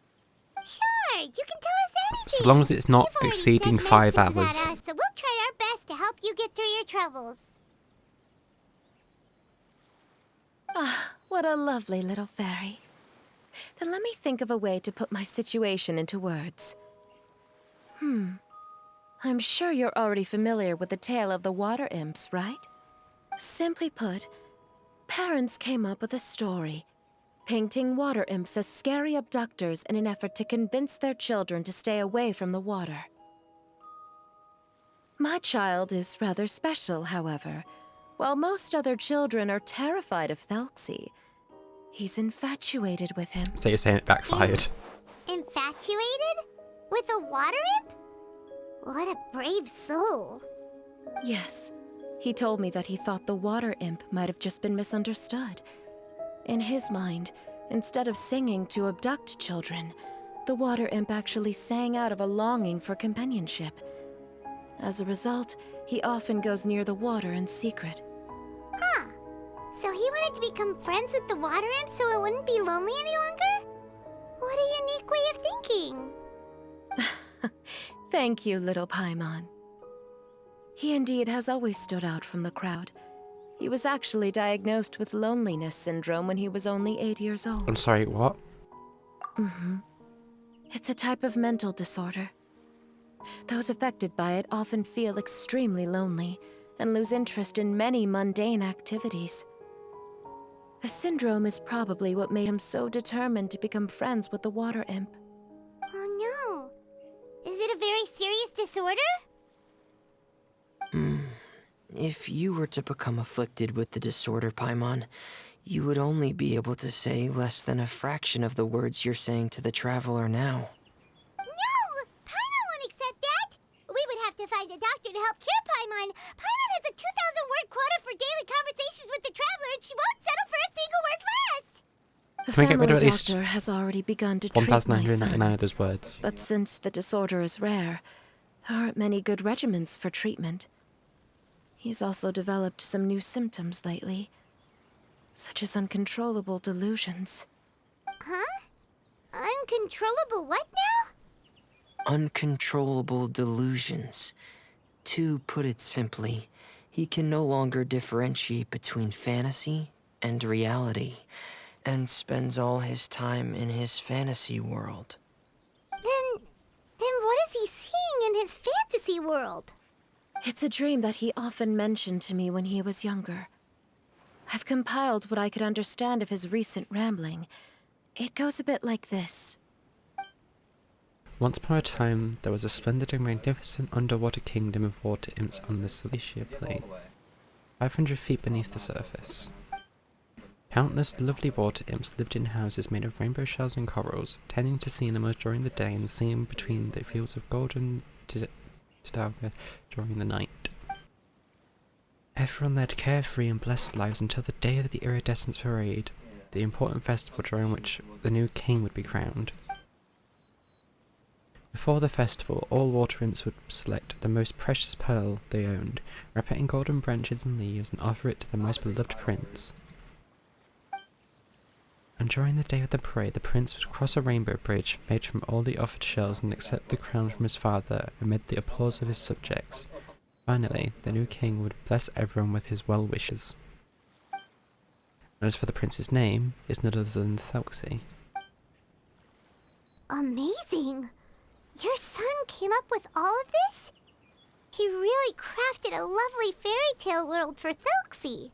Sure, you can tell us anything. So long as it's not You've already exceeding said 5 nice things about hours. us, so we'll try our best to help you get through your troubles. Ah, what a lovely little fairy. Then let me think of a way to put my situation into words. I'm sure you're already familiar with the tale of the water imps, right? Simply put, parents came up with a story, painting water imps as scary abductors in an effort to convince their children to stay away from the water. My child is rather special, however. While most other children are terrified of Thelxie, he's infatuated with him. So you're saying it backfired. Infatuated? With a water imp? What a brave soul. Yes, he told me that he thought the water imp might have just been misunderstood. In his mind, instead of singing to abduct children, the water imp actually sang out of a longing for companionship. As a result, he often goes near the water in secret. Huh. So he wanted to become friends with the water imp so it wouldn't be lonely any longer? What a unique way of thinking. Thank you, little Paimon. He indeed has always stood out from the crowd. He was actually diagnosed with loneliness syndrome when he was only 8 years old. I'm sorry, what? It's a type of mental disorder. Those affected by it often feel extremely lonely and lose interest in many mundane activities. The syndrome is probably what made him so determined to become friends with the water imp. Oh no. Is it a very serious disorder? If you were to become afflicted with the disorder, Paimon, you would only be able to say less than a fraction of the words you're saying to the Traveler now. No! Paimon won't accept that! We would have to find a doctor to help cure Paimon. Paimon has a 2,000-word quota for daily conversations with the Traveler, and she won't settle for a single word less! The Can we get rid of family at least doctor has already begun to treat my son. 1,999 of those words? But since the disorder is rare, there aren't many good regimens for treatment. He's also developed some new symptoms lately, such as uncontrollable delusions. Huh? Uncontrollable what now? Uncontrollable delusions. To put it simply, he can no longer differentiate between fantasy and reality, and spends all his time in his fantasy world. Then what is he seeing in his fantasy world? It's a dream that he often mentioned to me when he was younger. I've compiled what I could understand of his recent rambling. It goes a bit like this. Once upon a time, there was a splendid and magnificent underwater kingdom of water imps on the Cilicia plain, 500 feet beneath the surface. Countless lovely water imps lived in houses made of rainbow shells and corals, tending to sea animals during the day and singing between the fields of golden Tidalga during the night. Everyone led carefree and blessed lives until the day of the Iridescence Parade, the important festival during which the new king would be crowned. Before the festival, all water imps would select the most precious pearl they owned, wrap it in golden branches and leaves, and offer it to their most beloved prince. And during the day of the parade, the prince would cross a rainbow bridge made from all the offered shells and accept the crown from his father amid the applause of his subjects. Finally, the new king would bless everyone with his well wishes. And as for the prince's name, it's none other than Thelxie. Amazing! Your son came up with all of this? He really crafted a lovely fairy tale world for Thelxie.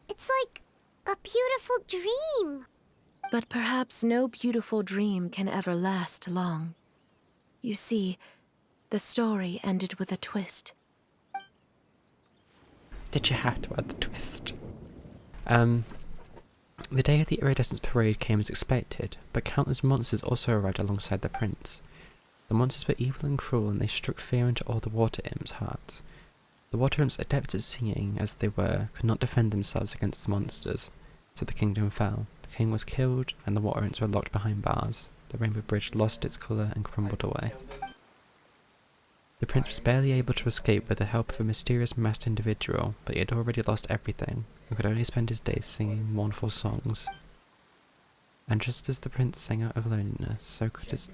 It's like a beautiful dream. But perhaps no beautiful dream can ever last long. You see, the story ended with a twist. Did you have to add the twist? The day of the Iridescence Parade came as expected, but countless monsters also arrived alongside the prince. The monsters were evil and cruel, and they struck fear into all the water imps' hearts. The water imps, adept at singing as they were, could not defend themselves against the monsters, so the kingdom fell. The king was killed, and the water imps were locked behind bars. The rainbow bridge lost its colour and crumbled away. The prince was barely able to escape with the help of a mysterious masked individual, but he had already lost everything, and could only spend his days singing mournful songs. And just as the prince sang out of loneliness, so could his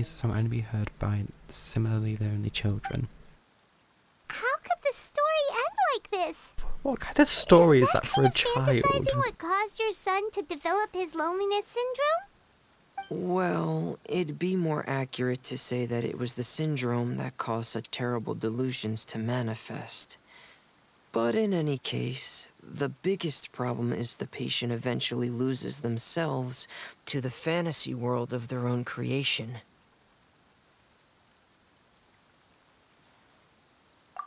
song only be heard by similarly lonely children. How could the story end like this? What kind of story is that for a child? Fantasizing what caused your son to develop his loneliness syndrome? Well, it'd be more accurate to say that it was the syndrome that caused such terrible delusions to manifest. But in any case, the biggest problem is the patient eventually loses themselves to the fantasy world of their own creation.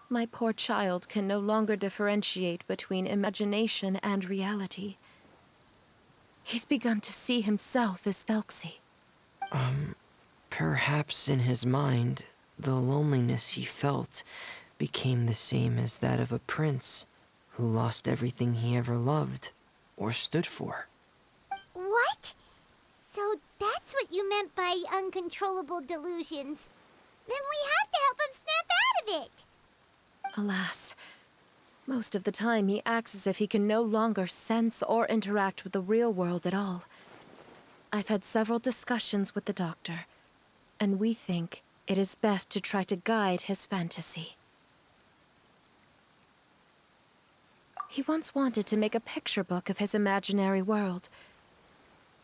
My poor child can no longer differentiate between imagination and reality. He's begun to see himself as Thelxie. Perhaps in his mind, the loneliness he felt became the same as that of a prince who lost everything he ever loved or stood for. What? So that's what you meant by uncontrollable delusions. Then we have to help him snap out of it. Alas, most of the time he acts as if he can no longer sense or interact with the real world at all. I've had several discussions with the doctor, and we think it is best to try to guide his fantasy. He once wanted to make a picture book of his imaginary world,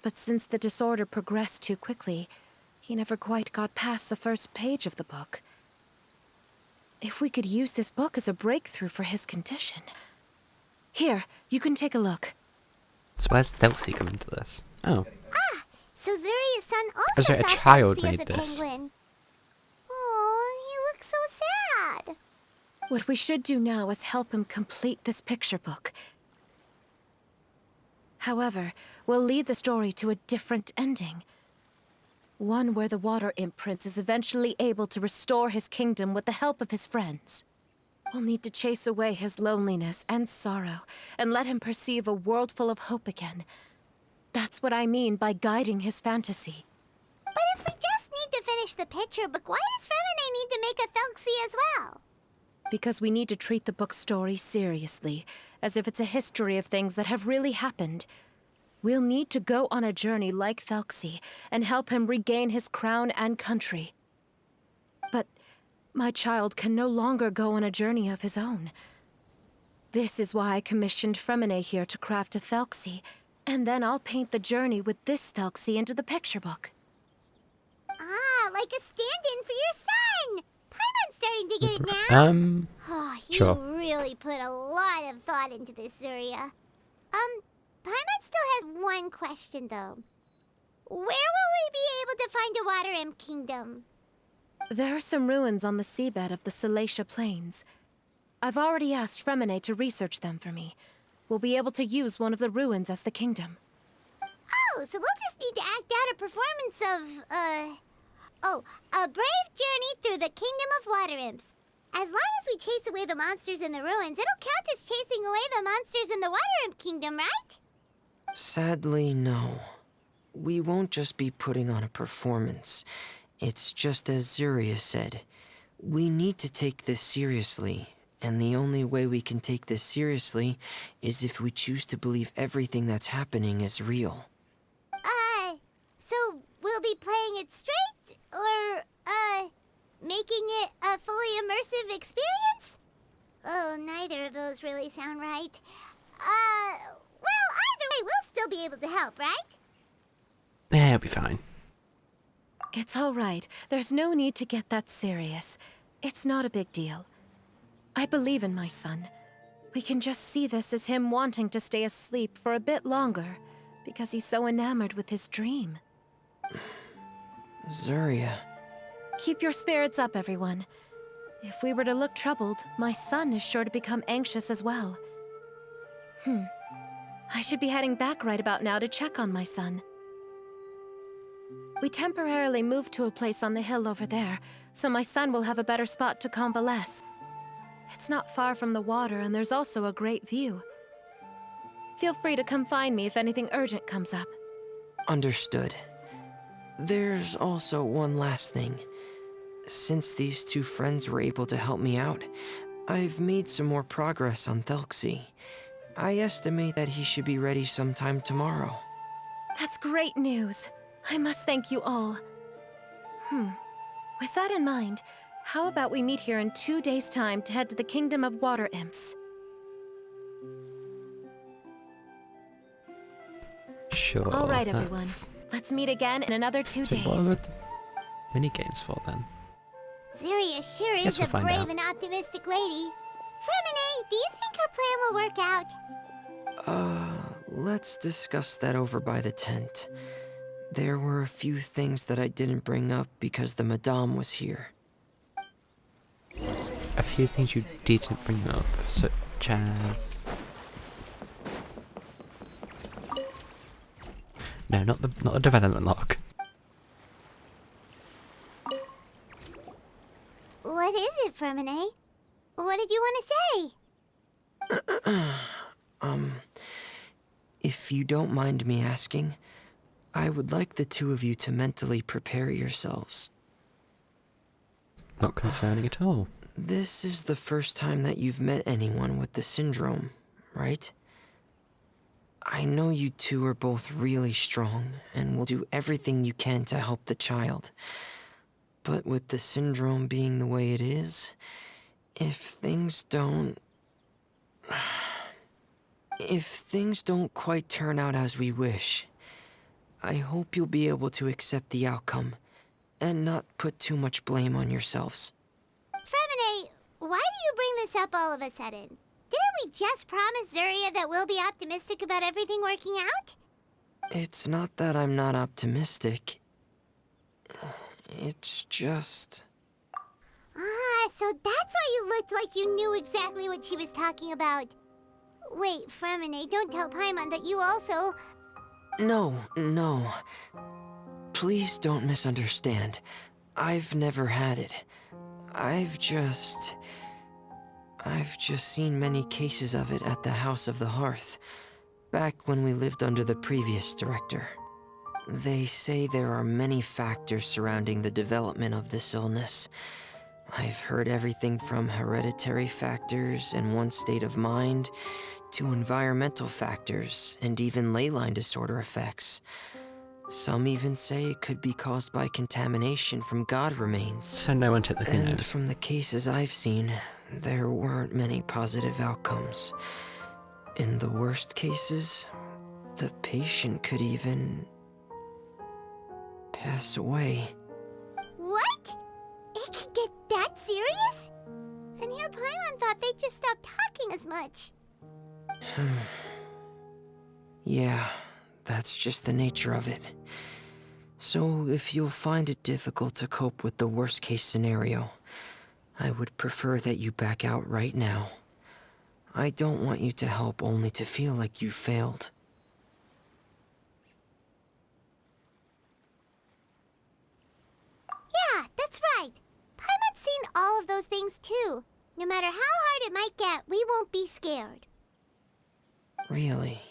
but since the disorder progressed too quickly, he never quite got past the first page of the book. If we could use this book as a breakthrough for his condition. Here, you can take a look. So where's Thelxie come into this? Oh. Ah, so Zuria's son also So a saw child Thelxie made as a this. penguin. Oh, he looks so sad. What we should do now is help him complete this picture book. However, we'll lead the story to a different ending. One where the Water Imp Prince is eventually able to restore his kingdom with the help of his friends. We'll need to chase away his loneliness and sorrow, and let him perceive a world full of hope again. That's what I mean by guiding his fantasy. But if we just need to finish the picture book, why does Fremine need to make a Thelxie as well? Because we need to treat the book's story seriously, as if it's a history of things that have really happened. We'll need to go on a journey like Thelxie, and help him regain his crown and country. But my child can no longer go on a journey of his own. This is why I commissioned Fremine here to craft a Thelxie, and then I'll paint the journey with this Thelxie into the picture book. Ah, like a stand-in for your son! Paimon's starting to get it now. Oh, you sure. really put a lot of thought into this, Zuria. Paimon still has one question, though. Where will we be able to find a Water Imp Kingdom? There are some ruins on the seabed of the Salacia Plains. I've already asked Fremine to research them for me. We'll be able to use one of the ruins as the kingdom. Oh, so we'll just need to act out a performance of, a brave journey through the Kingdom of Water Imps. As long as we chase away the monsters in the ruins, it'll count as chasing away the monsters in the Water Imp Kingdom, right? Sadly, no. We won't just be putting on a performance. It's just as Zuria said. We need to take this seriously, and the only way we can take this seriously is if we choose to believe everything that's happening is real. So we'll be playing it straight, or, making it a fully immersive experience? Oh, neither of those really sound right. Well, either way, we'll still be able to help, right? Yeah, it'll be fine. It's all right. There's no need to get that serious. It's not a big deal. I believe in my son. We can just see this as him wanting to stay asleep for a bit longer, because he's so enamored with his dream. Zuria. Keep your spirits up, everyone. If we were to look troubled, my son is sure to become anxious as well. I should be heading back right about now to check on my son. We temporarily moved to a place on the hill over there, so my son will have a better spot to convalesce. It's not far from the water, and there's also a great view. Feel free to come find me if anything urgent comes up. Understood. There's also one last thing. Since these two friends were able to help me out, I've made some more progress on Thelxie. I estimate that he should be ready sometime tomorrow. That's great news. I must thank you all. With that in mind, how about we meet here in 2 days' time to head to the Kingdom of Water Imps? Sure. All right, everyone. Let's meet again in another 2 days. What are the mini games for then? Zuria sure Guess is we'll a find brave out. and optimistic lady. Fremine, do you think her plan will work out? Let's discuss that over by the tent. There were a few things that I didn't bring up because the Madame was here. A few things you didn't bring up, such as... No, not the development log. What is it, Fremine? What did you want to say? If you don't mind me asking, I would like the two of you to mentally prepare yourselves. Not concerning at all. This is the first time that you've met anyone with the syndrome, right? I know you two are both really strong and will do everything you can to help the child. But with the syndrome being the way it is, if things don't quite turn out as we wish, I hope you'll be able to accept the outcome and not put too much blame on yourselves. Fremine, why do you bring this up all of a sudden? Didn't we just promise Zuria that we'll be optimistic about everything working out? It's not that I'm not optimistic. It's just... So that's why you looked like you knew exactly what she was talking about. Wait, Fremine, don't tell Paimon that you also... No. Please don't misunderstand. I've never had it. I've just seen many cases of it at the House of the Hearth, back when we lived under the previous director. They say there are many factors surrounding the development of this illness. I've heard everything from hereditary factors and one's state of mind, to environmental factors, and even ley line disorder effects. Some even say it could be caused by contamination from god remains. So no one technically knows. And from the cases I've seen, there weren't many positive outcomes. In the worst cases, the patient could even... pass away. What? It could get that serious? And here Paimon thought they'd just stop talking as much. Yeah, that's just the nature of it. So if you'll find it difficult to cope with the worst case scenario, I would prefer that you back out right now. I don't want you to help only to feel like you failed. Yeah, that's right. Paimon's seen all of those things too. No matter how hard it might get, we won't be scared. Really?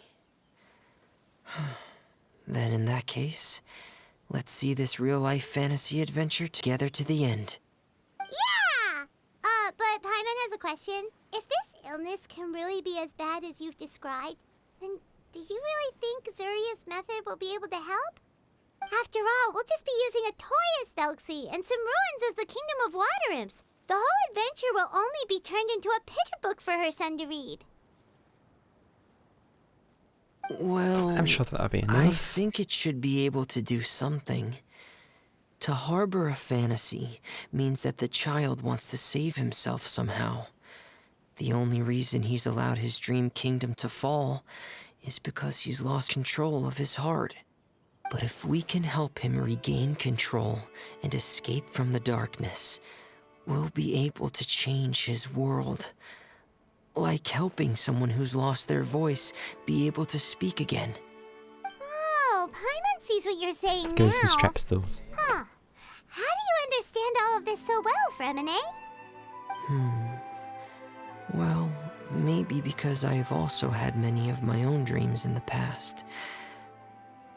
Then in that case, Let's see this real-life fantasy adventure together to the end. Yeah! But Paimon has a question. If this illness can really be as bad as you've described, then do you really think Zuria's method will be able to help? After all, we'll just be using a toy as Thelxie and some ruins as the Kingdom of Water Imps. The whole adventure will only be turned into a picture book for her son to read. Well, I'm sure that'll be enough. I think it should be able to do something. To harbor a fantasy means that the child wants to save himself somehow. The only reason he's allowed his dream kingdom to fall is because he's lost control of his heart. But if we can help him regain control and escape from the darkness, we'll be able to change his world. Like helping someone who's lost their voice be able to speak again. Oh, Paimon sees what you're saying now. Give us some strap stools. Huh. How do you understand all of this so well, Fremine? Well, maybe because I've also had many of my own dreams in the past.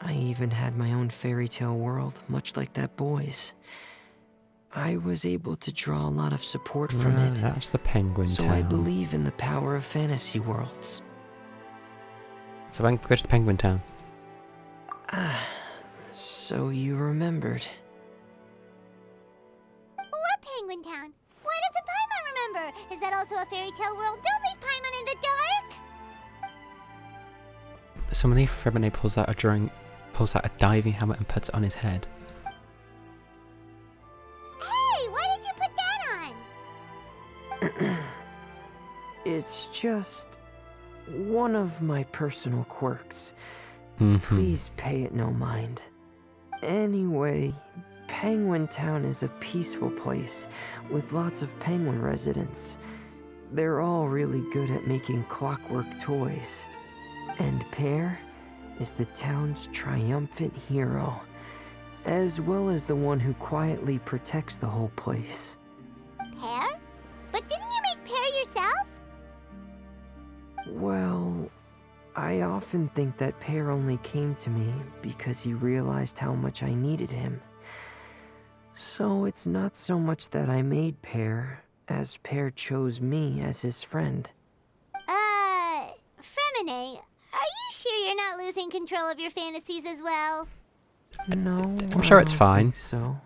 I even had my own fairy tale world, much like that boy's. I was able to draw a lot of support from it. That's the penguin so town. I believe in the power of fantasy worlds. So when we go to the penguin town. So you remembered. What Penguin Town? Why doesn't Paimon remember? Is that also a fairy tale world? Don't leave Paimon in the dark! Suddenly, Fremine pulls out a diving helmet and puts it on his head. Hey, why did you put that on? It's just one of my personal quirks. Mm-hmm. Please pay it no mind. Anyway, Penguin Town is a peaceful place with lots of penguin residents. They're all really good at making clockwork toys. And Pear is the town's triumphant hero, as well as the one who quietly protects the whole place. Pear? But didn't you make Pear yourself? Well, I often think that Pear only came to me because he realized how much I needed him. So it's not so much that I made Pear, as Pear chose me as his friend. Fremine, are you sure you're not losing control of your fantasies as well? No, I'm sure it's I don't fine. think so.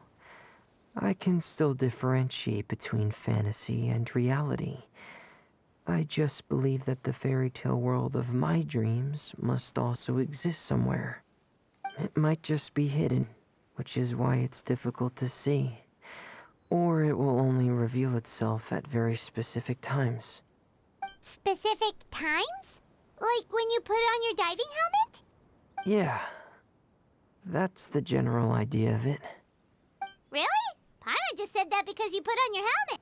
I can still differentiate between fantasy and reality. I just believe that the fairy tale world of my dreams must also exist somewhere. It might just be hidden, which is why it's difficult to see. Or it will only reveal itself at very specific times. Specific times? Like when you put on your diving helmet? Yeah, that's the general idea of it. Really? Paimon just said that because you put on your helmet.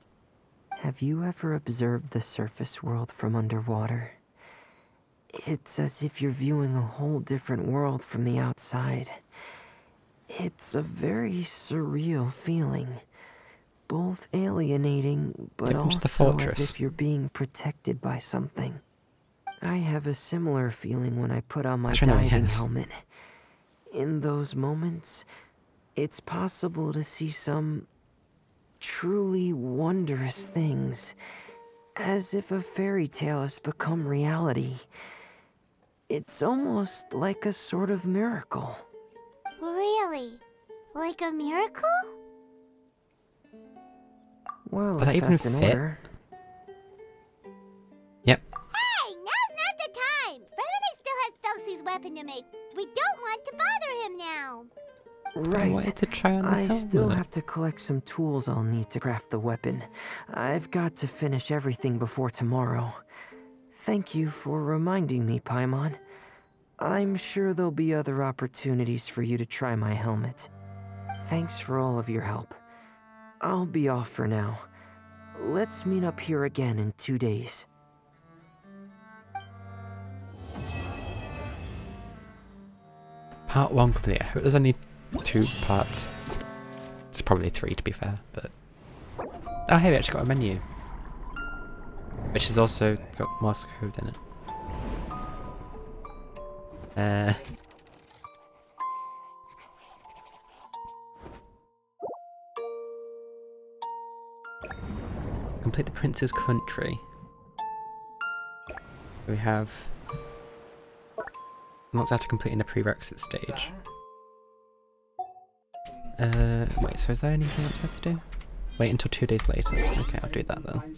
Have you ever observed the surface world from underwater? It's as if you're viewing a whole different world from the outside. It's a very surreal feeling. Both alienating, but Welcome to the also fortress. as if you're being protected by something. I have a similar feeling when I put on my Actually, no, he diving has. helmet. In those moments, it's possible to see some truly wondrous things, as if a fairy tale has become reality. It's almost like a sort of miracle. Really? Like a miracle? Well, But that if even that's in fit? order. Yep. Hey, now's not the time! Fremine still has Thelxie's weapon to make. We don't want to bother him now. Right. I wanted to try on the I helmet. still have to collect some tools I'll need to craft the weapon. I've got to finish everything before tomorrow. Thank you for reminding me, Paimon. I'm sure there'll be other opportunities for you to try my helmet. Thanks for all of your help. I'll be off for now. Let's meet up here again in 2 days. Part 1 complete. I hope there's only 2 parts. It's probably 3 to be fair, but... Oh hey, we actually got a menu. Which has also got Morse code in it. complete the prince's country. We have what's that to complete in the prerequisite stage. Wait, so is there anything else I have to do? Wait until 2 days later. Okay, I'll do that then.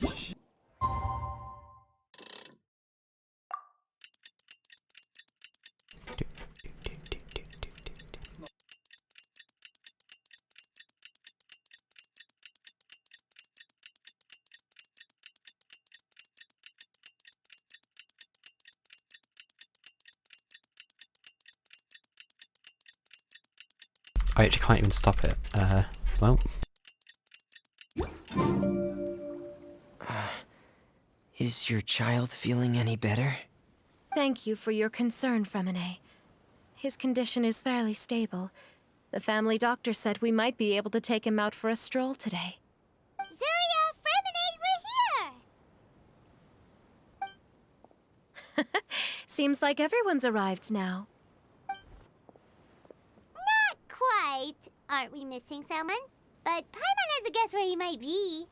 I actually can't even stop it. Well. Is your child feeling any better? Thank you for your concern, Fremine. His condition is fairly stable. The family doctor said we might be able to take him out for a stroll today. Zuria, Fremine, we're here! Seems like everyone's arrived now. Not quite. Aren't we missing someone? But Paimon has a guess where he might be.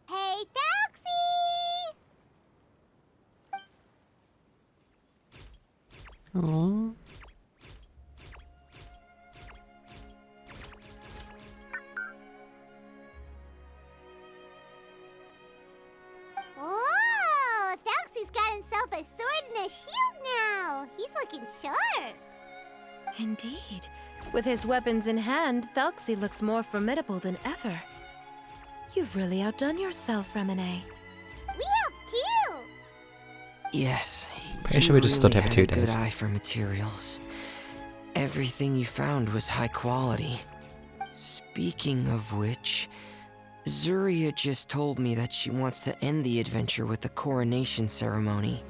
Hey, Thalxie! Aww. Whoa! Thalxie's got himself a sword and a shield now. He's looking sharp. Indeed. With his weapons in hand, Thalxie looks more formidable than ever. You've really outdone yourself, Fremine. We helped too. Yes. Pretty sure we just stood here for 2 had a days. good eye for materials. Everything you found was high quality. Speaking of which, Zuria just told me that she wants to end the adventure with the coronation ceremony.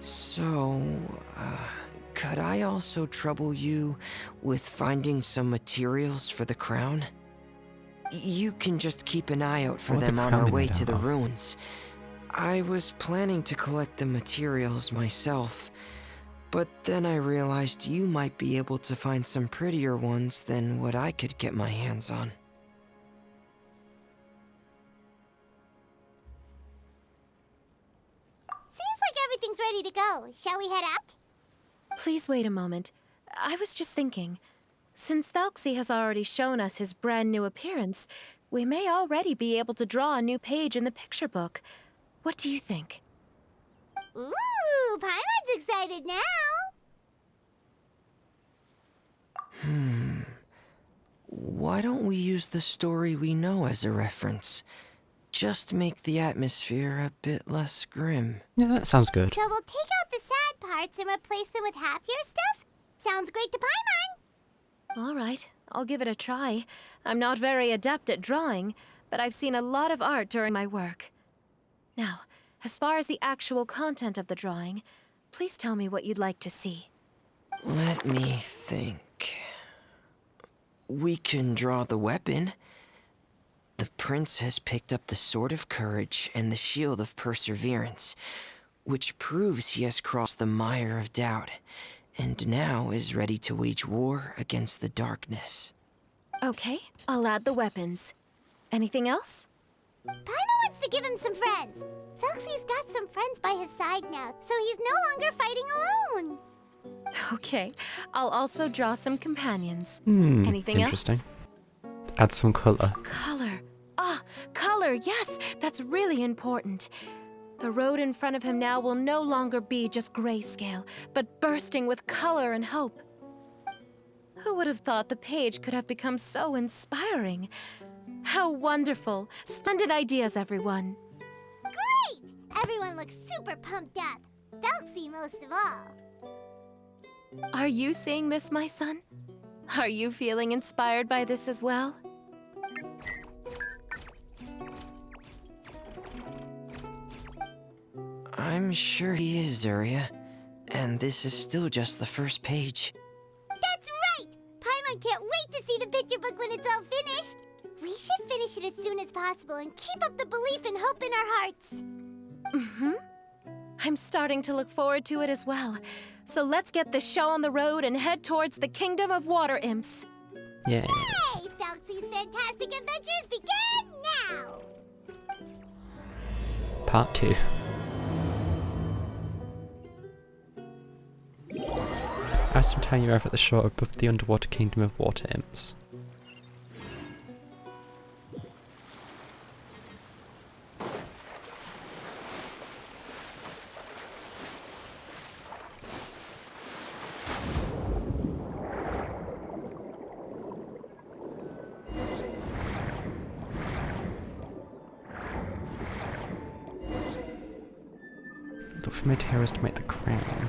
So, could I also trouble you with finding some materials for the crown? You can just keep an eye out for What would them the on crown our be way made to out the of? ruins. I was planning to collect the materials myself, but then I realized you might be able to find some prettier ones than what I could get my hands on. Seems like everything's ready to go. Shall we head out? Please wait a moment. I was just thinking. Since Thalxie has already shown us his brand new appearance, we may already be able to draw a new page in the picture book. What do you think? Ooh, Paimon's excited now. Why don't we use the story we know as a reference? Just make the atmosphere a bit less grim. Yeah, that sounds good. So we'll take out the sad parts and replace them with happier stuff? Sounds great to Paimon. All right, I'll give it a try. I'm not very adept at drawing, but I've seen a lot of art during my work. Now, as far as the actual content of the drawing, please tell me what you'd like to see. Let me think. We can draw the weapon. The prince has picked up the Sword of Courage and the Shield of Perseverance, which proves he has crossed the mire of doubt, and now is ready to wage war against the darkness. Okay, I'll add the weapons. Anything else? Paimon wants to give him some friends. Thalxie's got some friends by his side now, so he's no longer fighting alone. Okay, I'll also draw some companions. Anything interesting. else? Add some colour. Color. Ah, color, yes, that's really important. The road in front of him now will no longer be just grayscale, but bursting with color and hope. Who would have thought the page could have become so inspiring? How wonderful! Splendid ideas, everyone. Great! Everyone looks super pumped up. Thalxie most of all. Are you seeing this, my son? Are you feeling inspired by this as well? I'm sure he is, Zuria. And this is still just the first page. That's right! Paimon can't wait to see the picture book when it's all finished. We should finish it as soon as possible and keep up the belief and hope in our hearts. I'm starting to look forward to it as well. So let's get this show on the road and head towards the Kingdom of Water Imps. Yeah. Hey! Thalxie's fantastic adventures begin now! Part 2. I have some tiny arrive at the shore above the underwater kingdom of water imps. Look for materials to make the crown.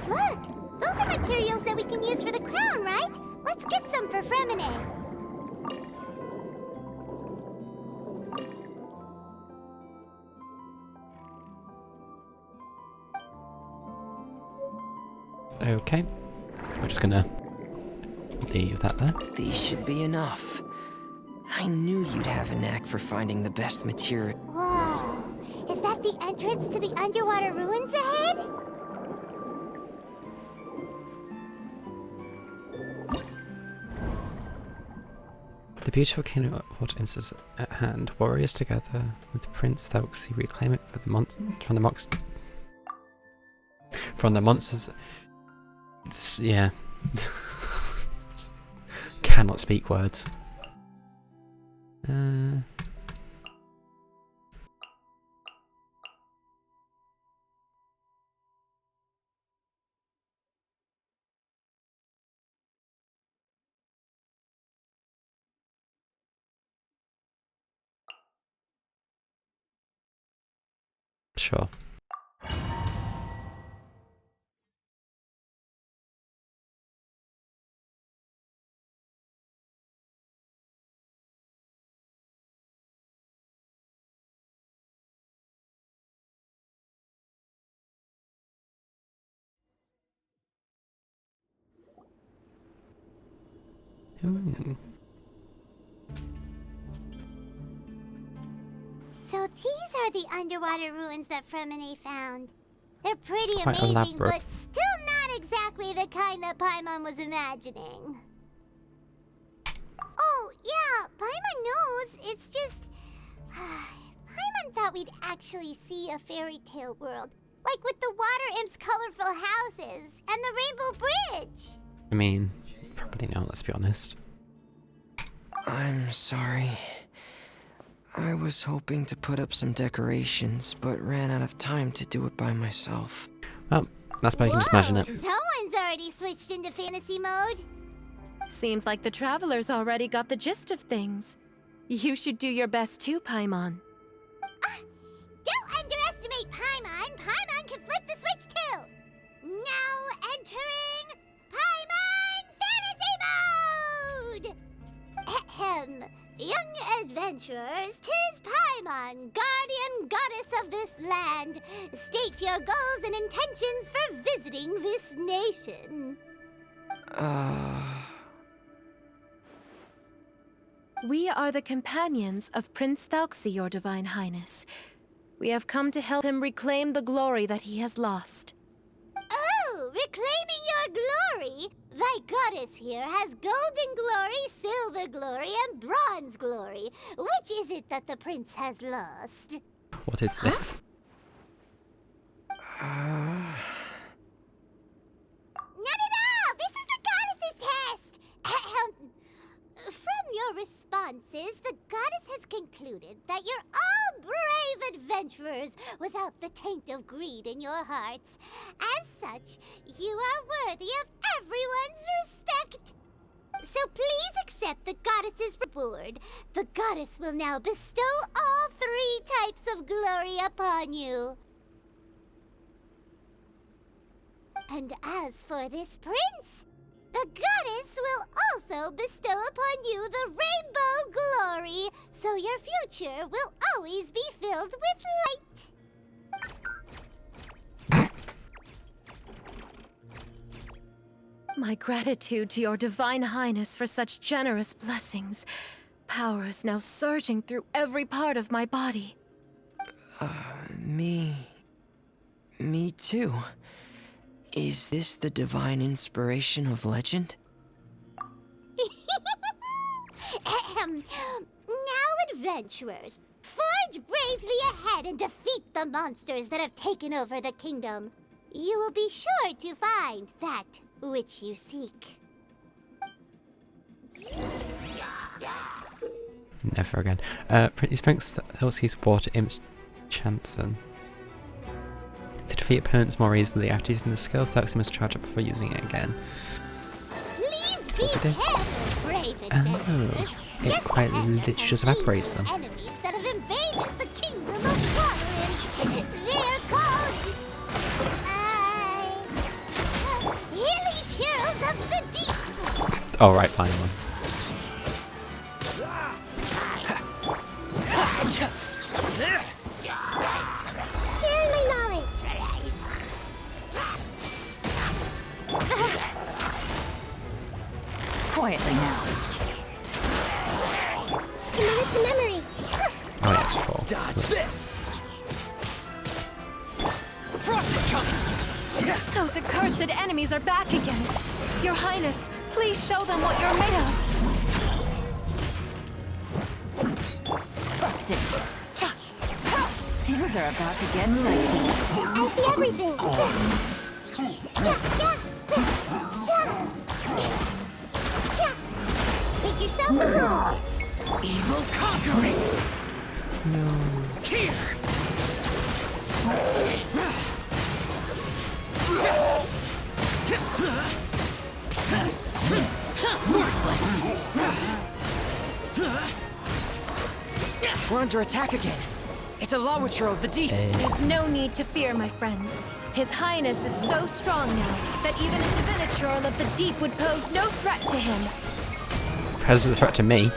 Look! Those are materials that we can use for the crown, right? Let's get some for Fremine. Okay, we're just gonna leave that there. These should be enough. I knew you'd have a knack for finding the best material. Whoa! Is that the entrance to the underwater ruins ahead? The beautiful kingdom of water imps is at hand. Warriors together with Prince Thelxie reclaim it for the from the monsters. Yeah. Cannot speak words. Sure. So these are the underwater ruins that Fremine found. They're pretty Quite amazing, elaborate. but still not exactly the kind that Paimon was imagining. Oh, yeah, Paimon knows. It's just... Paimon thought we'd actually see a fairy tale world. Like with the water imps' colorful houses and the rainbow bridge. I mean, probably not, let's be honest. I'm sorry. I was hoping to put up some decorations, but ran out of time to do it by myself. Well, that's why you can just imagine it. Someone's already switched into fantasy mode. Seems like the travelers already got the gist of things. You should do your best too, Paimon. Don't underestimate Paimon. Paimon can flip the switch too. Now entering Paimon Fantasy Mode! Ahem. Young adventurers, 'tis Paimon, guardian goddess of this land. State your goals and intentions for visiting this nation. We are the companions of Prince Thelxie, your Divine Highness. We have come to help him reclaim the glory that he has lost. Oh, reclaiming your glory? Thy goddess here has golden glory, silver glory, and bronze glory. Which is it that the prince has lost? What is this? Not at all! This is the goddess's test! From your responses, the goddess has concluded that you're all brave adventurers without the taint of greed in your hearts. As such, you are worthy of everyone's respect. So please accept the goddess's reward. The goddess will now bestow all 3 types of glory upon you. And as for this prince, the goddess will also bestow upon you the rainbow glory, so your future will always be filled with light. My gratitude to your Divine Highness for such generous blessings. Power is now surging through every part of my body. Me too. Is this the divine inspiration of legend? Now, adventurers, forge bravely ahead and defeat the monsters that have taken over the kingdom. You will be sure to find that which you seek. Never again. These pranks helps use water imps Chanson. To defeat opponents more easily after using the skill, Thuxi must charge up before using it again. Please be careful, brave adventurers. It quite literally just evaporates them. Enemies that have invaded the kingdom of water imps. They're called hilly churros of the deep. Alright, fine one. Share my knowledge. Quietly now. Commit it to memory. Oh yeah, it's full. Dodge this! Those accursed enemies are back again. Your Highness, please show them what you're made of. Busted. Things are about to get dicey. I see everything. Make yourselves at home. Evil conquering! No. Here! Worthless! We're under attack again. It's a Lawitcher of the deep. There's no need to fear, my friends. His Highness is so strong now that even a Diviniture of the deep would pose no threat to him. Poses a threat to me.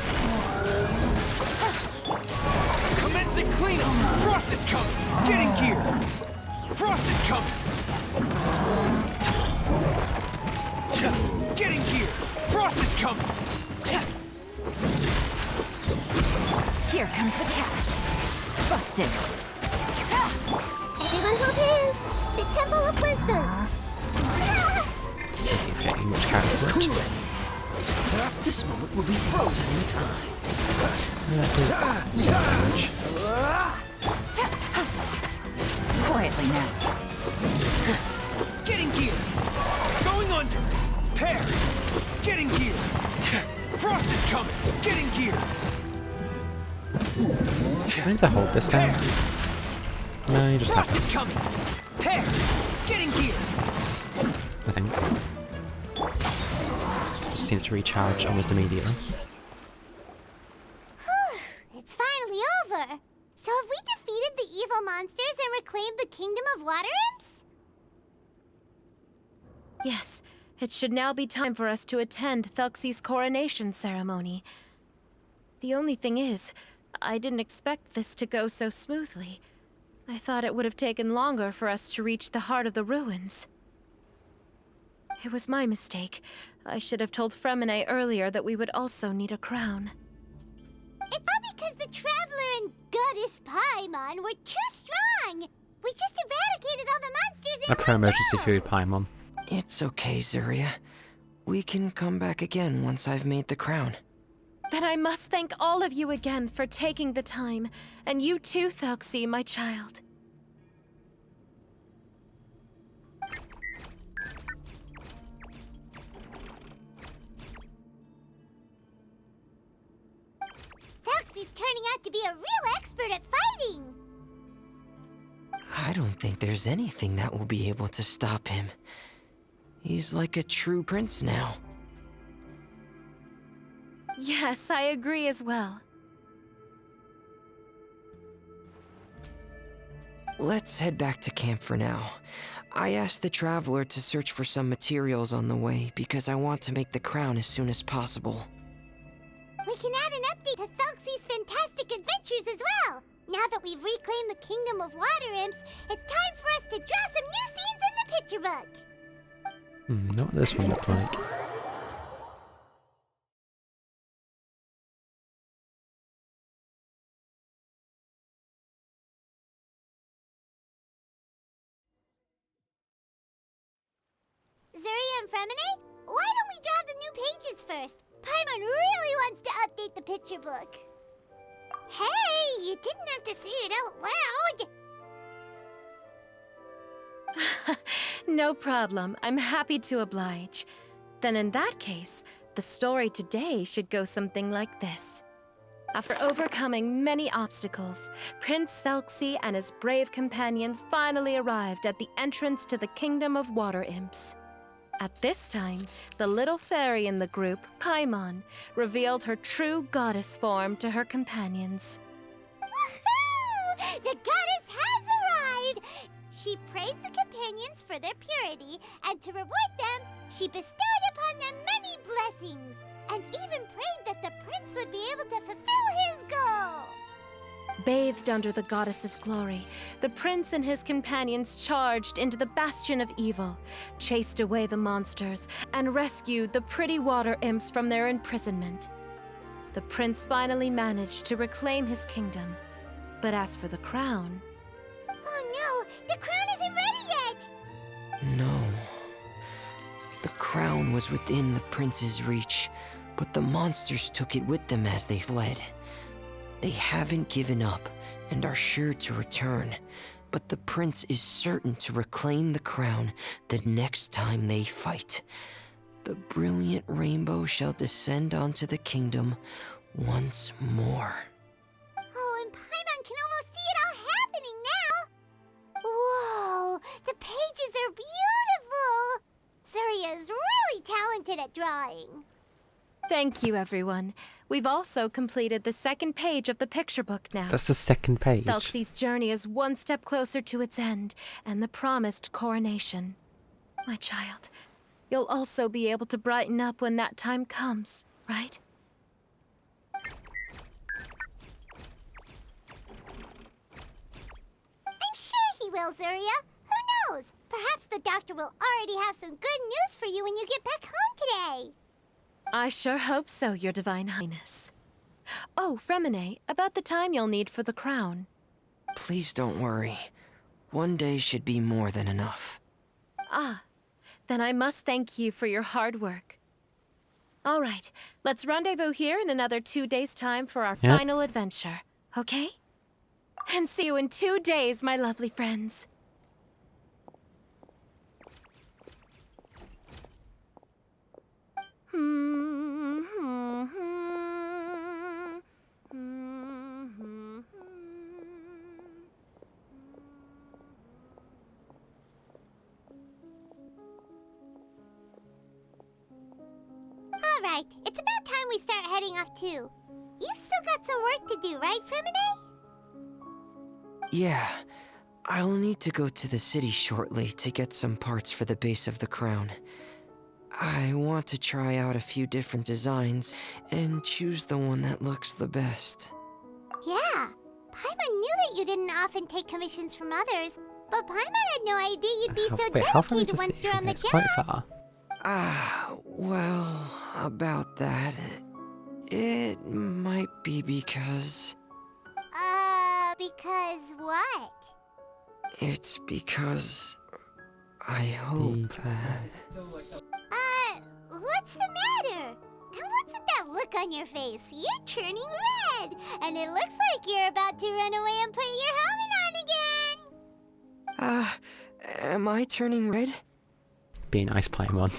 Commencing cleanup! Frost is coming! Get in gear! Frost is coming! Get in gear! Frost is coming! Here comes the catch. Busted. Everyone hold hands. The Temple of Wisdom. Still getting much character switch. This moment will be frozen in time. That is some damage. Quietly now. Get in gear! Going under! Pair! Get in gear! Frost is coming! Get in gear! I need to hold this down. No, you just have Frost is to. coming! Pair! Get in gear! I think. Just seems to recharge almost immediately. It's finally over. So have we defeated the evil monsters and reclaimed the kingdom of water imps? Yes, it should now be time for us to attend Thuxi's coronation ceremony. The only thing is, I didn't expect this to go so smoothly. I thought it would have taken longer for us to reach the heart of the ruins. It was my mistake. I should have told Fremine earlier that we would also need a crown. It's all because the Traveler and Goddess Paimon were too strong! We just eradicated all the monsters in A pro-emergency food pie, Mom. It's okay, Zuria. We can come back again once I've made the crown. Then I must thank all of you again for taking the time, and you too, Thuxi, my child. Thuxi's turning out to be a real expert at fighting! I don't think there's anything that will be able to stop him. He's like a true prince now. Yes, I agree as well. Let's head back to camp for now. I asked the Traveler to search for some materials on the way because I want to make the crown as soon as possible. We can add an update to Thuxi's fantastic adventures as well! Now that we've reclaimed the kingdom of water imps, it's time for us to draw some new scenes in the picture book! Not what this one looked like. Zuria and Fremine, why don't we draw the new pages first? Paimon really wants to update the picture book. Hey, you didn't have to say it out loud. No problem. I'm happy to oblige. Then in that case, the story today should go something like this. After overcoming many obstacles, Prince Selksy and his brave companions finally arrived at the entrance to the Kingdom of Water Imps. At this time, the little fairy in the group, Paimon, revealed her true goddess form to her companions. Woohoo! The goddess has arrived! She praised the companions for their purity, and to reward them, she bestowed upon them many blessings, and even prayed that the prince would be able to fulfill his goal. Bathed under the goddess's glory, the prince and his companions charged into the bastion of evil, chased away the monsters, and rescued the pretty water imps from their imprisonment. The prince finally managed to reclaim his kingdom. But as for the crown... Oh no! The crown isn't ready yet! No. The crown was within the prince's reach, but the monsters took it with them as they fled. They haven't given up and are sure to return, but the prince is certain to reclaim the crown the next time they fight. The brilliant rainbow shall descend onto the kingdom once more. Oh, and Paimon can almost see it all happening now! Whoa! The pages are beautiful! Surya is really talented at drawing. Thank you, everyone. We've also completed the second page of the picture book now. That's the second page. Selksy's journey is one step closer to its end and the promised coronation. My child, you'll also be able to brighten up when that time comes, right? I'm sure he will, Surya. Who knows? Perhaps the doctor will already have some good news for you when you get back home today. I sure hope so, Your Divine Highness. Oh, Fremine, about the time you'll need for the crown. Please don't worry. One day should be more than enough. Ah, then I must thank you for your hard work. All right, let's rendezvous here in another 2 days' time for our final adventure, okay? And see you in 2 days, my lovely friends. Alright, it's about time we start heading off too. You've still got some work to do, right, Fremine? Yeah. I'll need to go to the city shortly to get some parts for the base of the crown. I want to try out a few different designs and choose the one that looks the best. Yeah, Paimon knew that you didn't often take commissions from others, but Paimon had no idea you'd be so dedicated once you're on the It's quite job. far. Well, about that, it might be because... Because what? It's because... I hope that... What's the matter? And what's with that look on your face? You're turning red, and it looks like you're about to run away and put your helmet on again. Am I turning red? Be nice, Paimon.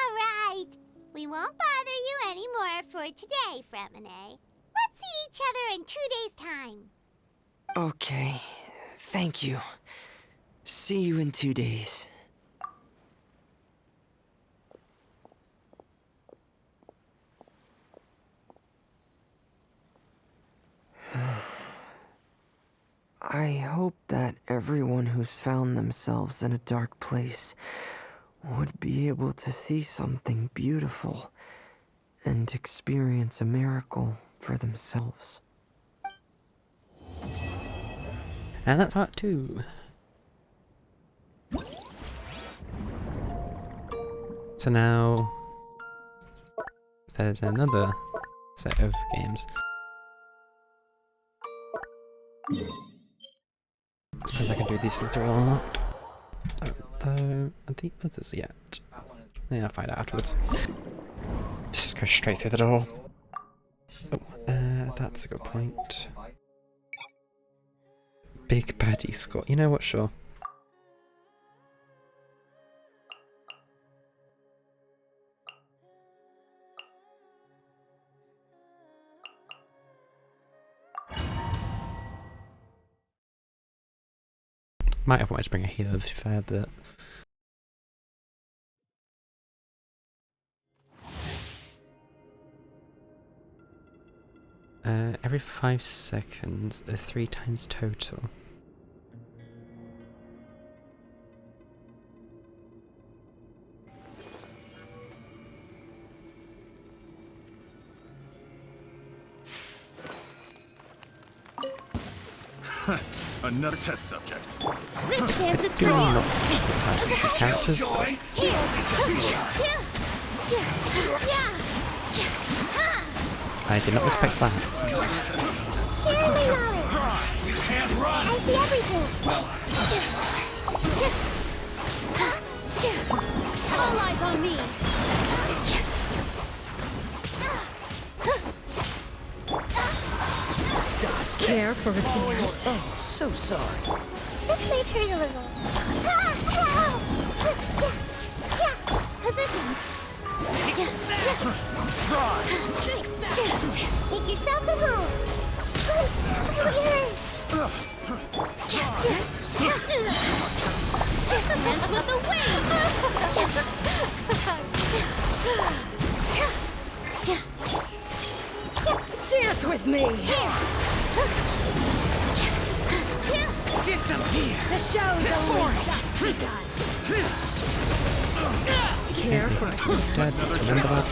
Alright. We won't bother you anymore for today, Fremine. Let's see each other in 2 days' time. Okay, thank you. See you in 2 days. I hope that everyone who's found themselves in a dark place would be able to see something beautiful and experience a miracle for themselves. And that's part 2. So now there's another set of games. I suppose I can do these since they're all unlocked. Although, are the others yet? Yeah, I'll find out afterwards. Just go straight through the door. That's a good point. Big baddie score. You know what? Sure. Might have wanted to bring a healer, to be fair, but every 5 seconds, 3 times total. Another test subject. This dance is Do for not you. just these characters, but I did not expect that. Share my knowledge. You can't run. I see everything. All eyes on me. Care for a dance? Oh, so sorry. This may hurt a little. Positions. Make yourselves at home. Dance with the waves. Dance with me! Disappear. The show's only just begun. Care for a dance? Remember that?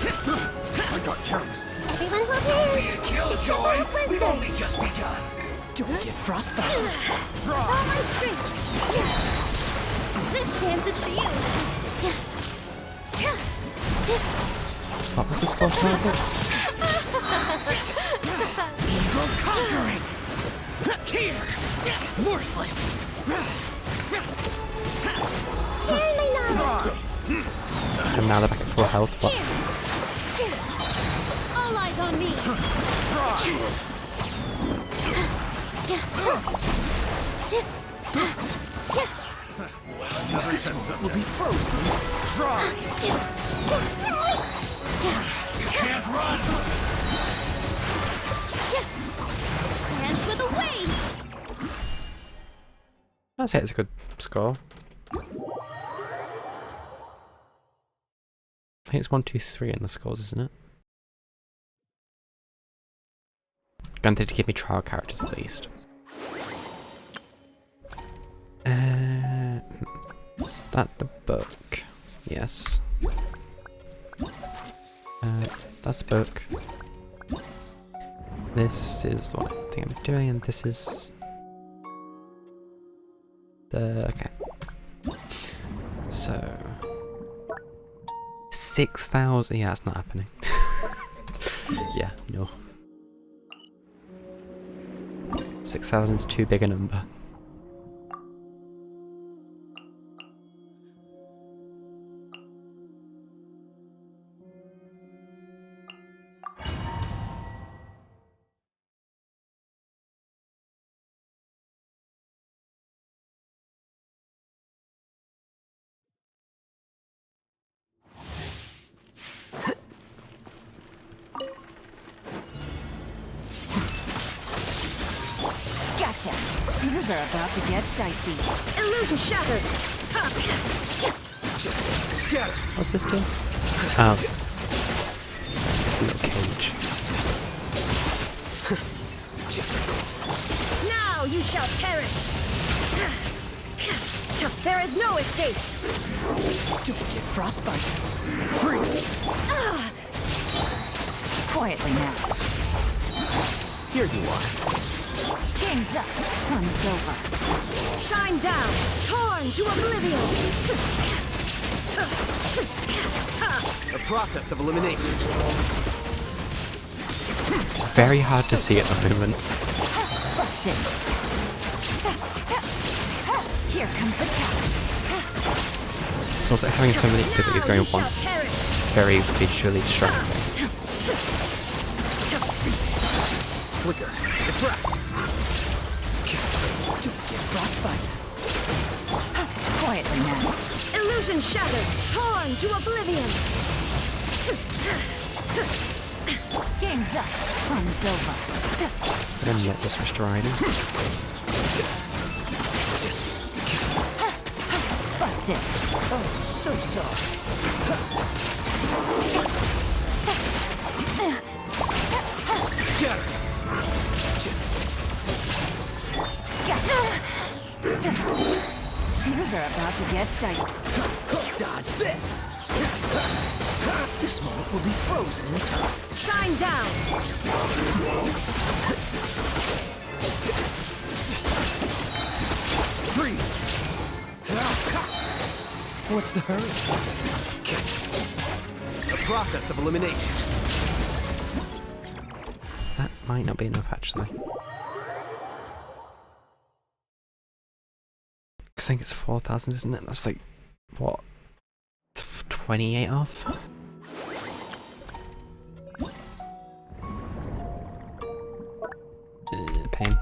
I got careless. Everyone hold hands. Killjoy. Wisdom. We've only just begun. Don't get frostbite. All my strength. This dance is for you. What was the score target? Eagle conquering. Here. Worthless. Share my knowledge. And now they're back at full health, but All eyes on me. This one will be frozen. You can't run. Dance with the waves. I'd say it's a good score. I think it's 1, 2, 3 in the scores, isn't it? Granted to give me trial characters at least. Is that the book? Yes. That's the book. This is what I think I'm doing, and this is the okay. So 6,000. Yeah, it's not happening. Yeah, no. 6,000 is too big a number. Gotcha. Things are about to get dicey. Illusion shattered. Scatter. What's this do? Oh. It's a little cage. Now you shall perish. There is no escape. Don't get frostbite. Freeze. Quietly now. Here you are. Game's up. Fun's over. Shine down. Torn to oblivion. The process of elimination. It's very hard to see at the moment. Busted. Here comes the catch. It's also having so many abilities going at once. Very visually distracting. flicker. Diffract. Don't get frostbite. Quietly now. Illusion shattered, torn to oblivion. Game's up. Fun's over. And yet just switch to riding. Busted. Oh, so sorry. Scatter. Things are about to get dicey. Dodge this. This moment will be frozen in time. Shine down. Freeze. What's the hurry? The process of elimination. That might not be enough, actually. I think it's 4,000, isn't it? That's like, what, 28 off? Pain.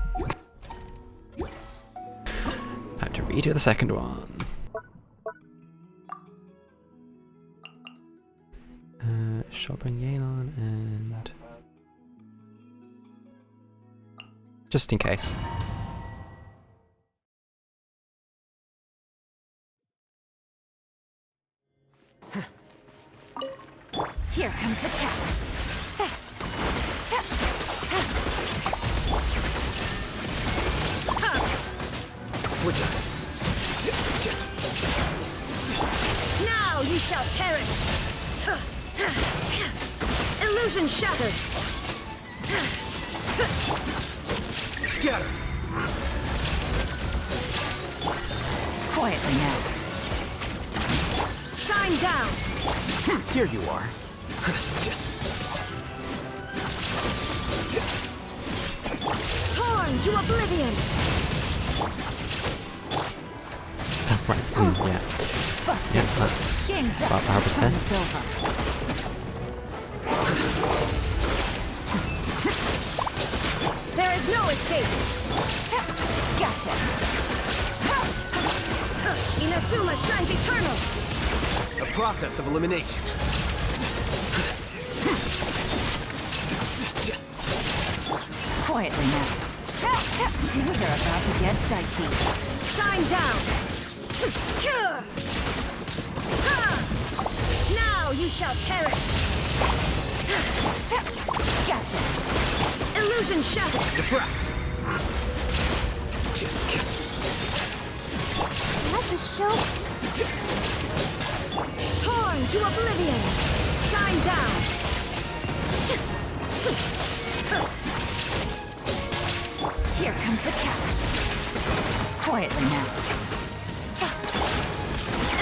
Have to redo the second one. Shopping Yelan and... just in case. Here comes the catch. Now you shall perish. Illusion shattered. Scatter. Quietly now. Shine down. Here you are. Torn to oblivion. Right, yeah. Yeah, that's about Barbara's head. There is no escape. Gotcha. Inazuma shines eternal. The process of elimination. Quietly now. Things are about to get dicey. Shine down. Now you shall perish. Gotcha. Illusion shattered. Diffract. That's a show. Torn to oblivion. Shine down. Here comes the catch. Quietly now.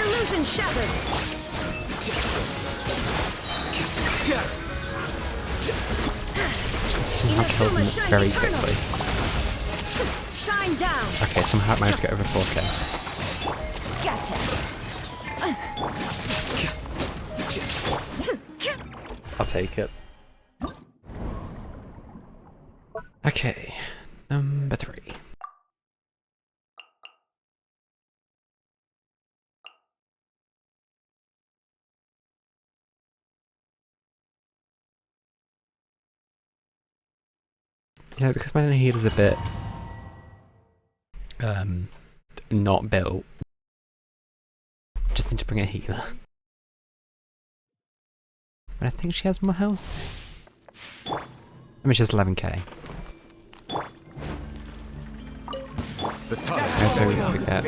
Illusion shattered. Scatter. Somehow killed them very quickly. Shine down. Okay, somehow I managed to get over 4k. Gotcha. I'll take it. Okay, number 3. You know, because my heat is a bit not built, just need to bring a healer. But I think she has more health. I mean, she's 11k. The time I also forget that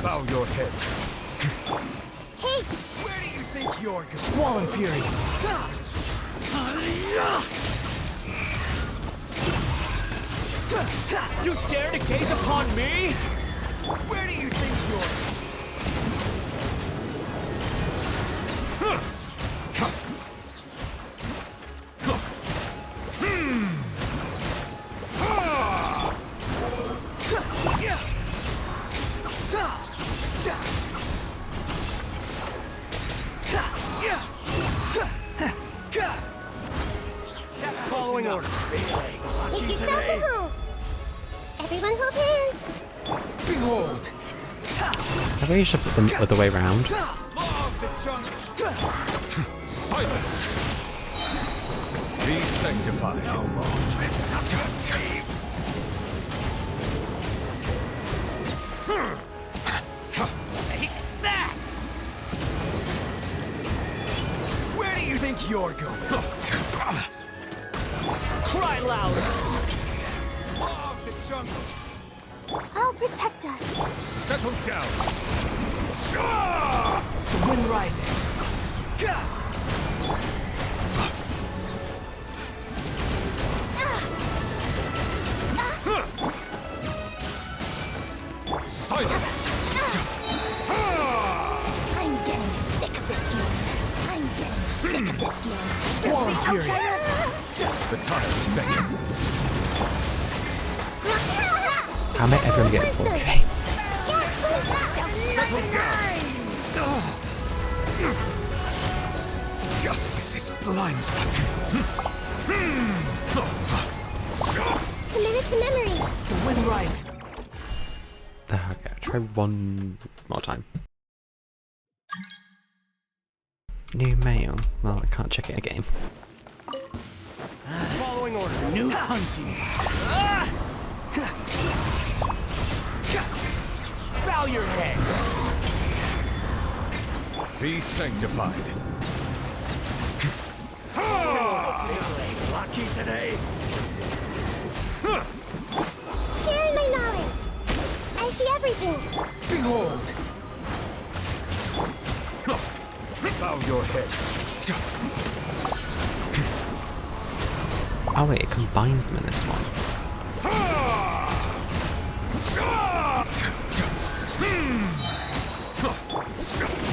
bow your head. Hey! Where do you think you're going? Squall and Fury. You dare to gaze upon me? Where do you think you're? Following order. Make yourselves at home. Everyone hold hands. Behold. I think you should put them the other way around. Silence! Be sanctified. No more. Take that! Where do you think you're going? Cry louder! Law of the jungle! I'll protect us. Settle down. The wind rises. Silence! I'm getting sick of this game. I'm getting sick of this game. Squall Fury. The tides beckon. How am I ever gonna get to 4K? Settle down. Justice is blindsided. Committed to memory. The wind rises. Okay, I'll try one more time. New mail. Well, I can't check it in a game. Following order. New hunting. Bow your head. Be sanctified. Lucky today. Sharing my knowledge. I see everything. Behold. Bow your head. Oh wait, it combines them in this one.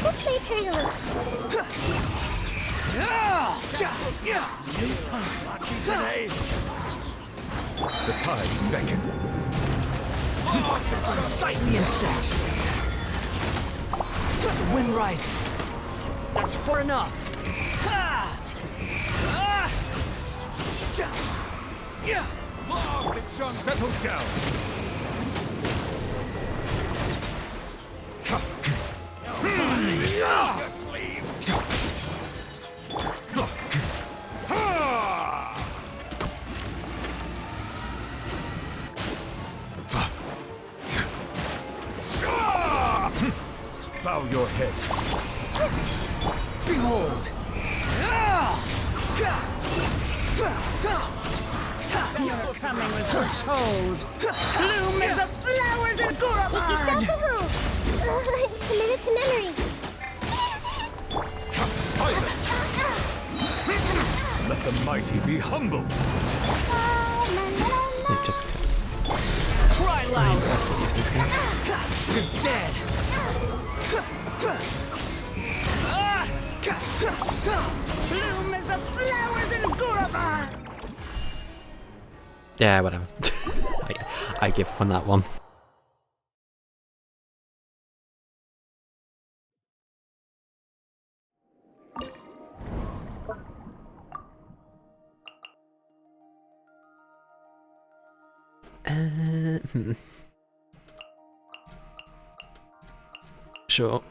This may hurt a little. Lucky today. The tides beckon. Sight the insects. The wind rises. That's for enough. Settle down. Bow your head. Behold. You're coming with her toes. Bloom as the flowers in Gurabad. Make yourselves at home. Committed to memory. Silence! Let the mighty be humbled. Yeah, just because Cry I'm loud. awful at using this game. You're dead. Bloom as the flowers in Gurabad. Yeah, whatever. I give up on that one. Sure.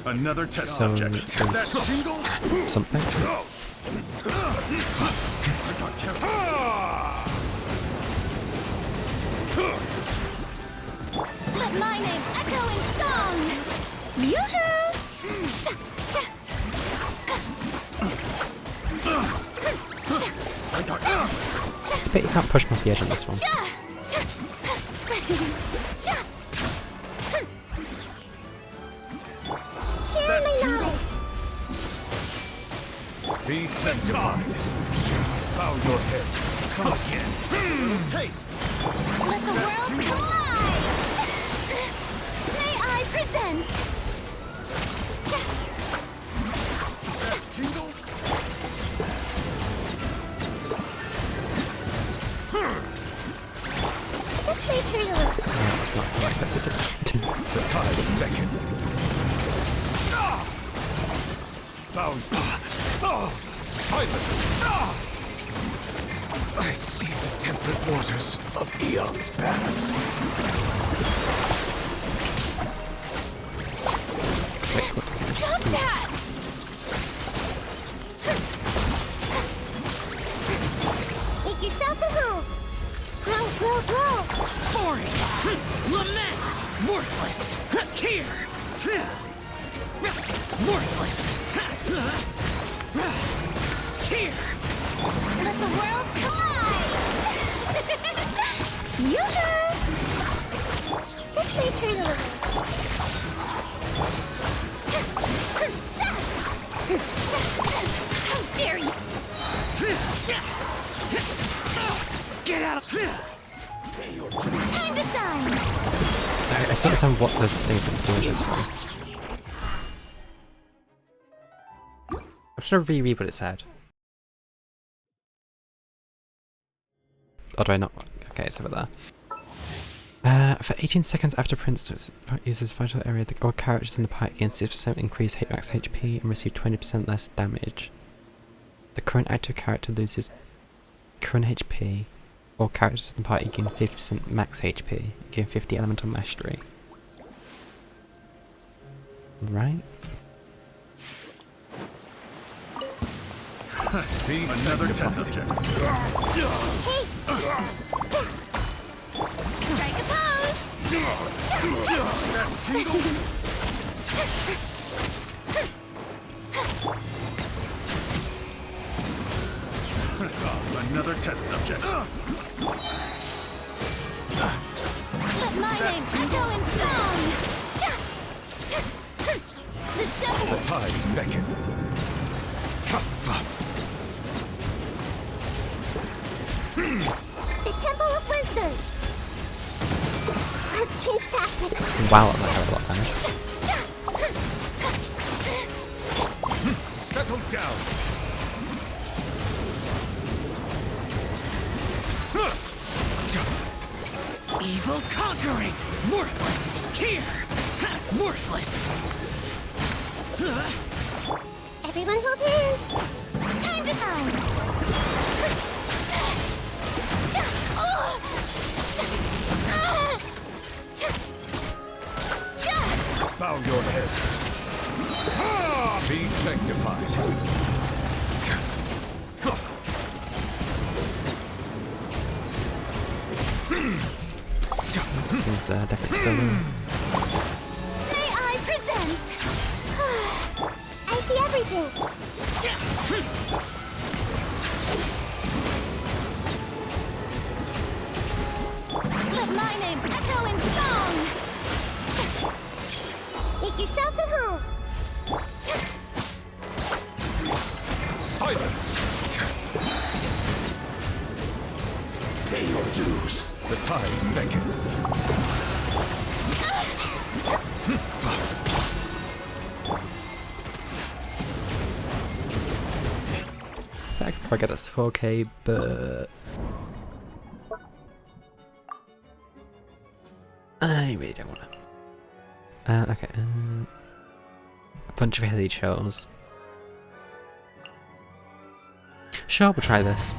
Another test So, subject. That single? Something? Let my name echo in song! Yoo-hoo! It's a bit you can't push me off the edge on this one. Share my knowledge. Be sanctified. Bow your head. Come again. Taste. Let the world collide! May I present? That's not how I expected it. The tides beckon. Silence! I see the temperate waters of eons past. Wait, what's that? Stop that! Make yourselves at home. Grow. Boring! Lament! Worthless! Here! Worthless! Here! Let the world collide! Yoo-hoo! This may hurt a little. How dare you! Get out of here! Time to shine! I still don't understand what the things that do with this for. I'm just gonna reread what it said. Or do I not? Okay, it's over there. For 18 seconds after Prince uses vital area, all characters in the party gain 6% increased max HP and receive 20% less damage. The current active character loses current HP. All characters in the party gain 50% max HP and gain 50 elemental mastery. Right? Another test subject. Strike a pose! Another test subject. Let my name echo in song! The show! The tides beckon. The Temple of Wisdom! Let's change tactics. Wow, that might have a lot of damage. Settle down. Evil conquering! Worthless! Here! Worthless! Everyone hold hands! Time to shine! Bow your head. Be sanctified. He's definitely still in. May I present? I see everything. Let my name echo in song. Make yourselves at home. Silence! Pay your dues. The tides beckon. I could probably get it to 4K, but I really don't want to. Okay. A bunch of hilly shows. Sure, we'll try this.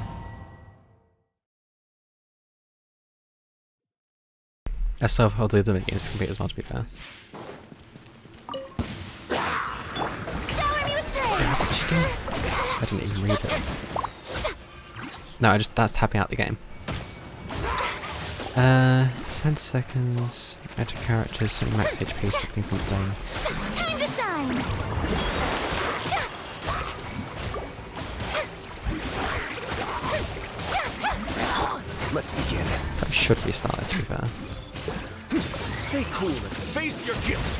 I still have all the other games to complete as well, to be fair. Shower me with praise. What was it she doing? I didn't even read it. No, that's tapping out the game. 10 seconds. Enter characters, something max HP, something. Time to shine. Let's begin. That should restart this, to be fair. Stay cool and face your guilt.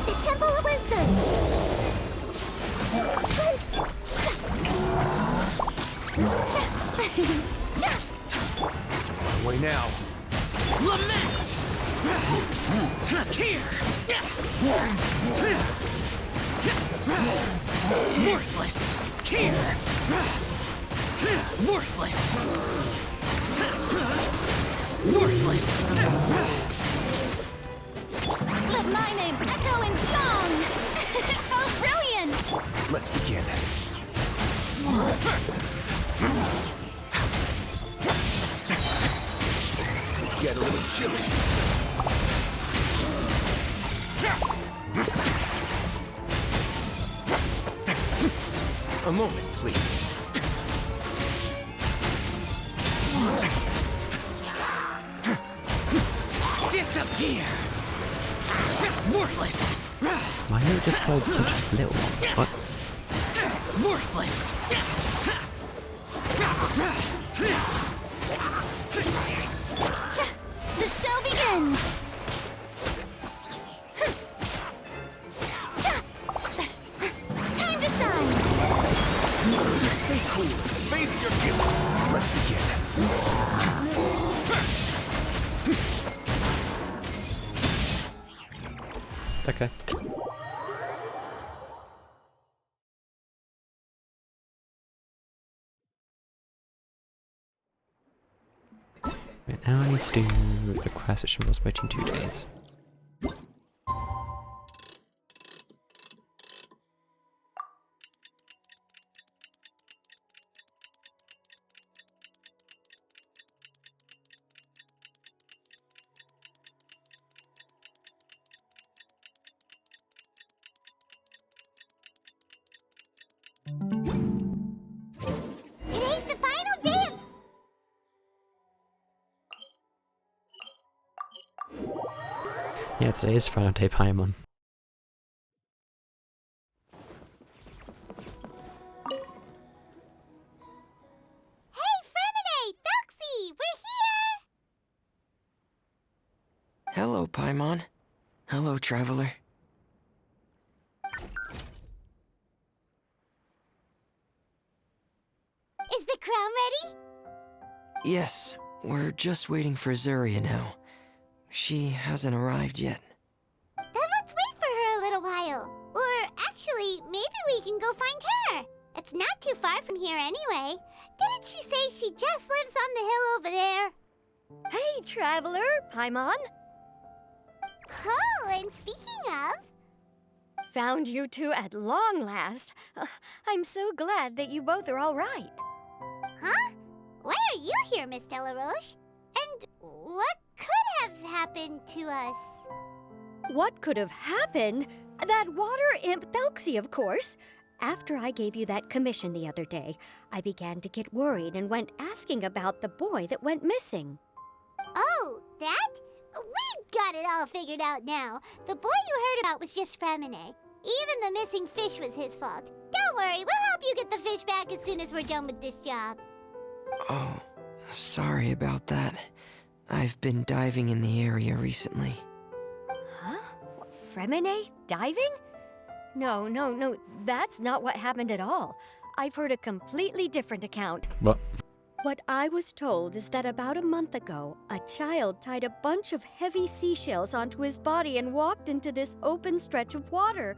The Temple of Wisdom. Away now. Lament! Here! Worthless! Here! Worthless! Worthless! Let my name echo in song! Oh, brilliant! Let's begin. It's going to get a little chilly. A moment, please. Disappear! Worthless! Why are you just like a bunch of little ones? What? Worthless! The show begins! Time to shine! Stay cool. Face your guilt. Let's begin. Okay. Right, now I need to do the quest which involves waiting 2 days. Today's the final day of... Yeah, today is final day Paimon. Hey, Fremine! Felxie! We're here! Hello, Paimon. Hello, traveler. Is the crown ready? Yes, we're just waiting for Zuria now. She hasn't arrived yet. Then let's wait for her a little while. Or actually, maybe we can go find her. It's not too far from here anyway. Didn't she say she just lives on the hill over there? Hey, traveler, Paimon. Oh, and speaking of... Found you two at long last. I'm so glad that you both are all right. Huh? Why are you here, Miss Delaroche? And what could have happened to us? What could have happened? That water imp Felxie, of course. After I gave you that commission the other day, I began to get worried and went asking about the boy that went missing. Oh, that? We've got it all figured out now. The boy you heard about was just Fremine. Even the missing fish was his fault. Don't worry, we'll help you get the fish back as soon as we're done with this job. Oh, sorry about that. I've been diving in the area recently. Huh? Fremine? Diving? No, that's not what happened at all. I've heard a completely different account. What? What I was told is that about a month ago, a child tied a bunch of heavy seashells onto his body and walked into this open stretch of water.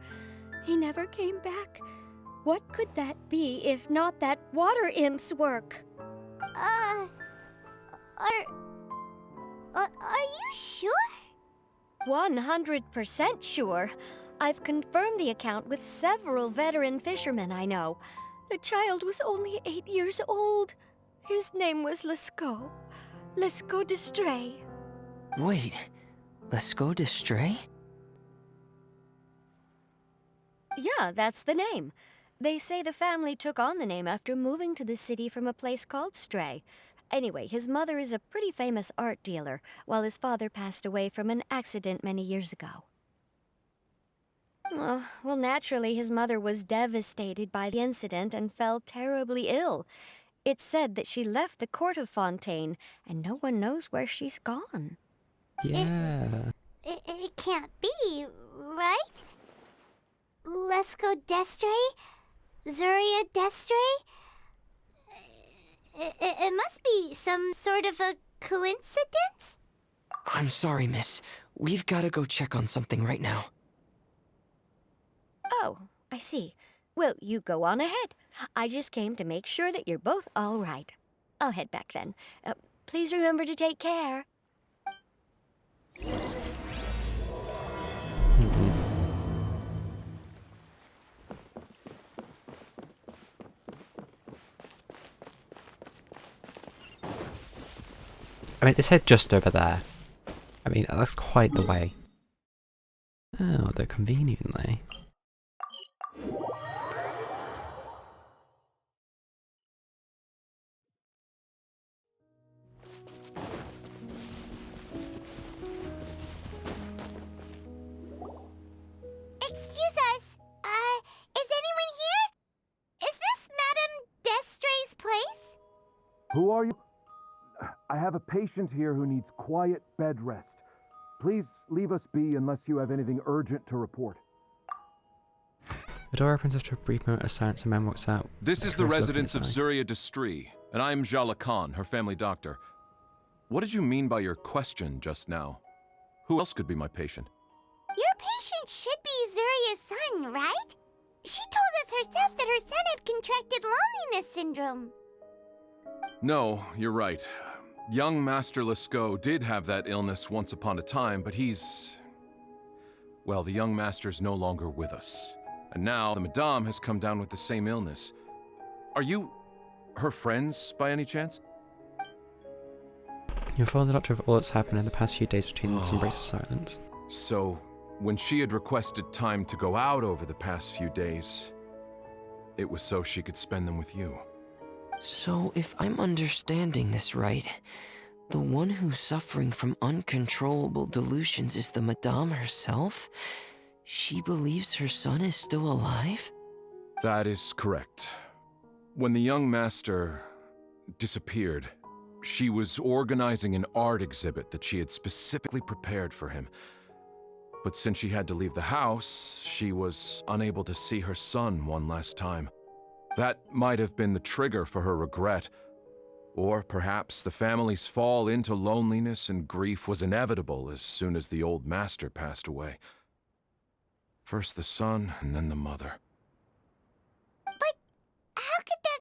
He never came back. What could that be if not that water imp's work? Are you sure? 100% sure. I've confirmed the account with several veteran fishermen I know. The child was only 8 years old. His name was Lescaut. Lescaut d'Estray. Wait, Lescaut d'Estray? Yeah, that's the name. They say the family took on the name after moving to the city from a place called Stray. Anyway, his mother is a pretty famous art dealer, while his father passed away from an accident many years ago. Well, naturally, his mother was devastated by the incident and fell terribly ill. It's said that she left the court of Fontaine, and no one knows where she's gone. Yeah. It can't be, right? Lescaut d'Estray? Zuria d'Estray? It must be some sort of a coincidence? I'm sorry, miss. We've got to go check on something right now. Oh, I see. Well, you go on ahead. I just came to make sure that you're both all right. I'll head back then. Please remember to take care. I mean, it said just over there. I mean, that's quite the way. Oh, they're conveniently. Excuse us. Is anyone here? Is this Madame Destray's place? Who are you? I have a patient here who needs quiet bed rest. Please leave us be unless you have anything urgent to report. The door opens after a brief moment of silence and man walks out. This is the residence of Zuria Destry, and I'm Jala Khan, her family doctor. What did you mean by your question just now? Who else could be my patient? Your patient should be Zuria's son, right? She told us herself that her son had contracted loneliness syndrome. No, you're right. Young Master Lescaut did have that illness once upon a time, but well, the young master's no longer with us. And now the Madame has come down with the same illness. Are you her friends, by any chance? You inform the doctor of all that's happened in the past few days between this embrace of silence. So, when she had requested time to go out over the past few days, it was so she could spend them with you. So, if I'm understanding this right, the one who's suffering from uncontrollable delusions is the Madame herself? She believes her son is still alive? That is correct. When the young master disappeared, she was organizing an art exhibit that she had specifically prepared for him. But since she had to leave the house, she was unable to see her son one last time. That might have been the trigger for her regret. Or perhaps the family's fall into loneliness and grief was inevitable as soon as the old master passed away. First the son, and then the mother. But how could that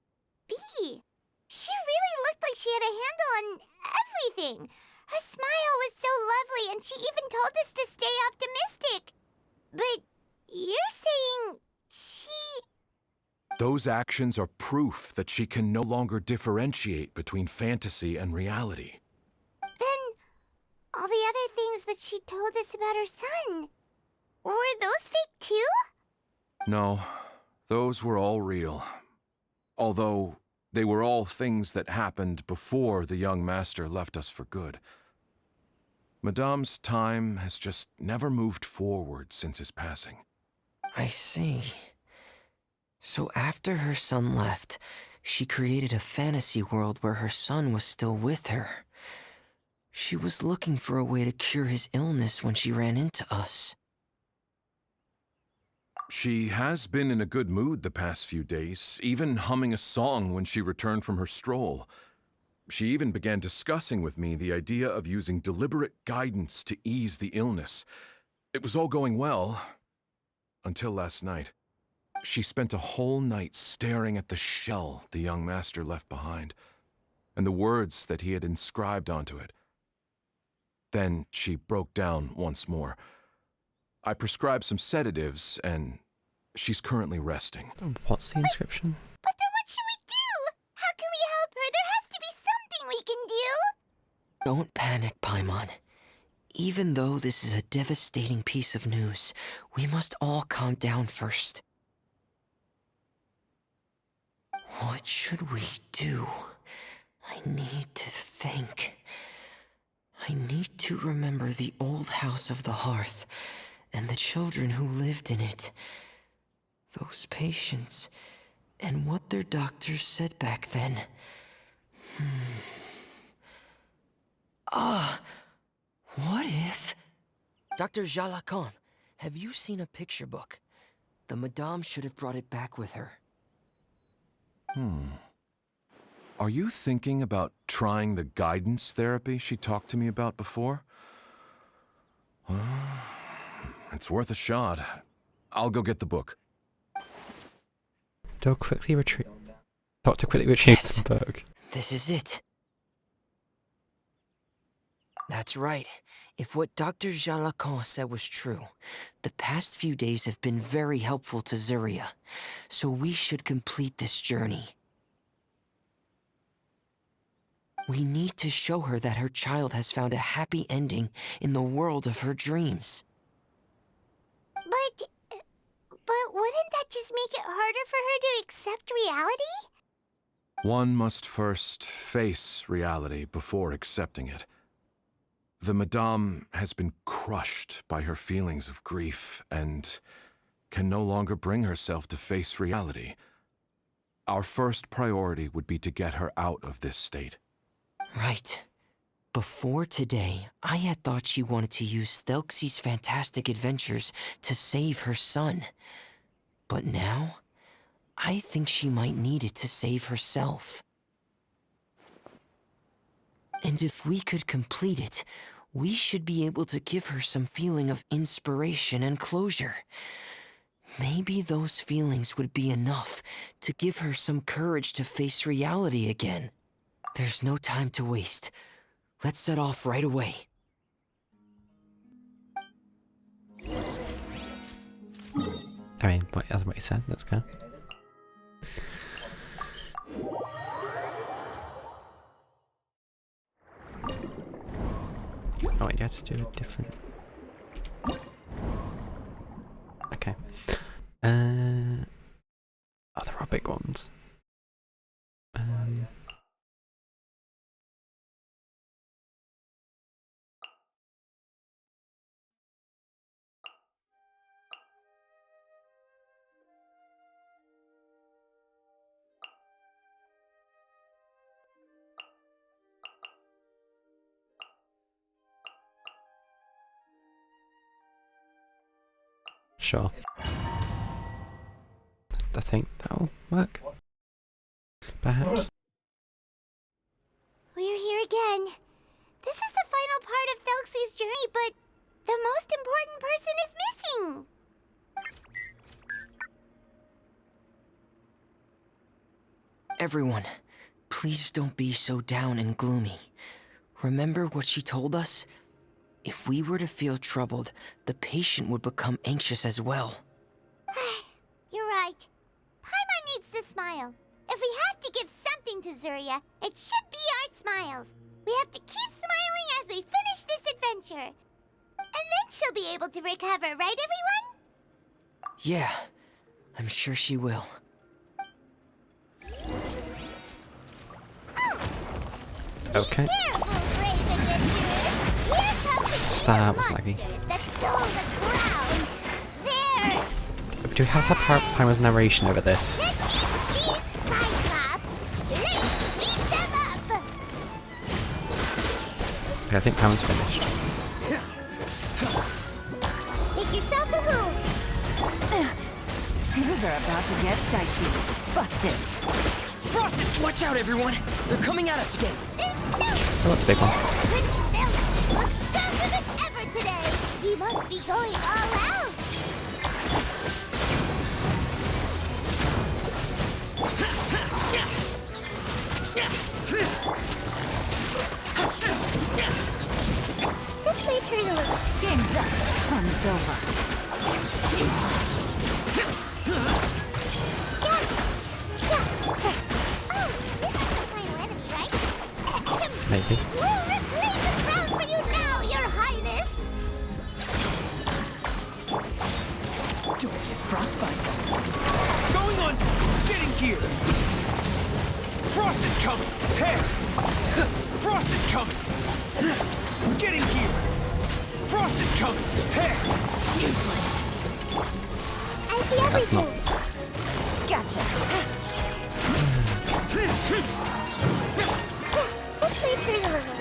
be? She really looked like she had a handle on everything. Her smile was so lovely, and she even told us to stay optimistic. But you're saying she... Those actions are proof that she can no longer differentiate between fantasy and reality. Then, all the other things that she told us about her son, were those fake too? No, those were all real. Although, they were all things that happened before the young master left us for good. Madame's time has just never moved forward since his passing. I see. So after her son left, she created a fantasy world where her son was still with her. She was looking for a way to cure his illness when she ran into us. She has been in a good mood the past few days, even humming a song when she returned from her stroll. She even began discussing with me the idea of using deliberate guidance to ease the illness. It was all going well, until last night. She spent a whole night staring at the shell the young master left behind, and the words that he had inscribed onto it. Then she broke down once more. I prescribed some sedatives, and she's currently resting. What's the inscription? But then what should we do? How can we help her? There has to be something we can do. Don't panic, Paimon. Even though this is a devastating piece of news, we must all calm down first. What should we do? I need to think. I need to remember the old house of the hearth and the children who lived in it. Those patients and what their doctors said back then. What if... Dr. Jala Khan, have you seen a picture book? The Madame should have brought it back with her. Are you thinking about trying the guidance therapy she talked to me about before? It's worth a shot. I'll go get the book. Doctor quickly retrieves the book. This is it. That's right. If what Dr. Jean Lacan said was true, the past few days have been very helpful to Zuria, so we should complete this journey. We need to show her that her child has found a happy ending in the world of her dreams. But wouldn't that just make it harder for her to accept reality? One must first face reality before accepting it. The Madame has been crushed by her feelings of grief and can no longer bring herself to face reality. Our first priority would be to get her out of this state. Right. Before today, I had thought she wanted to use Thelxie's fantastic adventures to save her son. But now, I think she might need it to save herself. And if we could complete it, we should be able to give her some feeling of inspiration and closure. Maybe those feelings would be enough to give her some courage to face reality again. There's no time to waste. Let's set off right away. I mean, that's what he said. Let's go. Oh wait, you have to do a different... Okay. Oh, there are big ones. Sure. I think that'll work. Perhaps. We're here again. This is the final part of Thelxie's journey, but the most important person is missing. Everyone, please don't be so down and gloomy. Remember what she told us? If we were to feel troubled, the patient would become anxious as well. You're right. Paimon needs to smile. If we have to give something to Zuria, it should be our smiles. We have to keep smiling as we finish this adventure. And then she'll be able to recover, right everyone? Yeah, I'm sure she will. Okay. That was laggy. Do we have Paimon's narration over this? Okay, I think Paimon's finished. Make yourselves at home. Things are about to get dicey. Busted. Frosted! Watch out, everyone! They're coming at us again! Oh, that's a big one. Looks stronger than ever today. He must be going all out. This may hurt a little. Game's up. Fun's over. Maybe. We'll reclaim the crown for you now, Your Highness! Don't get frostbite. Going on! Getting here! Frost is coming! Hey! Frost is coming! Getting here! Frost is coming! Hey! Useless! I see everything! Gotcha! This may hurt a little.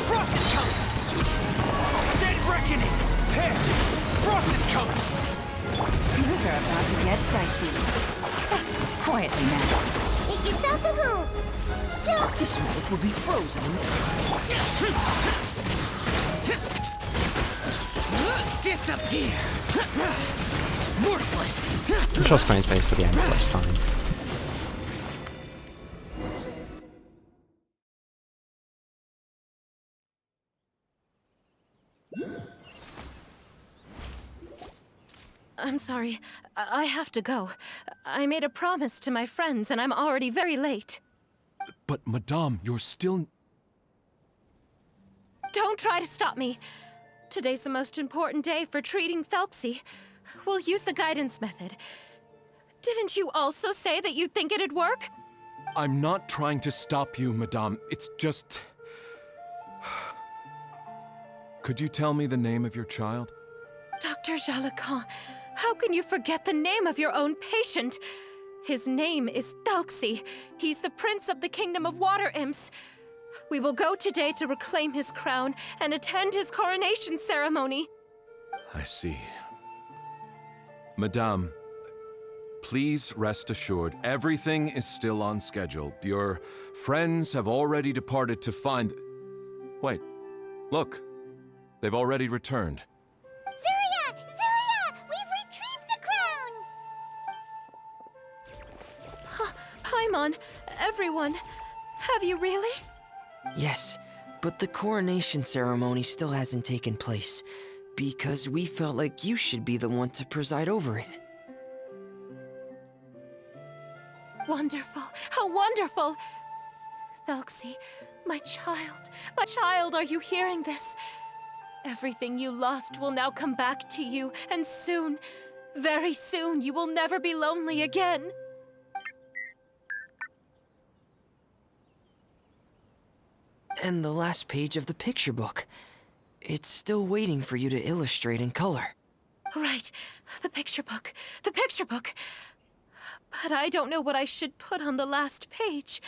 Frost is coming! Dead reckoning! Hey! Frost is coming! Things are about to get dicey. Quietly now. Make yourselves at home. This world will be frozen in time. Disappear! Worthless! I'm sure Square's space for the end, but that's fine. I'm sorry. I have to go. I made a promise to my friends, and I'm already very late. But, Madame, you're still... Don't try to stop me. Today's the most important day for treating Thelxie. We'll use the guidance method. Didn't you also say that you'd think it'd work? I'm not trying to stop you, Madame. It's just... Could you tell me the name of your child? Dr. Jalacan, how can you forget the name of your own patient? His name is Thelxie. He's the prince of the kingdom of water imps. We will go today to reclaim his crown and attend his coronation ceremony. I see. Madame, please rest assured, everything is still on schedule. Your friends have already departed to find... Wait, look. They've already returned. Zuria! Zuria! We've retrieved the crown! Paimon, everyone, have you really? Yes, but the coronation ceremony still hasn't taken place, because we felt like you should be the one to preside over it. Wonderful, how wonderful! Thelxie, my child, are you hearing this? Everything you lost will now come back to you, and soon, very soon, you will never be lonely again. And the last page of the picture book. It's still waiting for you to illustrate in color. Right, the picture book. But I don't know what I should put on the last page.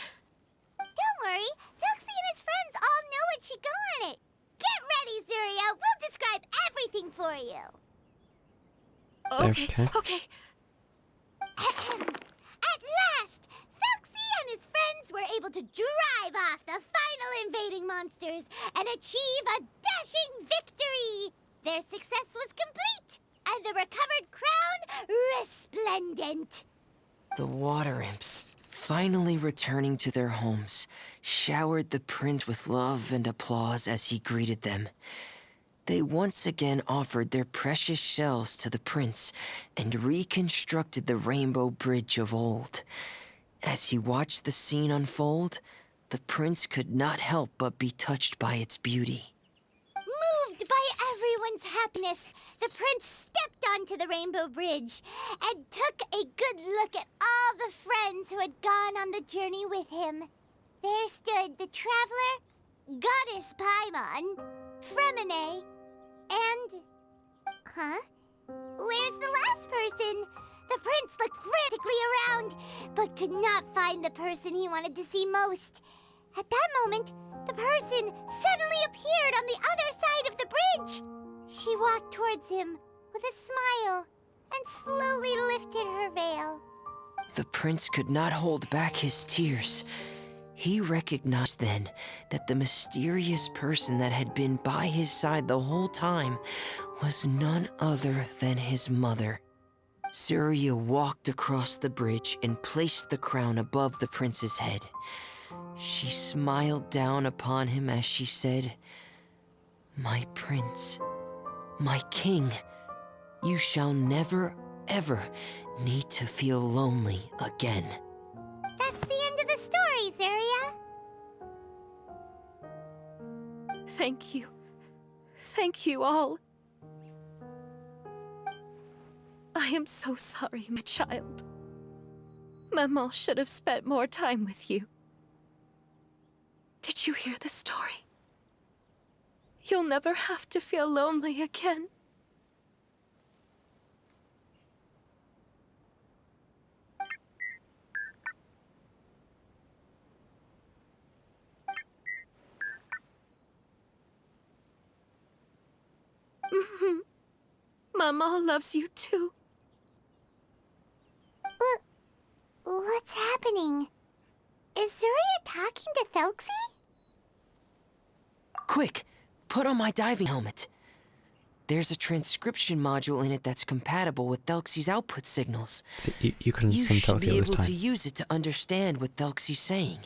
Don't worry, Thelxie and his friends all know what should go on it. Get ready, Zuria. We'll describe everything for you. Okay. At last, Thelxie and his friends were able to drive off the final invading monsters and achieve a dashing victory. Their success was complete, and the recovered crown resplendent. The water imps, finally returning to their homes, showered the prince with love and applause as he greeted them. They once again offered their precious shells to the prince and reconstructed the rainbow bridge of old. As he watched the scene unfold, the prince could not help but be touched by its beauty. Moved by everyone's happiness, the prince stepped onto the rainbow bridge and took a good look at all the friends who had gone on the journey with him. There stood the traveler, Goddess Paimon, Fremine, and... Where's the last person? The prince looked frantically around, but could not find the person he wanted to see most. At that moment, the person suddenly appeared on the other side of the bridge. She walked towards him with a smile and slowly lifted her veil. The prince could not hold back his tears. He recognized then that the mysterious person that had been by his side the whole time was none other than his mother. Zuria walked across the bridge and placed the crown above the prince's head. She smiled down upon him as she said, "My prince, my king, you shall never, ever need to feel lonely again." That's the end of the story, Zuria. Thank you. Thank you all. I am so sorry, my child. Maman should have spent more time with you. Did you hear the story? You'll never have to feel lonely again. Maman loves you too. What's happening? Is Zuria talking to Thelxie? Quick, put on my diving helmet. There's a transcription module in it that's compatible with Thelxie's output signals. So you couldn't You send should Thelxie be all this able time. to use it to understand what Thelxie's saying.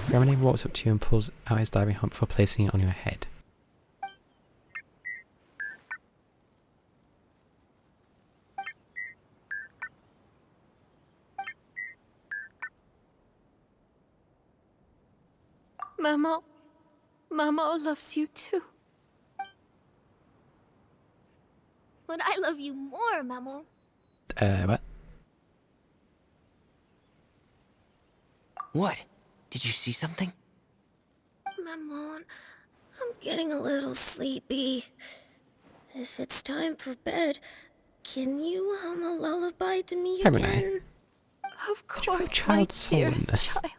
Remini walks up to you and pulls out his diving helmet for placing it on your head. Maman. Maman loves you too. But I love you more, Maman. What? What? Did you see something? Maman, I'm getting a little sleepy. If it's time for bed, can you hum a lullaby to me Gemini. again? Of Put course, child my soul in dearest this. child.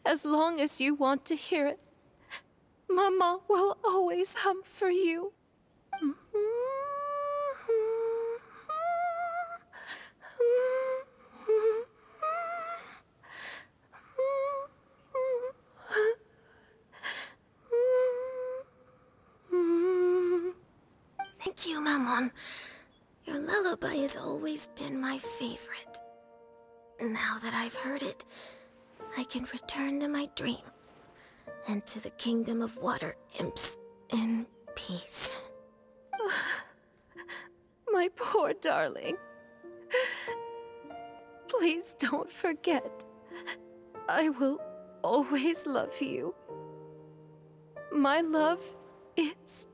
As long as you want to hear it, Mama will always hum for you. Thank you, Maman. Your lullaby has always been my favorite. Now that I've heard it, I can return to my dream and to the kingdom of water imps in peace. My poor darling. Please don't forget. I will always love you. My love is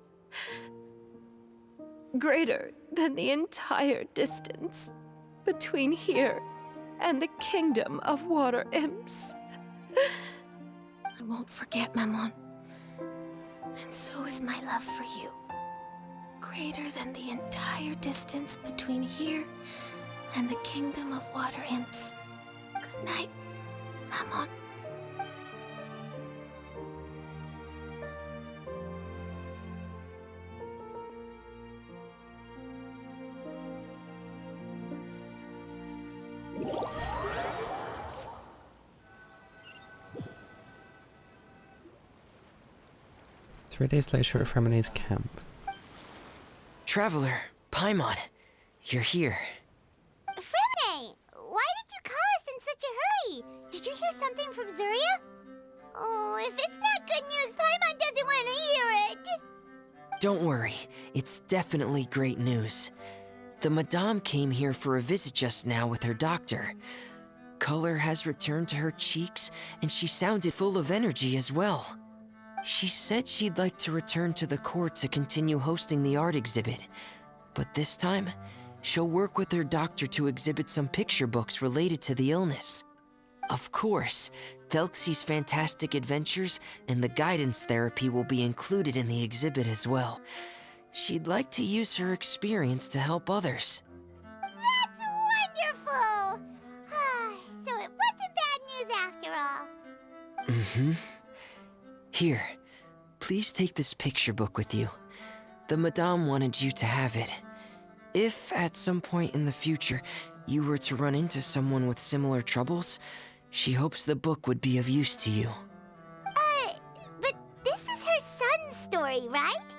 greater than the entire distance between here and the kingdom of water imps. I won't forget, Maman. And so is my love for you. Greater than the entire distance between here and the kingdom of water imps. Good night, Maman. Three days later at Fremone's camp. Traveler, Paimon, you're here. Fremine! Why did you call us in such a hurry? Did you hear something from Zuria? Oh, if it's not good news, Paimon doesn't want to hear it. Don't worry, it's definitely great news. The Madame came here for a visit just now with her doctor. Color has returned to her cheeks, and she sounded full of energy as well. She said she'd like to return to the court to continue hosting the art exhibit. But this time, she'll work with her doctor to exhibit some picture books related to the illness. Of course, Thelxie's fantastic adventures and the guidance therapy will be included in the exhibit as well. She'd like to use her experience to help others. That's wonderful! So it wasn't bad news after all. Mm-hmm. Here, please take this picture book with you. The Madame wanted you to have it. If, at some point in the future, you were to run into someone with similar troubles, she hopes the book would be of use to you. But this is her son's story, right?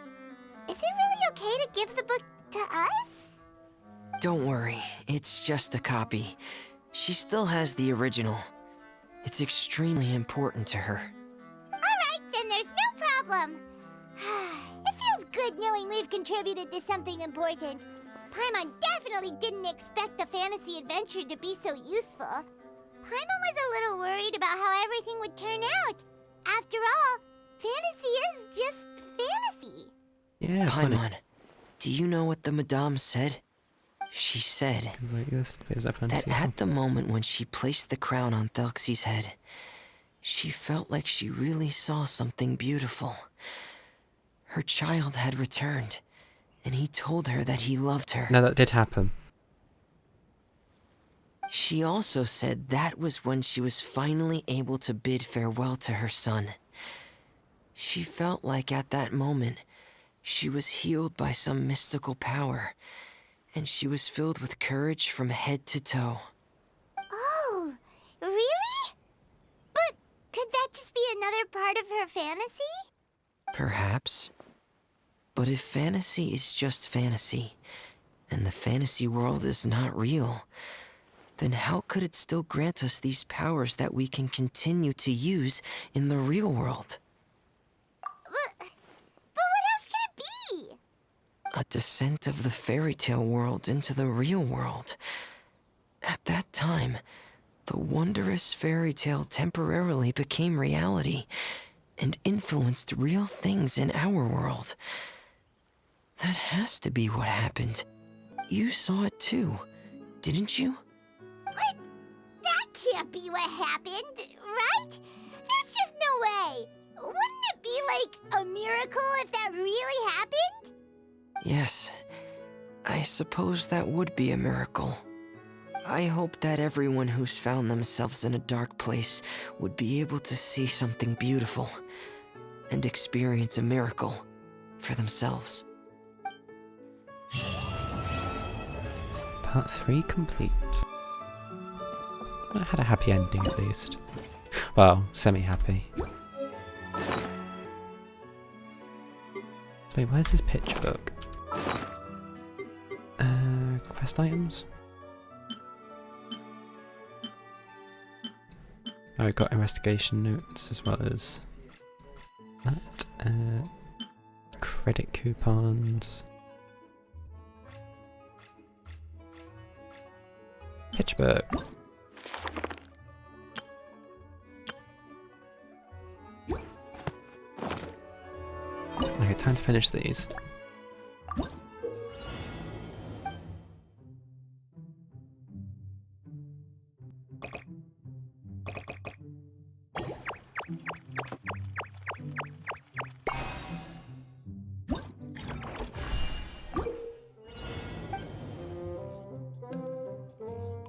Is it really okay to give the book to us? Don't worry, it's just a copy. She still has the original. It's extremely important to her. Alright, then there's no problem. It feels good knowing we've contributed to something important. Paimon definitely didn't expect the fantasy adventure to be so useful. Paimon was a little worried about how everything would turn out. After all, fantasy is just fantasy. Yeah, Paimon, do you know what the Madame said? She said like, that at the moment when she placed the crown on Thelxie's head, she felt like she really saw something beautiful. Her child had returned, and he told her that he loved her. No, that did happen. She also said that was when she was finally able to bid farewell to her son. She felt like at that moment, she was healed by some mystical power, and she was filled with courage from head to toe. Oh, really? But could that just be another part of her fantasy? Perhaps. But if fantasy is just fantasy, and the fantasy world is not real, then how could it still grant us these powers that we can continue to use in the real world? But what else could it be? A descent of the fairy tale world into the real world. At that time, The wondrous fairy tale temporarily became reality and influenced real things in our world. That has to be what happened. You saw it too, didn't you? What? That can't be what happened, right? There's just no way. Wouldn't it be like a miracle if that really happened? Yes, I suppose that would be a miracle. I hope that everyone who's found themselves in a dark place would be able to see something beautiful and experience a miracle for themselves. Part 3 complete. I had a happy ending at least. Well, semi-happy. Wait, where's this picture book? Quest items? Oh, I got investigation notes as well as that. Credit coupons. Picture book. Okay, time to finish these.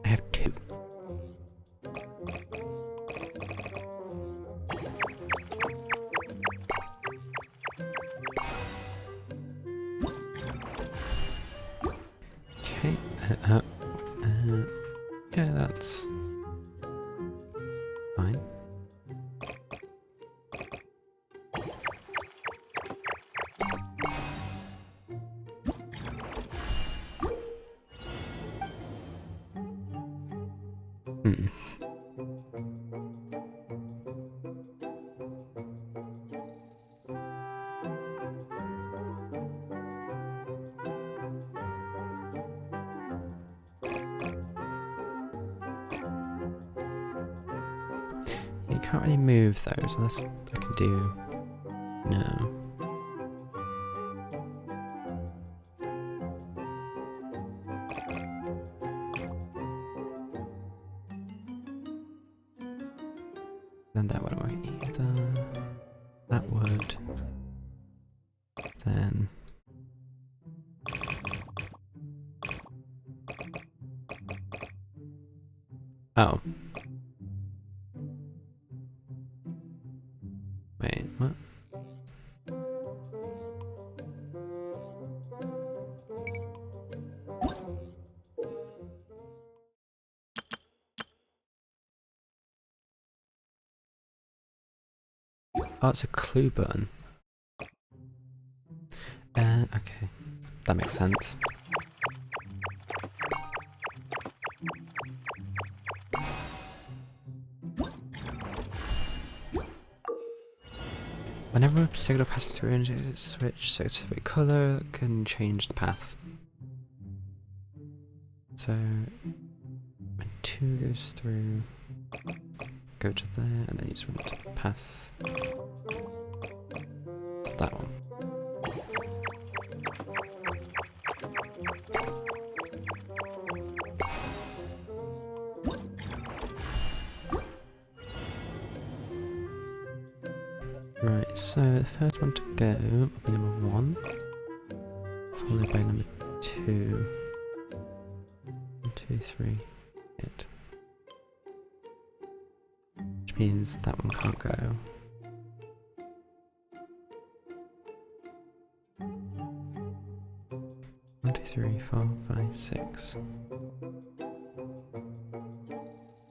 I have 2. Okay, yeah, that's fine. You can't really move those unless I can do... No. Then that wouldn't work either. That would. Then... Oh. Wait, what? Oh, it's a clue button. Okay. That makes sense. Whenever a signal passes through a switch to a specific colour, can change the path. So, when 2 goes through, go to there, and then you just want to path to that one. Right, so the first one to go will be number 1, followed by number 2. 1, 2, 3, hit. Which means that one can't go. One, 2, 3, 4, 5, 6,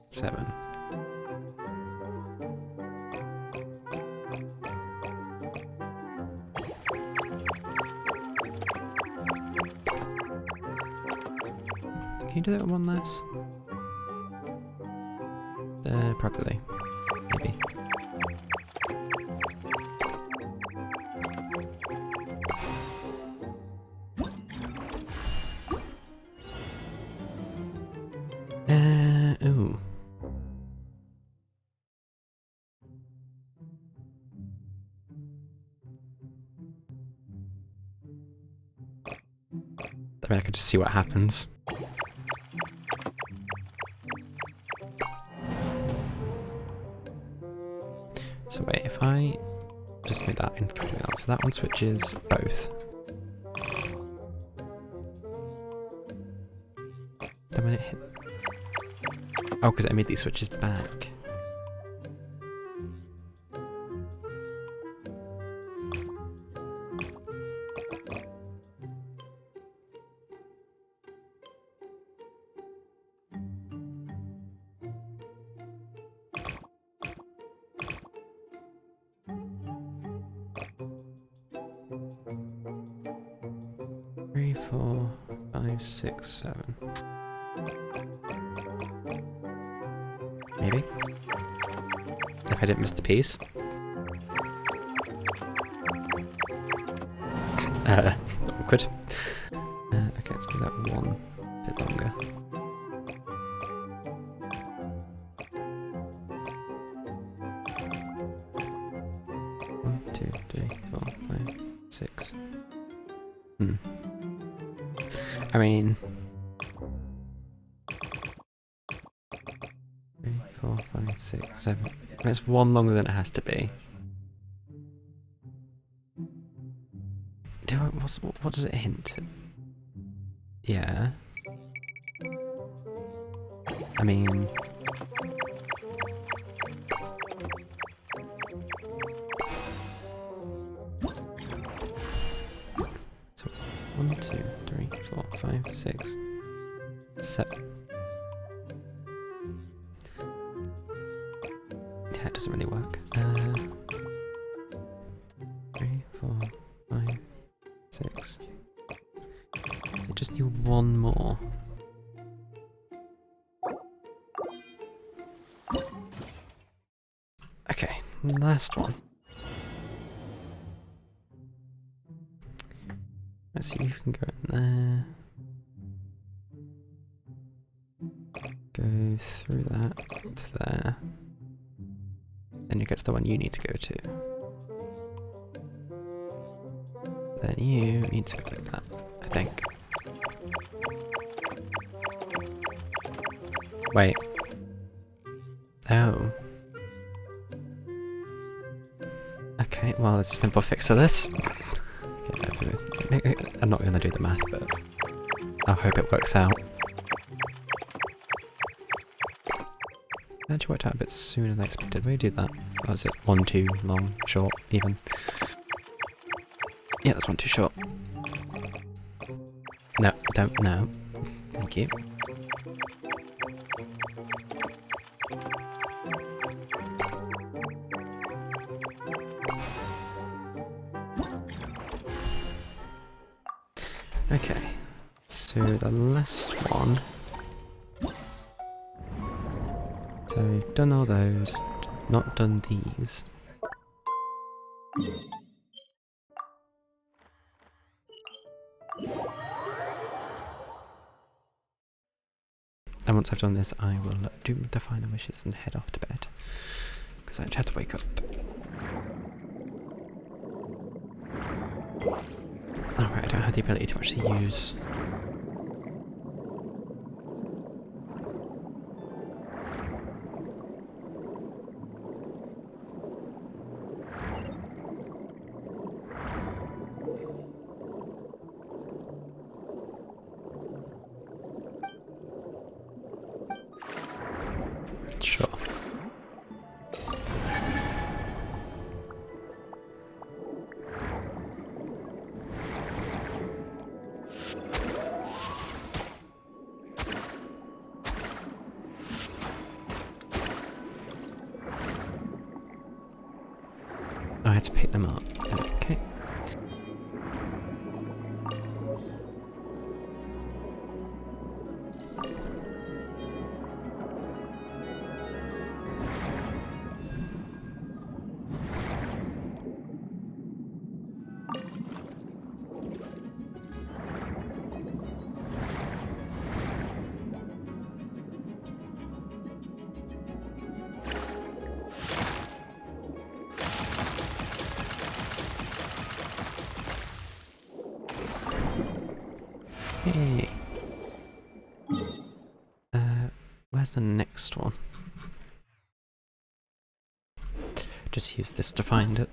7. Can you do that with one less? Probably. Maybe. Ooh. I mean, I could just see what happens. So wait, if I just made that into something else, so that one switches both. Then when it hit... Oh, because it immediately switches back. Three, 4, 5, 6, 7. Maybe? If I didn't miss the piece. Awkward. Okay, let's do that one bit longer. One, 2, 3, 4, 5, 6. I mean... 3, 4, 5, 6, 7. That's one longer than it has to be. What does it hint? Yeah. I mean... So, 1, 2, 3, 4, 5, 6, 7. Yeah, it doesn't really work. 3, 4, 5, 6. So just need one more. Okay, last one. Let's see, you can go in there. Go through that to there. Then you get to the one you need to go to. Then you need to go like that, I think. Wait. Oh. Okay, well, there's a simple fix to this. Okay, I'm not going to do the math, but I hope it works out. Actually worked out a bit sooner than I expected. Where do you do that? Or is it 1 too long, short, even? Yeah, that's 1 too short. No, don't, no. Thank you. Okay, so the last one. So we've done all those, not done these. And once I've done this, I will do the final wishes and head off to bed. Because I have to wake up. Alright, I don't have the ability to actually use... Sure. I had to pick them up. Okay. Yay! Where's the next one? Just use this to find it.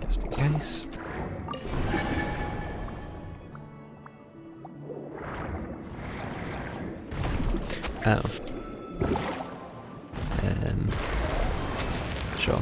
Just in case. Oh. Sure.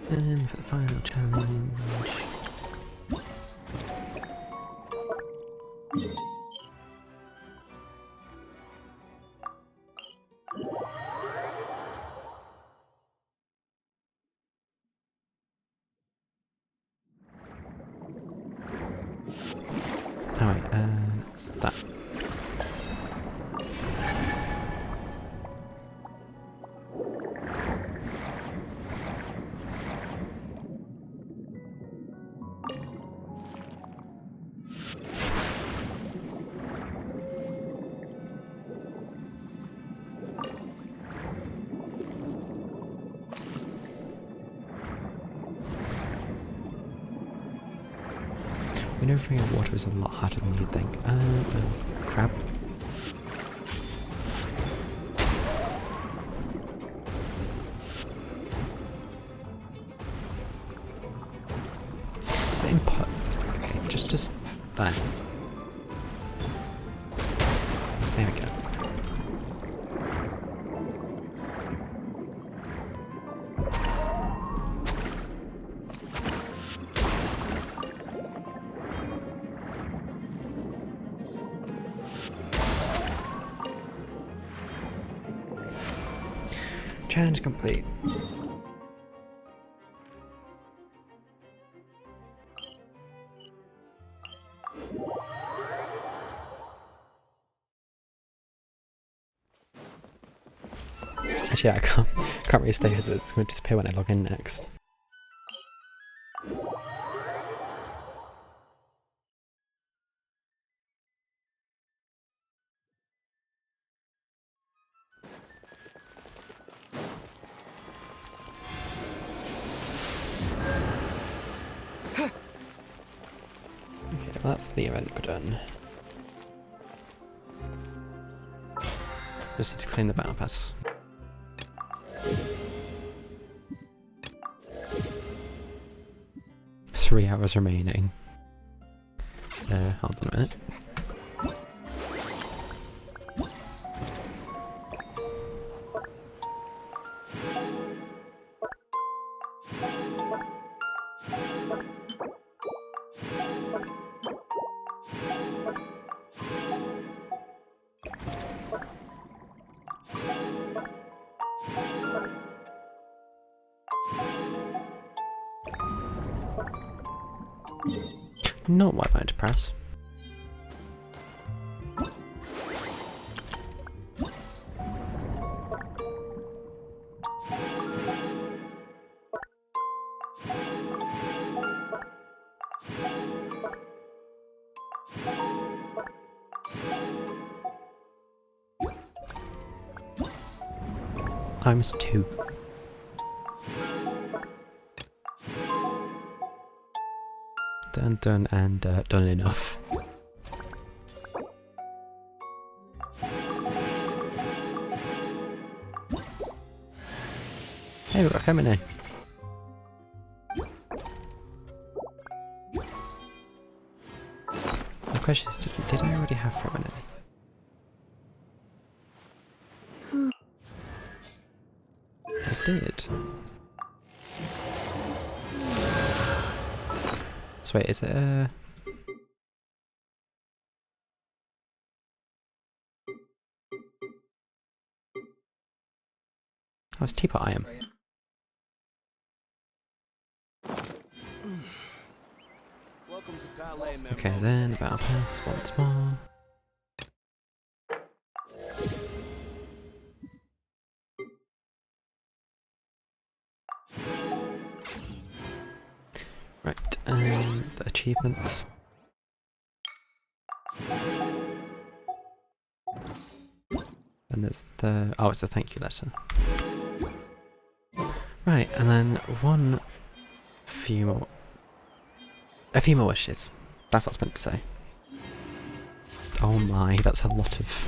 And for the final challenge... Alright, it's that. Maneuvering in water is a lot harder than you'd think. Crab. Is it input? Okay, just there. There we go. Challenge complete. Actually, I can't really stay here. It's going to disappear when I log in next. Okay, well, that's the event done. Just need to claim the battle pass. Three hours remaining. Hold on a minute. Not what I meant to press. I missed 2. Done and done enough. Hey, we've got Gemini. question is, did I already have Feminine? I did. So wait, is it oh, it's Teapot I am. Okay, then the battle pass once more. Right, the achievements. And there's the oh, it's the thank you letter. Right, and then a few more wishes. That's what I was meant to say. Oh my, that's a lot of.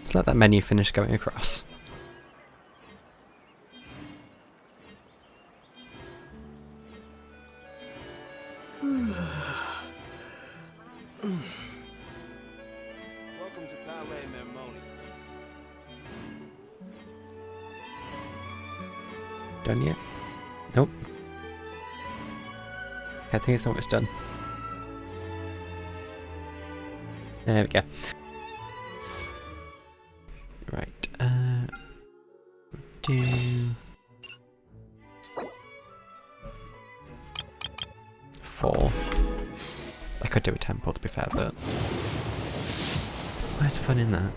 Just let that menu finish going across. Welcome to Palais Mermoni. Done yet? Nope. I think it's almost done. There we go. Right, do 4. I could do a temple to be fair, but where's the fun in that?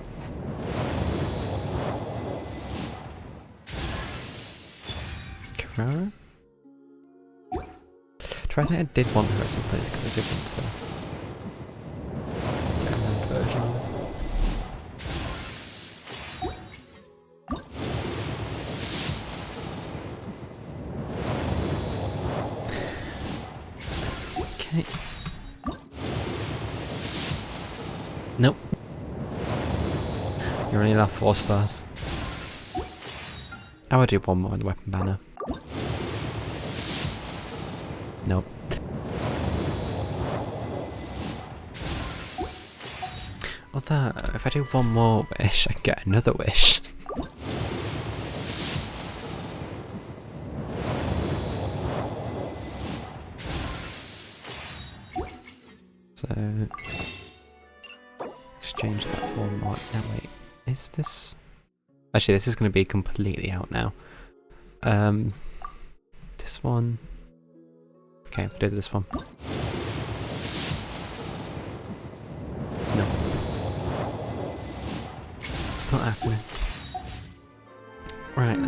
Carrara? I think I did want her at some point because I did want to get another version of it. Okay. Nope. You're only allowed 4 stars. I would do one more in the weapon banner. Nope. Although, if I do one more wish, I can get another wish. So, exchange that for more. Now wait, is this? Actually, this is going to be completely out now. This one. Okay, we'll do this one. No. It's not happening. Right,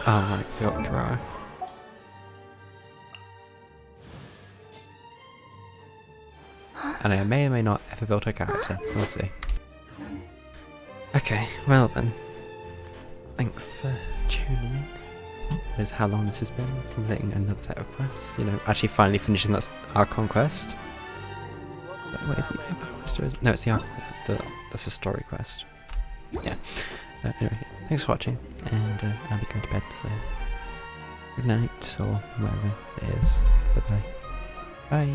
oh right, so I got Carrara. And I may or may not ever build her character, we'll see. Okay, well then. Thanks for tuning in. With how long this has been, completing another set of quests, you know, actually finally finishing that Archon quest. Wait, is it the Archon quest or is it? No, it's the Archon quest, that's a story quest. Yeah. Anyway, thanks for watching, and I'll be going to bed, so good night, or wherever it is. Bye-bye. Bye.